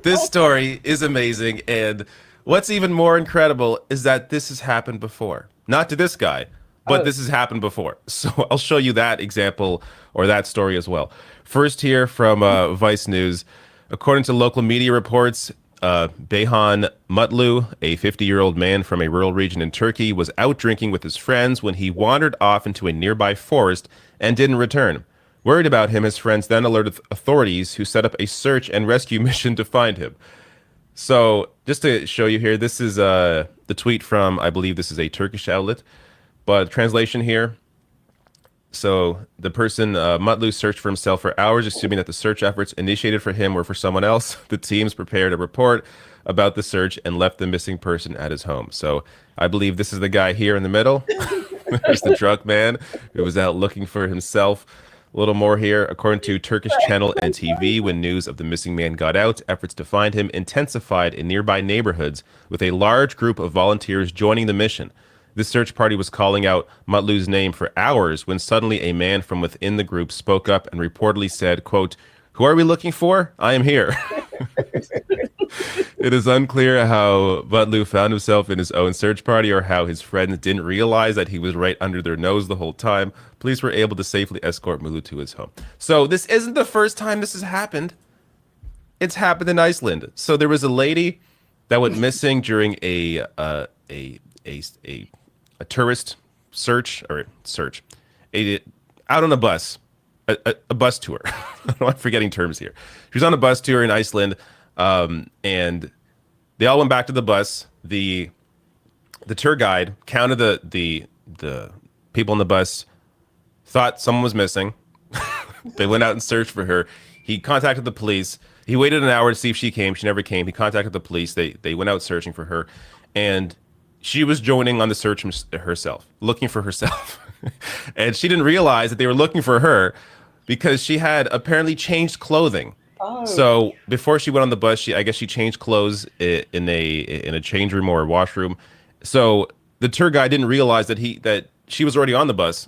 This story is amazing, and what's even more incredible is that this has happened before. Not to this guy, but this has happened before. So I'll show you that example or that story as well. First here from Vice News. According to local media reports, Beyhan Mutlu, a 50-year-old man from a rural region in Turkey, was out drinking with his friends when he wandered off into a nearby forest and didn't return. Worried about him, his friends then alerted authorities, who set up a search and rescue mission to find him. So just to show you here, this is the tweet from, I believe this is a Turkish outlet, but translation here. So the person, Mutlu, searched for himself for hours, assuming that the search efforts initiated for him were for someone else. The teams prepared a report about the search and left the missing person at his home. So I believe this is the guy here in the middle. There's the drunk man who was out looking for himself. A little more here. According to Turkish channel NTV, when news of the missing man got out, efforts to find him intensified in nearby neighborhoods, with a large group of volunteers joining the mission. The search party was calling out Mutlu's name for hours when suddenly a man from within the group spoke up and reportedly said, quote, "Who are we looking for? I am here." It is unclear how Mutlu found himself in his own search party or how his friends didn't realize that he was right under their nose the whole time. Police were able to safely escort Mutlu to his home. So this isn't the first time this has happened. It's happened in Iceland. So there was a lady that went missing during a tourist search out on a bus, a bus tour. I'm forgetting terms here. She was on a bus tour in Iceland, and they all went back to the bus. The tour guide counted the people on the bus, thought someone was missing. They went out and searched for her. He contacted the police. He waited an hour to see if she came. She never came. He contacted the police. They went out searching for her, and she was joining on the search herself, looking for herself. And she didn't realize that they were looking for her because she had apparently changed clothing. Oh. So before she went on the bus, I guess she changed clothes in a change room or a washroom. So the tour guide didn't realize that she was already on the bus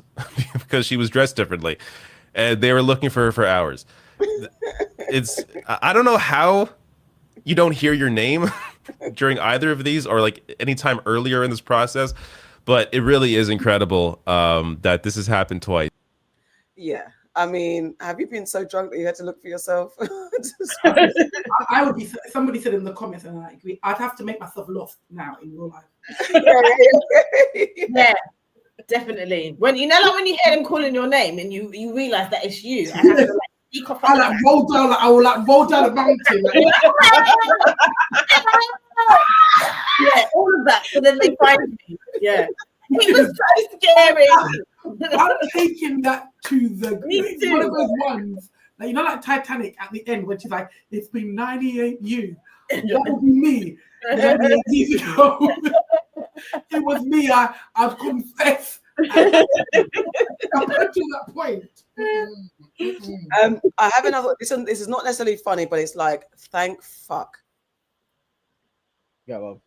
because she was dressed differently. And they were looking for her for hours. I don't know how you don't hear your name during either of these or like any time earlier in this process, but it really is incredible that this has happened twice. Yeah, I mean, have you been so drunk that you had to look for yourself? I would be. Somebody said in the comments, and I agree. I'd have to make myself lost now in real life. Yeah, definitely. When you when you hear them calling your name and you realize that it's you, I have to speak off. I roll down the mountain. Yeah, all of that. So then they find me. Yeah. It was so scary. I'm taking that to the one of those ones. Like, like Titanic at the end when she's like, "It's been 98 years." That would be me. 98 years ago. It was me. I've confessed. I'm to that point. I have another. This is not necessarily funny, but it's like, thank fuck. Go on.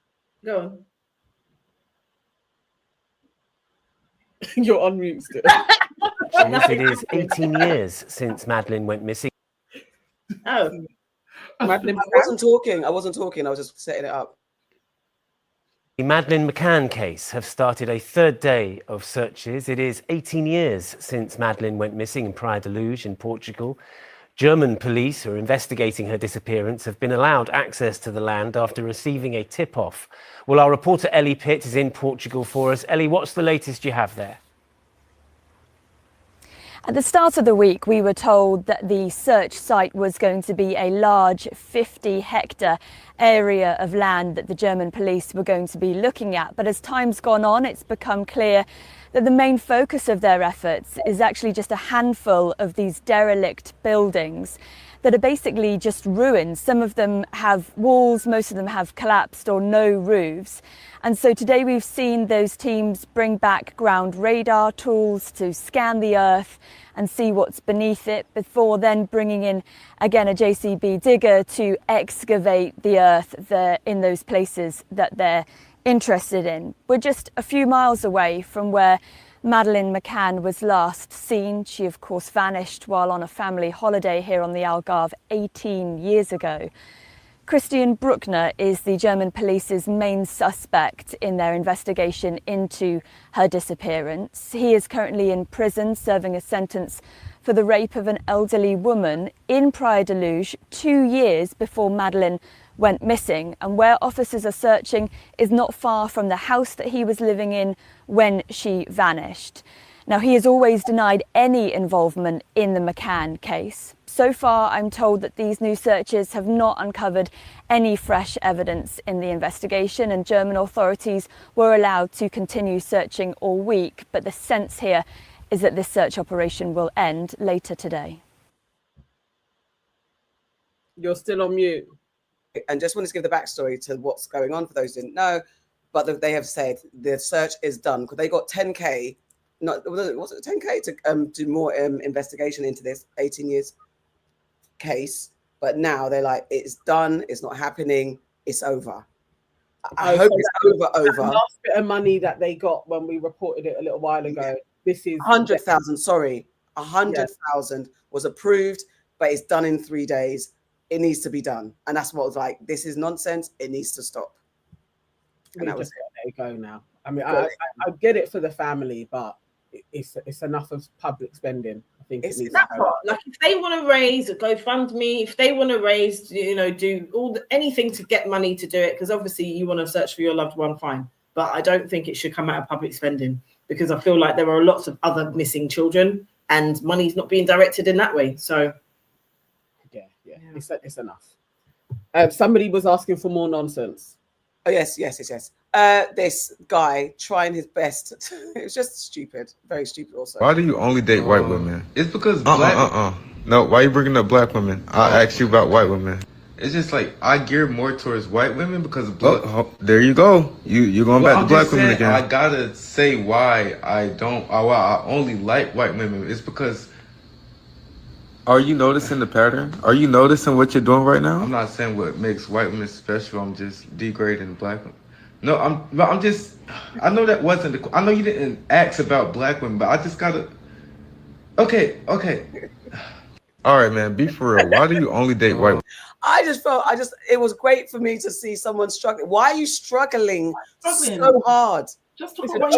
Go on. You're on mute still. It is 18 years since Madeleine went missing. Oh. Madeleine, I wasn't talking. I was just setting it up. The Madeleine McCann case have started a third day of searches. It is 18 years since Madeleine went missing in Praia da Luz in Portugal. German police who are investigating her disappearance have been allowed access to the land after receiving a tip-off. Well, our reporter Ellie Pitt is in Portugal for us. Ellie, what's the latest you have there? At the start of the week, we were told that the search site was going to be a large 50-hectare area of land that the German police were going to be looking at. But as time's gone on, it's become clear that the main focus of their efforts is actually just a handful of these derelict buildings that are basically just ruins. Some of them have walls, most of them have collapsed or no roofs. And so today we've seen those teams bring back ground radar tools to scan the earth and see what's beneath it before then bringing in, again, a JCB digger to excavate the earth there in those places that they're interested in. We're just a few miles away from where Madeleine McCann was last seen. She, of course, vanished while on a family holiday here on the Algarve 18 years ago. Christian Bruckner is the German police's main suspect in their investigation into her disappearance. He is currently in prison serving a sentence for the rape of an elderly woman in Praia de Luz 2 years before Madeleine went missing, and where officers are searching is not far from the house that he was living in when she vanished. Now, he has always denied any involvement in the McCann case. So far, I'm told that these new searches have not uncovered any fresh evidence in the investigation, and German authorities were allowed to continue searching all week, but the sense here is that this search operation will end later today. You're still on mute. And just wanted to give the backstory to what's going on for those who didn't know, but they have said the search is done because they got 10K, was it 10K to do more investigation into this 18 years case, but now they're like, it's done, it's not happening, it's over. I hope it's over. That last bit of money that they got when we reported it a little while ago, this is 100,000, sorry, 100,000 was approved, but it's done in 3 days. It needs to be done. And that's what I was like, this is nonsense. It needs to stop. And that was let it go now. I mean, I get it for the family, but it's enough of public spending. I think it needs that part. Like, if they want to raise a GoFundMe, if they want to raise, do anything to get money to do it, because obviously you want to search for your loved one, fine. But I don't think it should come out of public spending, because I feel like there are lots of other missing children and money's not being directed in that way. So yeah. It's enough. Somebody was asking for more nonsense. Oh, yes. This guy trying his best. It was just stupid. Very stupid also. Why do you only date white women? It's because black... No, why are you bringing up black women? I asked you about white women. It's just like, I gear more towards white women because of black... there you go. You're going back to black women again. I gotta say why I only like white women. It's because... Are you noticing the pattern? Are you noticing what you're doing right now? I'm not saying what makes white women special. I'm just degrading black women. No, I'm just... I know that wasn't the... I know you didn't ask about black women, but I just gotta... Okay. All right, man, be for real. Why do you only date white women? It was great for me to see someone struggling. Why are you struggling so hard? Just talk about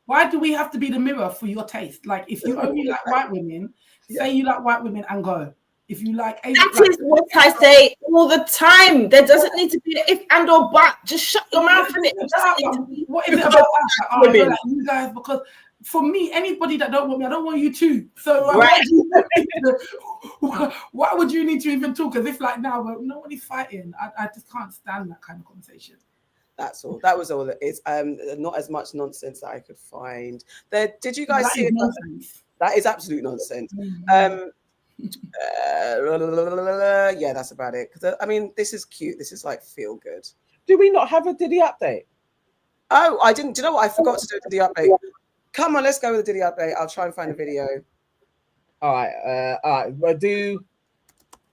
why do we have to be the mirror for your taste? Like, if you only like white women, say you like white women and go. If you like Asian, that is what I say all the time. There doesn't need to be an if and or but. Just shut your mouth in it. What is it about I don't like you guys, because for me, anybody that don't want me, I don't want you too. So why would you need to even talk as if like now nobody's fighting? I just can't stand that kind of conversation. That's all. That was all. It's not as much nonsense that I could find. Did you guys see it? That is absolute nonsense. Yeah, that's about it. Because I mean, this is cute. This is like feel good. Do we not have a Diddy update? Oh, I didn't. Do you know what? I forgot to do a Diddy update. Come on, let's go with the Diddy update. I'll try and find a video. All right. We'll do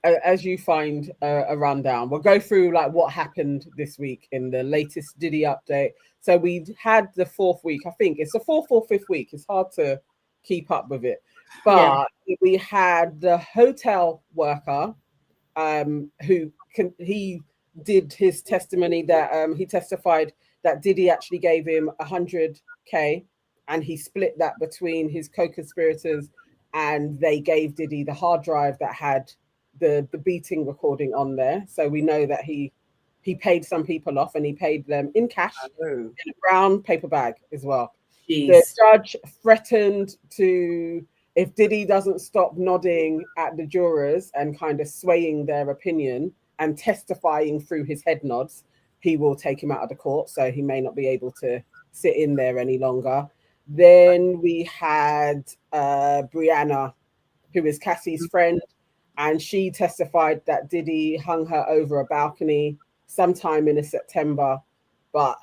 as you find a rundown. We'll go through like what happened this week in the latest Diddy update. So we had the 4th week. I think it's the 4th or 5th week. It's hard to keep up with it. But we had the hotel worker he did his testimony that he testified that Diddy actually gave him 100K and he split that between his co-conspirators and they gave Diddy the hard drive that had the beating recording on there. So we know that he paid some people off, and he paid them in cash in a brown paper bag as well. Jeez. The judge threatened to, if Diddy doesn't stop nodding at the jurors and kind of swaying their opinion and testifying through his head nods, he will take him out of the court. So he may not be able to sit in there any longer. Then we had Brianna, who is Cassie's friend, and she testified that Diddy hung her over a balcony sometime in September, but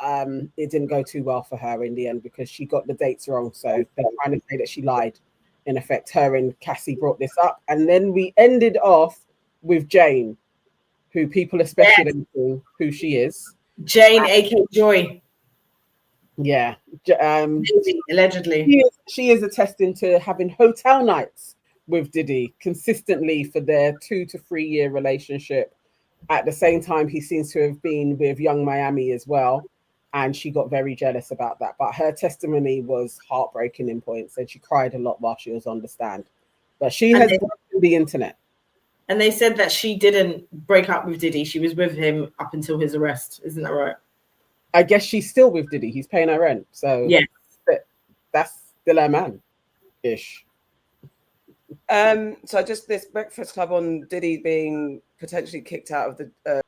it didn't go too well for her in the end because she got the dates wrong. So they're trying to say that she lied. In effect, her and Cassie brought this up. And then we ended off with Jane, who people are speculating who she is. Jane, aka Joy. Yeah. Allegedly. She is attesting to having hotel nights with Diddy consistently for their 2 to 3 year relationship. At the same time, he seems to have been with Young Miami as well. And she got very jealous about that. But her testimony was heartbreaking in points, and she cried a lot while she was on the stand. But she has broken the internet. And they said that she didn't break up with Diddy. She was with him up until his arrest. Isn't that right? I guess she's still with Diddy. He's paying her rent. So yeah, that's still her man-ish. So just this Breakfast Club on Diddy being potentially kicked out of the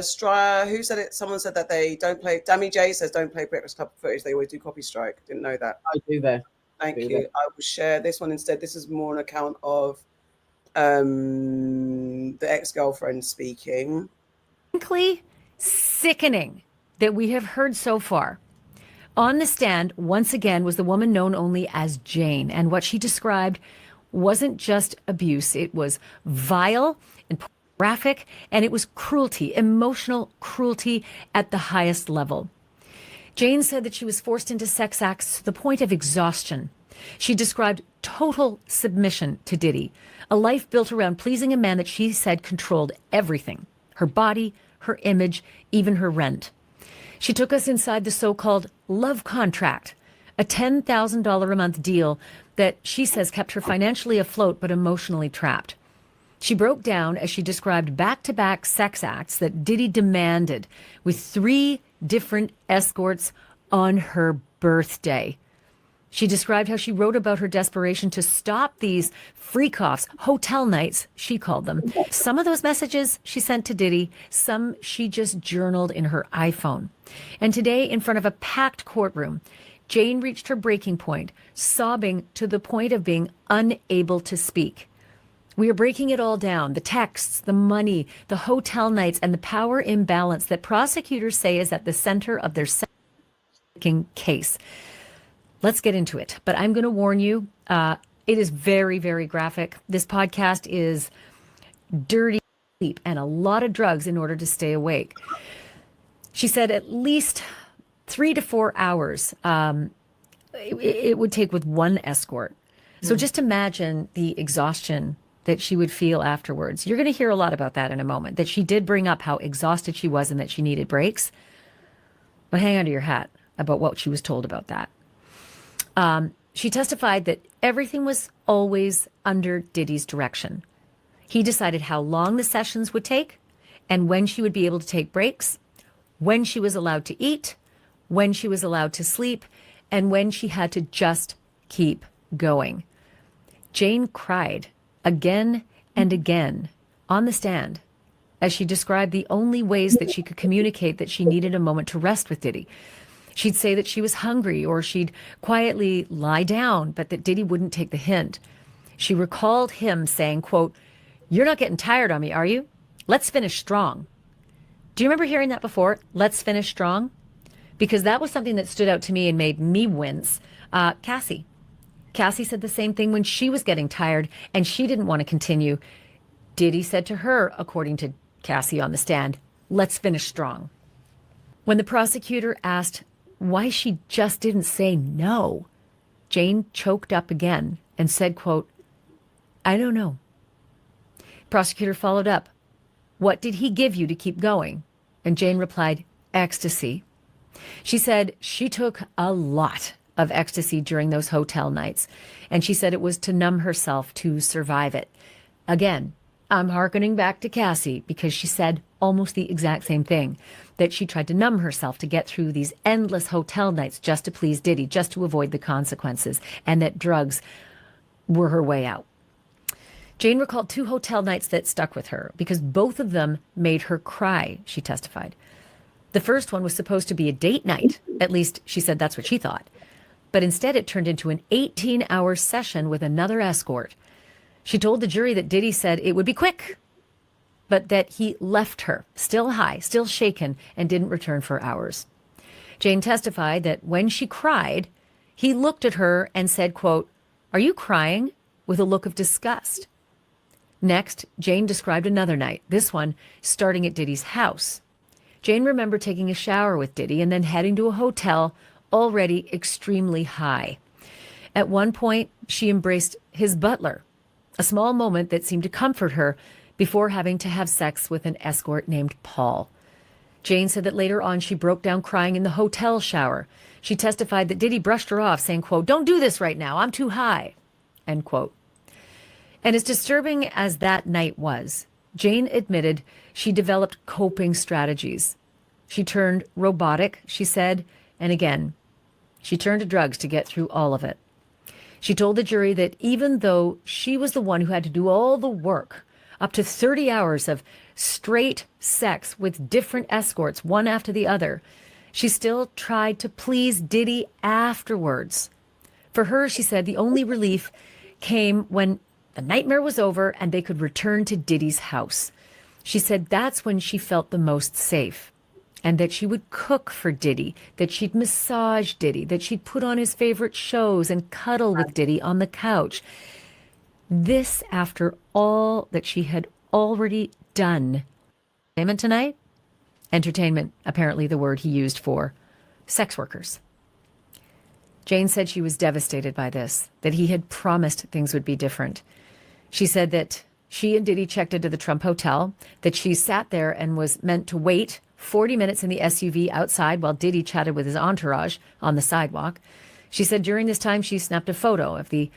Stryer, who said it? Someone said that they don't play. Dammy J says don't play Breakfast Club footage. They always do copy strike. Didn't know that. I do there. Thank you. I will share this one instead. This is more an account of the ex-girlfriend speaking. Frankly, sickening that we have heard so far. On the stand, once again, was the woman known only as Jane. And what she described wasn't just abuse. It was vile and graphic, and it was cruelty, emotional cruelty at the highest level. Jane said that she was forced into sex acts to the point of exhaustion. She described total submission to Diddy, a life built around pleasing a man that she said controlled everything, her body, her image, even her rent. She took us inside the so-called love contract, a $10,000 a month deal that she says kept her financially afloat but emotionally trapped. She broke down as she described back-to-back sex acts that Diddy demanded with 3 different escorts on her birthday. She described how she wrote about her desperation to stop these freak-offs, hotel nights, she called them. Some of those messages she sent to Diddy, some she just journaled in her iPhone. And today, in front of a packed courtroom, Jane reached her breaking point, sobbing to the point of being unable to speak. We are breaking it all down, the texts, the money, the hotel nights, and the power imbalance that prosecutors say is at the center of their case. Let's get into it. But I'm going to warn you, it is very, very graphic. This podcast is dirty sleep and a lot of drugs in order to stay awake. She said at least 3 to 4 hours it would take with one escort. So just imagine the exhaustion that she would feel afterwards. You're going to hear a lot about that in a moment, that she did bring up how exhausted she was and that she needed breaks. But hang on to your hat about what she was told about that. She testified that everything was always under Diddy's direction. He decided how long the sessions would take and when she would be able to take breaks, when she was allowed to eat, when she was allowed to sleep, and when she had to just keep going. Jane cried again and again on the stand as she described the only ways that she could communicate that she needed a moment to rest with Diddy. She'd say that she was hungry, or she'd quietly lie down, but that Diddy wouldn't take the hint. She recalled him saying, quote, "You're not getting tired on me, are you? Let's finish strong." Do you remember hearing that before? Let's finish strong? Because that was something that stood out to me and made me wince. Cassie said the same thing when she was getting tired and she didn't want to continue. Diddy said to her, according to Cassie on the stand, "Let's finish strong." When the prosecutor asked why she just didn't say no, Jane choked up again and said, quote, "I don't know." Prosecutor followed up, "What did he give you to keep going?" And Jane replied, "Ecstasy." She said she took a lot of ecstasy during those hotel nights. And she said it was to numb herself to survive it. Again, I'm hearkening back to Cassie because she said almost the exact same thing, that she tried to numb herself to get through these endless hotel nights just to please Diddy, just to avoid the consequences, and that drugs were her way out. Jane recalled 2 hotel nights that stuck with her because both of them made her cry, she testified. The first one was supposed to be a date night. At least she said that's what she thought. But instead it turned into an 18-hour session with another escort. She told the jury that Diddy said it would be quick, but that he left her, still high, still shaken, and didn't return for hours. Jane testified that when she cried, he looked at her and said, quote, "Are you crying?" with a look of disgust. Next, Jane described another night, this one starting at Diddy's house. Jane remembered taking a shower with Diddy and then heading to a hotel already extremely high. At one point, she embraced his butler, a small moment that seemed to comfort her before having to have sex with an escort named Paul. Jane said that later on she broke down crying in the hotel shower. She testified that Diddy brushed her off, saying, quote, "Don't do this right now, I'm too high," end quote. And as disturbing as that night was, Jane admitted she developed coping strategies. She turned robotic, she said, and again, she turned to drugs to get through all of it. She told the jury that even though she was the one who had to do all the work, up to 30 hours of straight sex with different escorts, one after the other, she still tried to please Diddy afterwards. For her, she said, the only relief came when the nightmare was over and they could return to Diddy's house. She said that's when she felt the most safe, and that she would cook for Diddy, that she'd massage Diddy, that she'd put on his favorite shows and cuddle with Diddy on the couch. This after all that she had already done. Entertainment tonight? Entertainment, apparently the word he used for sex workers. Jane said she was devastated by this, that he had promised things would be different. She said that she and Diddy checked into the Trump Hotel, that she sat there and was meant to wait 40 minutes in the SUV outside while Diddy chatted with his entourage on the sidewalk. She said during this time she snapped a photo of the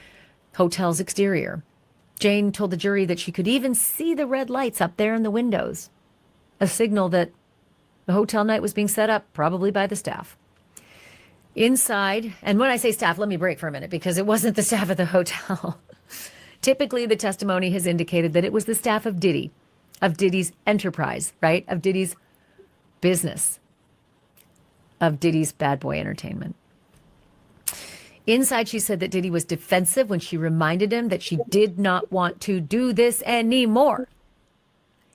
hotel's exterior. Jane told the jury that she could even see the red lights up there in the windows, a signal that the hotel night was being set up, probably by the staff. Inside, and when I say staff, let me break for a minute, because it wasn't the staff of the hotel. Typically, the testimony has indicated that it was the staff of Diddy, of Diddy's enterprise, right? Of Diddy's business, of Diddy's bad boy entertainment. Inside, she said that Diddy was defensive when she reminded him that she did not want to do this anymore.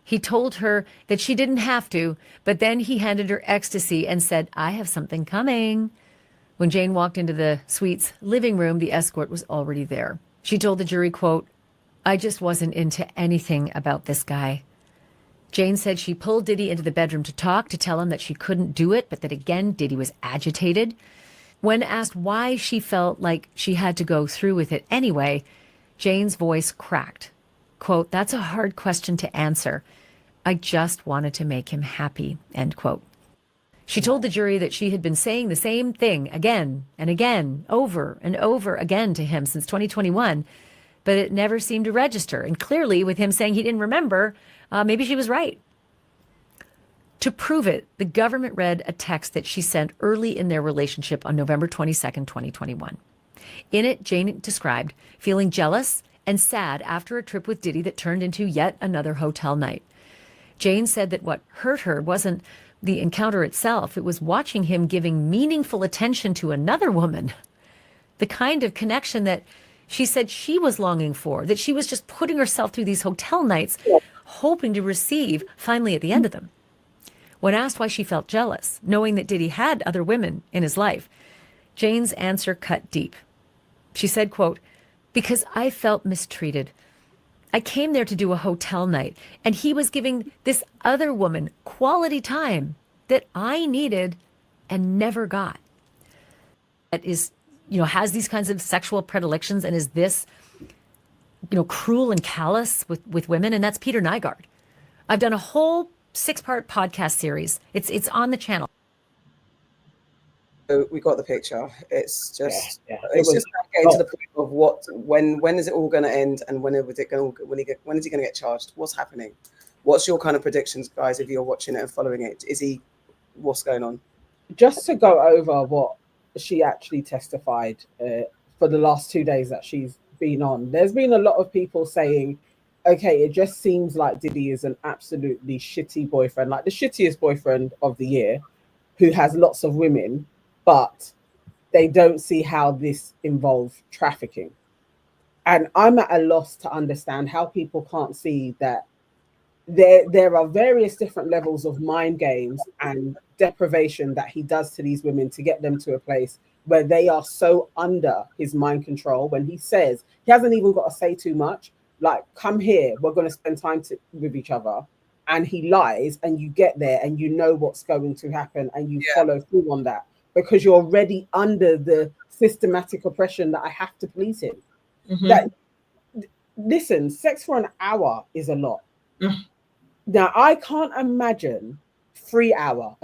He told her that she didn't have to, but then he handed her ecstasy and said, "I have something coming." When Jane walked into the suite's living room, the escort was already there. She told the jury, quote, "I just wasn't into anything about this guy." Jane said she pulled Diddy into the bedroom to talk, to tell him that she couldn't do it, but that again, Diddy was agitated. When asked why she felt like she had to go through with it anyway, Jane's voice cracked. Quote, "That's a hard question to answer. I just wanted to make him happy," end quote. She told the jury that she had been saying the same thing again and again, over and over again to him since 2021, but it never seemed to register. And clearly, with him saying he didn't remember, maybe she was right. To prove it, the government read a text that she sent early in their relationship on November 22nd, 2021. In it, Jane described feeling jealous and sad after a trip with Diddy that turned into yet another hotel night. Jane said that what hurt her wasn't the encounter itself, it was watching him giving meaningful attention to another woman. The kind of connection that she said she was longing for, that she was just putting herself through these hotel nights, hoping to receive finally at the end of them. When asked why she felt jealous, knowing that Diddy had other women in his life, Jane's answer cut deep. She said, quote, "Because I felt mistreated. I came there to do a hotel night, and he was giving this other woman quality time that I needed and never got." That is, has these kinds of sexual predilections and is this, cruel and callous with women, and that's Peter Nygaard. I've done a whole 6-part podcast series. It's on the channel. we got the picture. It's just It's just getting to the point of when is it all going to end, and when is it going when is he going to get charged? What's happening? What's your kind of predictions, guys? If you're watching it and following it, what's going on? Just to go over what she actually testified for the last 2 days that she's been on. There's been a lot of people saying, okay, it just seems like Diddy is an absolutely shitty boyfriend, like the shittiest boyfriend of the year, who has lots of women, but they don't see how this involves trafficking. And I'm at a loss to understand how people can't see that there are various different levels of mind games and deprivation that he does to these women to get them to a place where they are so under his mind control. When he says, he hasn't even got to say too much, like, come here, we're going to spend time with each other. And he lies, and you get there and you know what's going to happen, and you follow through on that because you're already under the systematic oppression that I have to please him. That, listen, sex for an hour is a lot. Now, I can't imagine a 3 hour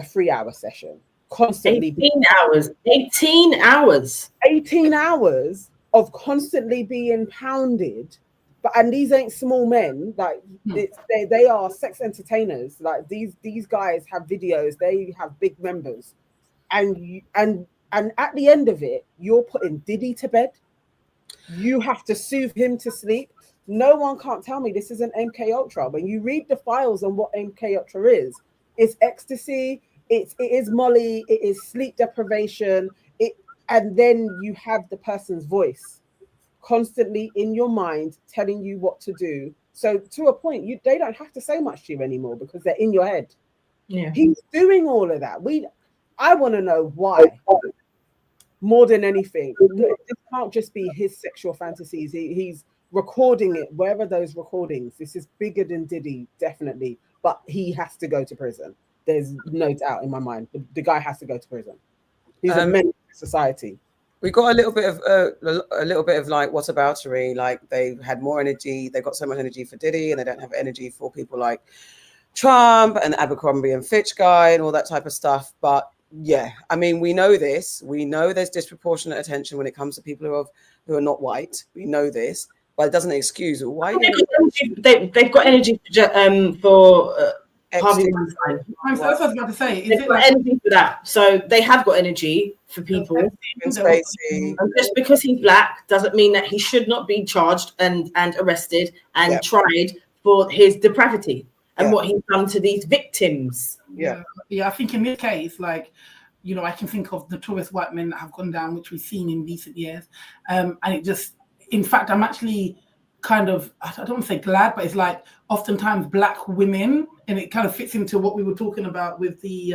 session constantly. 18 hours. 18 hours of constantly being pounded. And these ain't small men. Like they are sex entertainers. Like these guys have videos. They have big members, and at the end of it, you're putting Diddy to bed. You have to soothe him to sleep. No one can't tell me this isn't MK Ultra. When you read the files on what MK Ultra is, it's ecstasy. It is Molly. It is sleep deprivation. And then you have the person's voice constantly in your mind telling you what to do. So to a point, they don't have to say much to you anymore because they're in your head. Yeah, he's doing all of that. I want to know why more than anything. This can't just be his sexual fantasies. He's recording it wherever those recordings. This is bigger than Diddy, definitely. But he has to go to prison. There's no doubt in my mind. The guy has to go to prison. He's a menace to society. We got a little bit of like whataboutery, like they've had more energy, they got so much energy for Diddy, and they don't have energy for people like Trump and Abercrombie and Fitch guy and all that type of stuff. But yeah, I mean, we know this. We know there's disproportionate attention when it comes to people who are not white. We know this, but it doesn't excuse why they've got energy for Harvey Weinstein. That's what I was about to say. They've got energy for that, so they have got energy for people. And just because he's black doesn't mean that he should not be charged and arrested and tried for his depravity and what he's done to these victims. Yeah. I think in this case, like, you know, I can think of notorious white men that have gone down, which we've seen in recent years, and it just, in fact, I'm actually kind of, I don't want to say glad, but it's like oftentimes black women, and it kind of fits into what we were talking about with the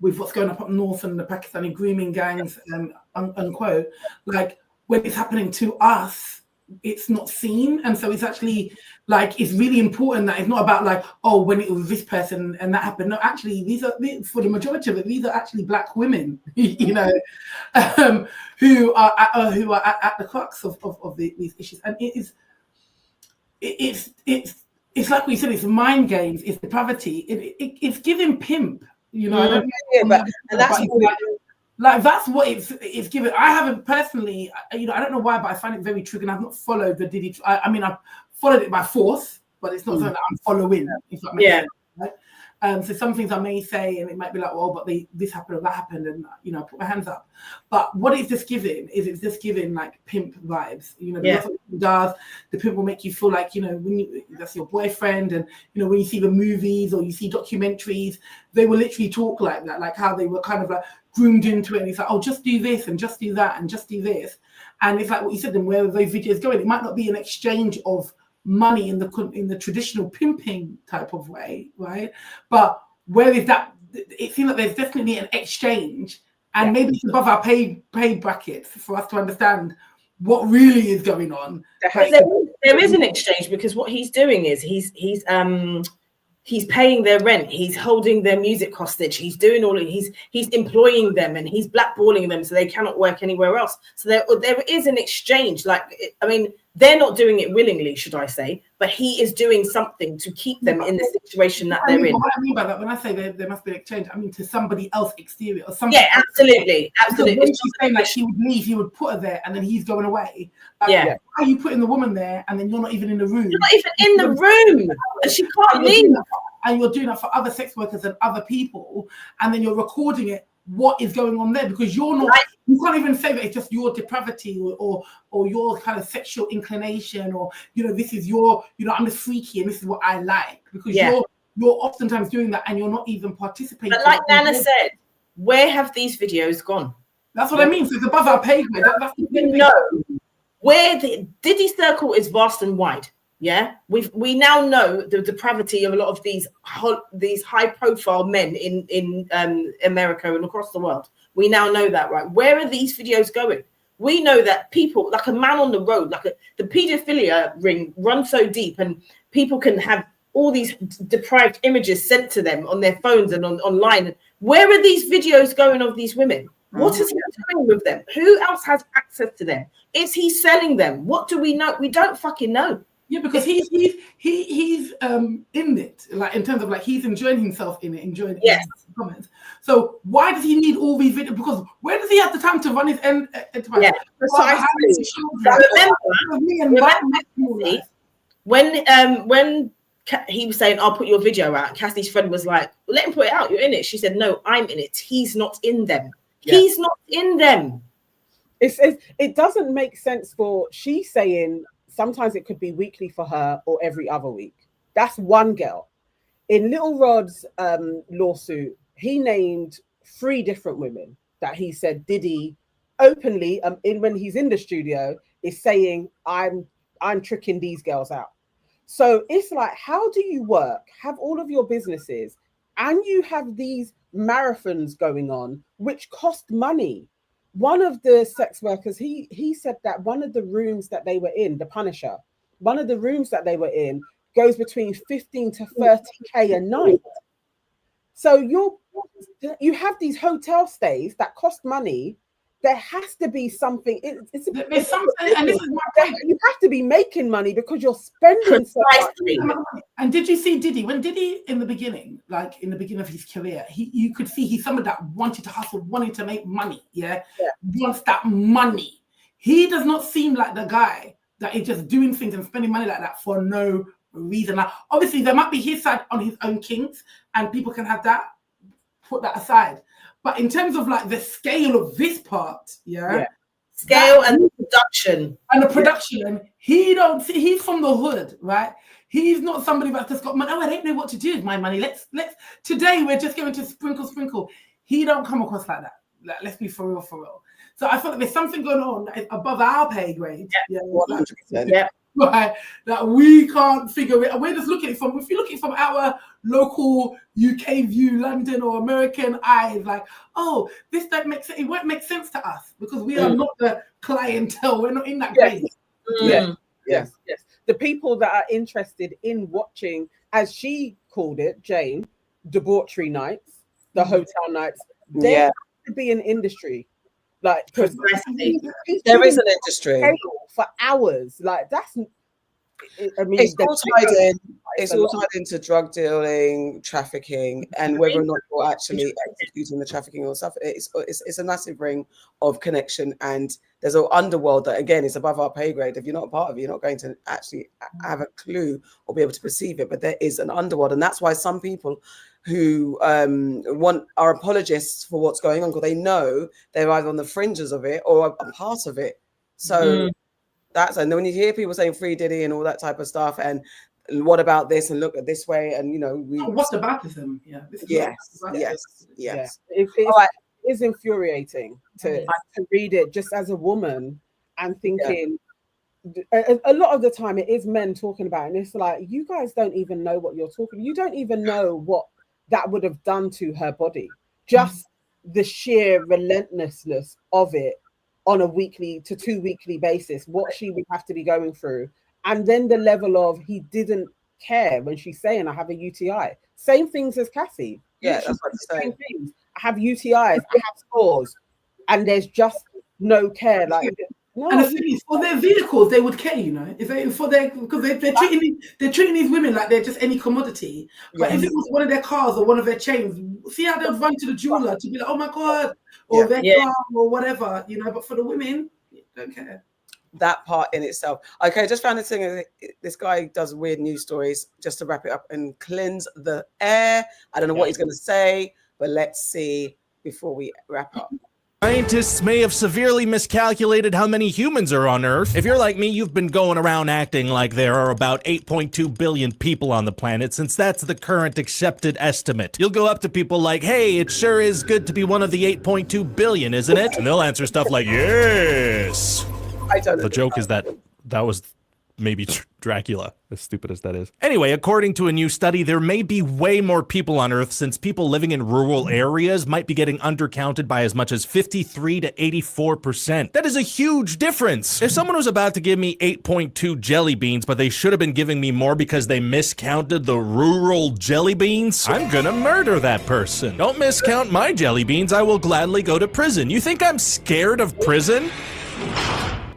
with what's going up north and the Pakistani grooming gangs, unquote. Like, when it's happening to us, it's not seen, and so it's actually like, it's really important that it's not about like, oh, when it was this person and that happened. No, actually, these are, for the majority of it, these are actually black women, you know, who are at the crux of these issues, and it's like we said, it's mind games, it's depravity, it's giving pimp, you know. Like that's what it's given. I haven't personally, you know, I don't know why, but I find it very triggering. I've not followed the Diddy. I mean, I've followed it by force, but it's not something that I'm following. If that makes sense, right? So some things I may say, and it might be like, well, but this happened or that happened, and you know, I put my hands up. But what it's just giving is it's just giving like pimp vibes. You know, that's what it does. The pimp will make you feel like, you know, when that's your boyfriend, and you know, when you see the movies or you see documentaries, they will literally talk like that, like how they were kind of like groomed into it. And it's like, oh, just do this and just do that and just do this. And it's like what you said, and where those videos going, it might not be an exchange of money in the traditional pimping type of way, right? But where is that? It seems like there's definitely an exchange, and maybe it's above our pay bracket for us to understand what really is going on. There is an exchange, because what he's doing is he's paying their rent, he's holding their music hostage, he's doing all of, he's employing them, and he's blackballing them so they cannot work anywhere else. So there is an exchange. Like, I mean, They're not doing it willingly, should I say, but he is doing something to keep them in the situation that they're in. What I mean by that, when I say there must be an exchange, I mean to somebody else exterior or something. Yeah, absolutely. When she's saying like she would leave, he would put her there, and then he's going away. Like, Yeah. Why are you putting the woman there, and then you're not even in the room? You're not even in the room, and she can't leave. And you're doing that for other sex workers and other people, and then you're recording it. What is going on there? Because you're not, you can't even say that it's just your depravity or your kind of sexual inclination, or this is your, I'm just freaky and this is what I like. Because you're oftentimes doing that and you're not even participating. But like Nana said, where have these videos gone? That's what I mean. So it's above our pay grade. That's the thing. No, where the Diddy circle is vast and wide. Yeah, we now know the depravity of a lot of these high-profile men in America and across the world. We now know that, right? Where are these videos going? We know that people, like a man on the road, the paedophilia ring runs so deep, and people can have all these deprived images sent to them on their phones and online. Where are these videos going of these women? What is he doing with them? Who else has access to them? Is he selling them? What do we know? We don't fucking know. Yeah, because he's in it, like in terms of like he's enjoying himself in it, enjoying yes. Comments. So why does he need all these videos? Because where does he have the time to run his enterprise? Yeah, precisely. When he was saying, "I'll put your video out," Cassie's friend was like, well, "Let him put it out. You're in it." She said, "No, I'm in it. He's not in them. Yeah. He's not in them." It doesn't make sense for she's saying. Sometimes it could be weekly for her or every other week. That's one girl. In Little Rod's lawsuit, he named 3 different women that he said Diddy openly, when he's in the studio, is saying, I'm tricking these girls out. So it's like, how do you work, have all of your businesses, and you have these marathons going on, which cost money? One of the sex workers, he said that one of the rooms that they were in, the Punisher, one of the rooms that they were in goes between 15 to 30K a night. So you have these hotel stays that cost money. There has to be something. There's something, and this is my point. You have to be making money because you're spending so much. And did you see Diddy? When Diddy in the beginning, like in the beginning of his career, you could see he's somebody that wanted to hustle, wanted to make money. Yeah, wants that money. He does not seem like the guy that is just doing things and spending money like that for no reason. Now, obviously, there might be his side on his own kinks, and people can have that. Put that aside. But in terms of like the scale of this part, scale and the production, he's from the hood, right? He's not somebody that's just got money. Oh, I don't know what to do with my money. Let's today we're just going to sprinkle. He don't come across like that. Like, let's be for real. So I feel like there's something going on that is above our pay grade. Yeah, 100%. Yeah. Right, that we can't figure it. We're just looking at it if you look at it from our local UK view, London or American eyes, like, oh, this don't make sense. It won't make sense to us because we are not the clientele. We're not in that game. Yes. The people that are interested in watching, as she called it, Jane, debauchery nights, the hotel nights, there has to be an industry. Like there is an industry for hours. Like that's, I mean, it's all tied into drug dealing, trafficking, and whether or not you're actually executing the trafficking or stuff. It's a massive ring of connection, and there's an underworld that again is above our pay grade. If you're not a part of it, you're not going to actually have a clue or be able to perceive it. But there is an underworld, and that's why some people who are apologists for what's going on because they know they're either on the fringes of it or a part of it. So and when you hear people saying free Diddy and all that type of stuff, and what about this and look at this way, and what's about them? Yes. It is infuriating to read it just as a woman and thinking. A lot of the time it is men talking about it, and it's like, you guys don't even know what you're talking. You don't even know what that would have done to her body. Just the sheer relentlessness of it on a weekly to 2 weekly basis, what she would have to be going through. And then the level of he didn't care when she's saying, I have a UTI. Same things as Cassie. Yeah, that's what I'm saying. I have UTIs, I have scores, and there's just no care. Like No, And the thing is, for their vehicles, they would care, you know. If they, for their, because they're treating these women like they're just any commodity. But if it was one of their cars or one of their chains, see how they'd run to the jeweler to be like, oh my god, or their car or whatever, you know. But for the women, don't care. That part in itself. Okay, just found this thing. This guy does weird news stories. Just to wrap it up and cleanse the air. I don't know what he's going to say, but let's see before we wrap up. Scientists may have severely miscalculated how many humans are on Earth. If you're like me, you've been going around acting like there are about 8.2 billion people on the planet, since that's the current accepted estimate. You'll go up to people like, hey, it sure is good to be one of the 8.2 billion, isn't it? And they'll answer stuff like, yes. I don't know. The joke is that was maybe Dracula, as stupid as that is. Anyway, according to a new study, there may be way more people on Earth, since people living in rural areas might be getting undercounted by as much as 53 to 84%. That is a huge difference. If someone was about to give me 8.2 jelly beans, but they should have been giving me more because they miscounted the rural jelly beans, I'm gonna murder that person. Don't miscount my jelly beans, I will gladly go to prison. You think I'm scared of prison?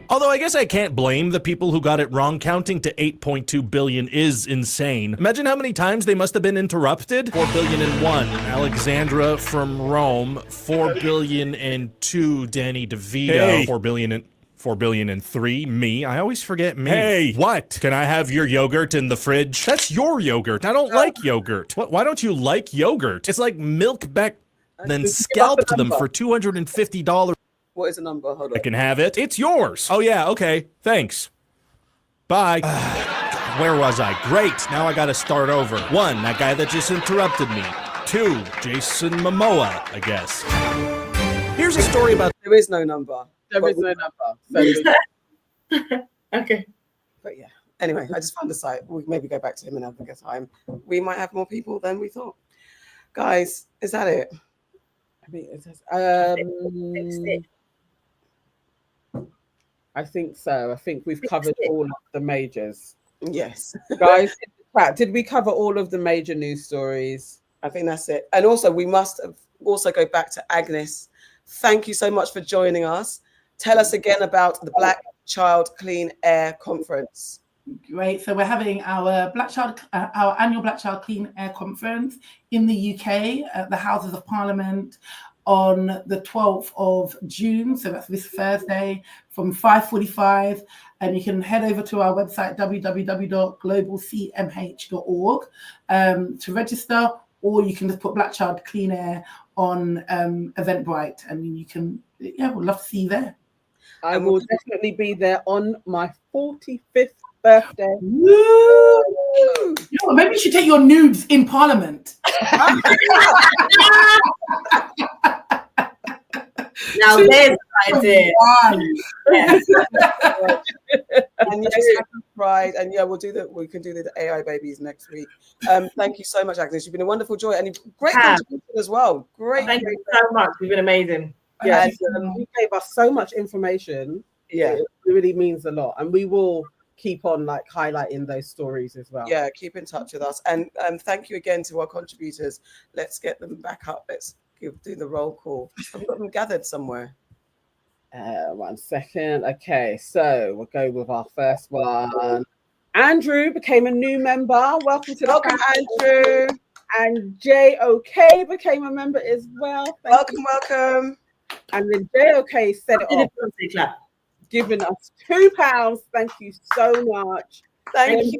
Although I guess I can't blame the people who got it wrong. Counting to 8.2 billion is insane. Imagine how many times they must have been interrupted. 4 billion and 1, Alexandra from Rome. 4 billion and 2, Danny DeVito. Hey. 4 billion and 3, me. I always forget me. Hey, what? Can I have your yogurt in the fridge? That's your yogurt. I don't like yogurt. What? Why don't you like yogurt? It's like milk back, then scalped them for $250. What is the number? Hold on. I can have it. It's yours. Oh yeah, okay. Thanks. Bye. Where was I? Great. Now I gotta start over. 1, that guy that just interrupted me. 2, Jason Momoa, I guess. Here's a story about... There is no number. There is no number. Okay. But yeah. Anyway, I just found the site. We'll maybe go back to him another time. We might have more people than we thought. Guys, is that it? I mean, I think so. I think we've covered all of the majors. Yes. Guys, in the chat, did we cover all of the major news stories? I think that's it. And also, we must also go back to Agnes. Thank you so much for joining us. Tell us again about the Black Child Clean Air Conference. Great. So we're having our annual Black Child Clean Air Conference in the UK at the Houses of Parliament on the 12th of June. So that's this Thursday from 5:45. And you can head over to our website, www.globalcmh.org to register, or you can just put Black Child Clean Air on Eventbrite. I mean, you can, we'd love to see you there. I will definitely be there on my 45th birthday. Woo! Maybe you should take your nudes in Parliament. Now there's an idea. And yes, happy Pride, and yeah, we can do the AI babies next week. Thank you so much, Agnes. You've been a wonderful joy and great contribution as well. Great. Thank you so much. You've been amazing. Yeah, you gave us so much information. Yeah, it really means a lot, and we will keep on like highlighting those stories as well. Yeah, keep in touch with us, and thank you again to our contributors. Let's get them back up. Let's do the roll call. I've got them gathered somewhere. 1 second. Okay, so we'll go with our first one. Andrew became a new member. Welcome to the Andrew. And JOK became a member as well. Welcome. And then JOK said it off, giving us £2. Thank you so much. Thank you.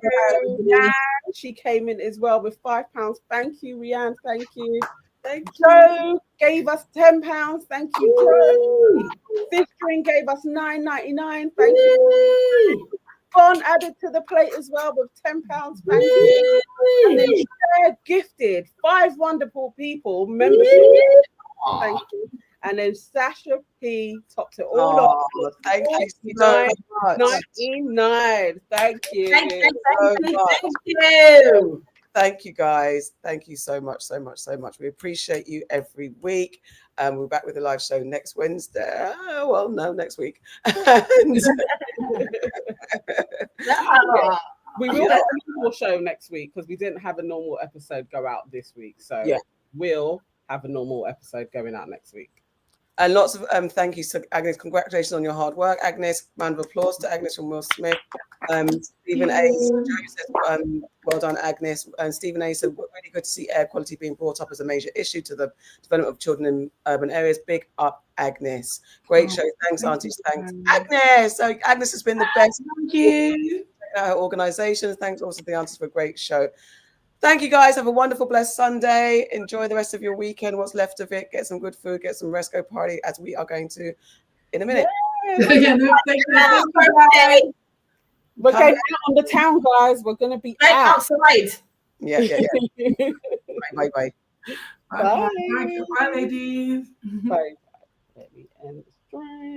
Rianne, she came in as well with £5. Thank you, Rianne. Thank you. Joe gave us £10. Thank you, Joe. Fistering gave us $9.99. Thank you. Bon added to the plate as well with £10. Thank you. And then Cher gifted 5 wonderful people membership. Thank you. And then Sasha P topped it all off. Thank you so much. 99. Thank you. Thank you. Thank you, guys. Thank you so much. We appreciate you every week. We're back with a live show next Wednesday. Well, no, next week. We will have a normal show next week because we didn't have a normal episode go out this week. So we'll have a normal episode going out next week. And lots of thank yous to Agnes. Congratulations on your hard work, Agnes. Round of applause to Agnes from Will Smith. Stephen A. says, well done, Agnes. And Stephen A. said, really good to see air quality being brought up as a major issue to the development of children in urban areas. Big up, Agnes. Great show. Thanks, aunties. Thanks, Agnes. So Agnes has been the best. Thank you. Her organizations. Thanks also to the aunties for a great show. Thank you, guys. Have a wonderful, blessed Sunday. Enjoy the rest of your weekend, what's left of it. Get some good food, get some rest, go party, as we are going to in a minute. We're going out on the town, guys. We're going to be outside. Yeah. Bye. Bye, ladies. Bye. Let me end the stream.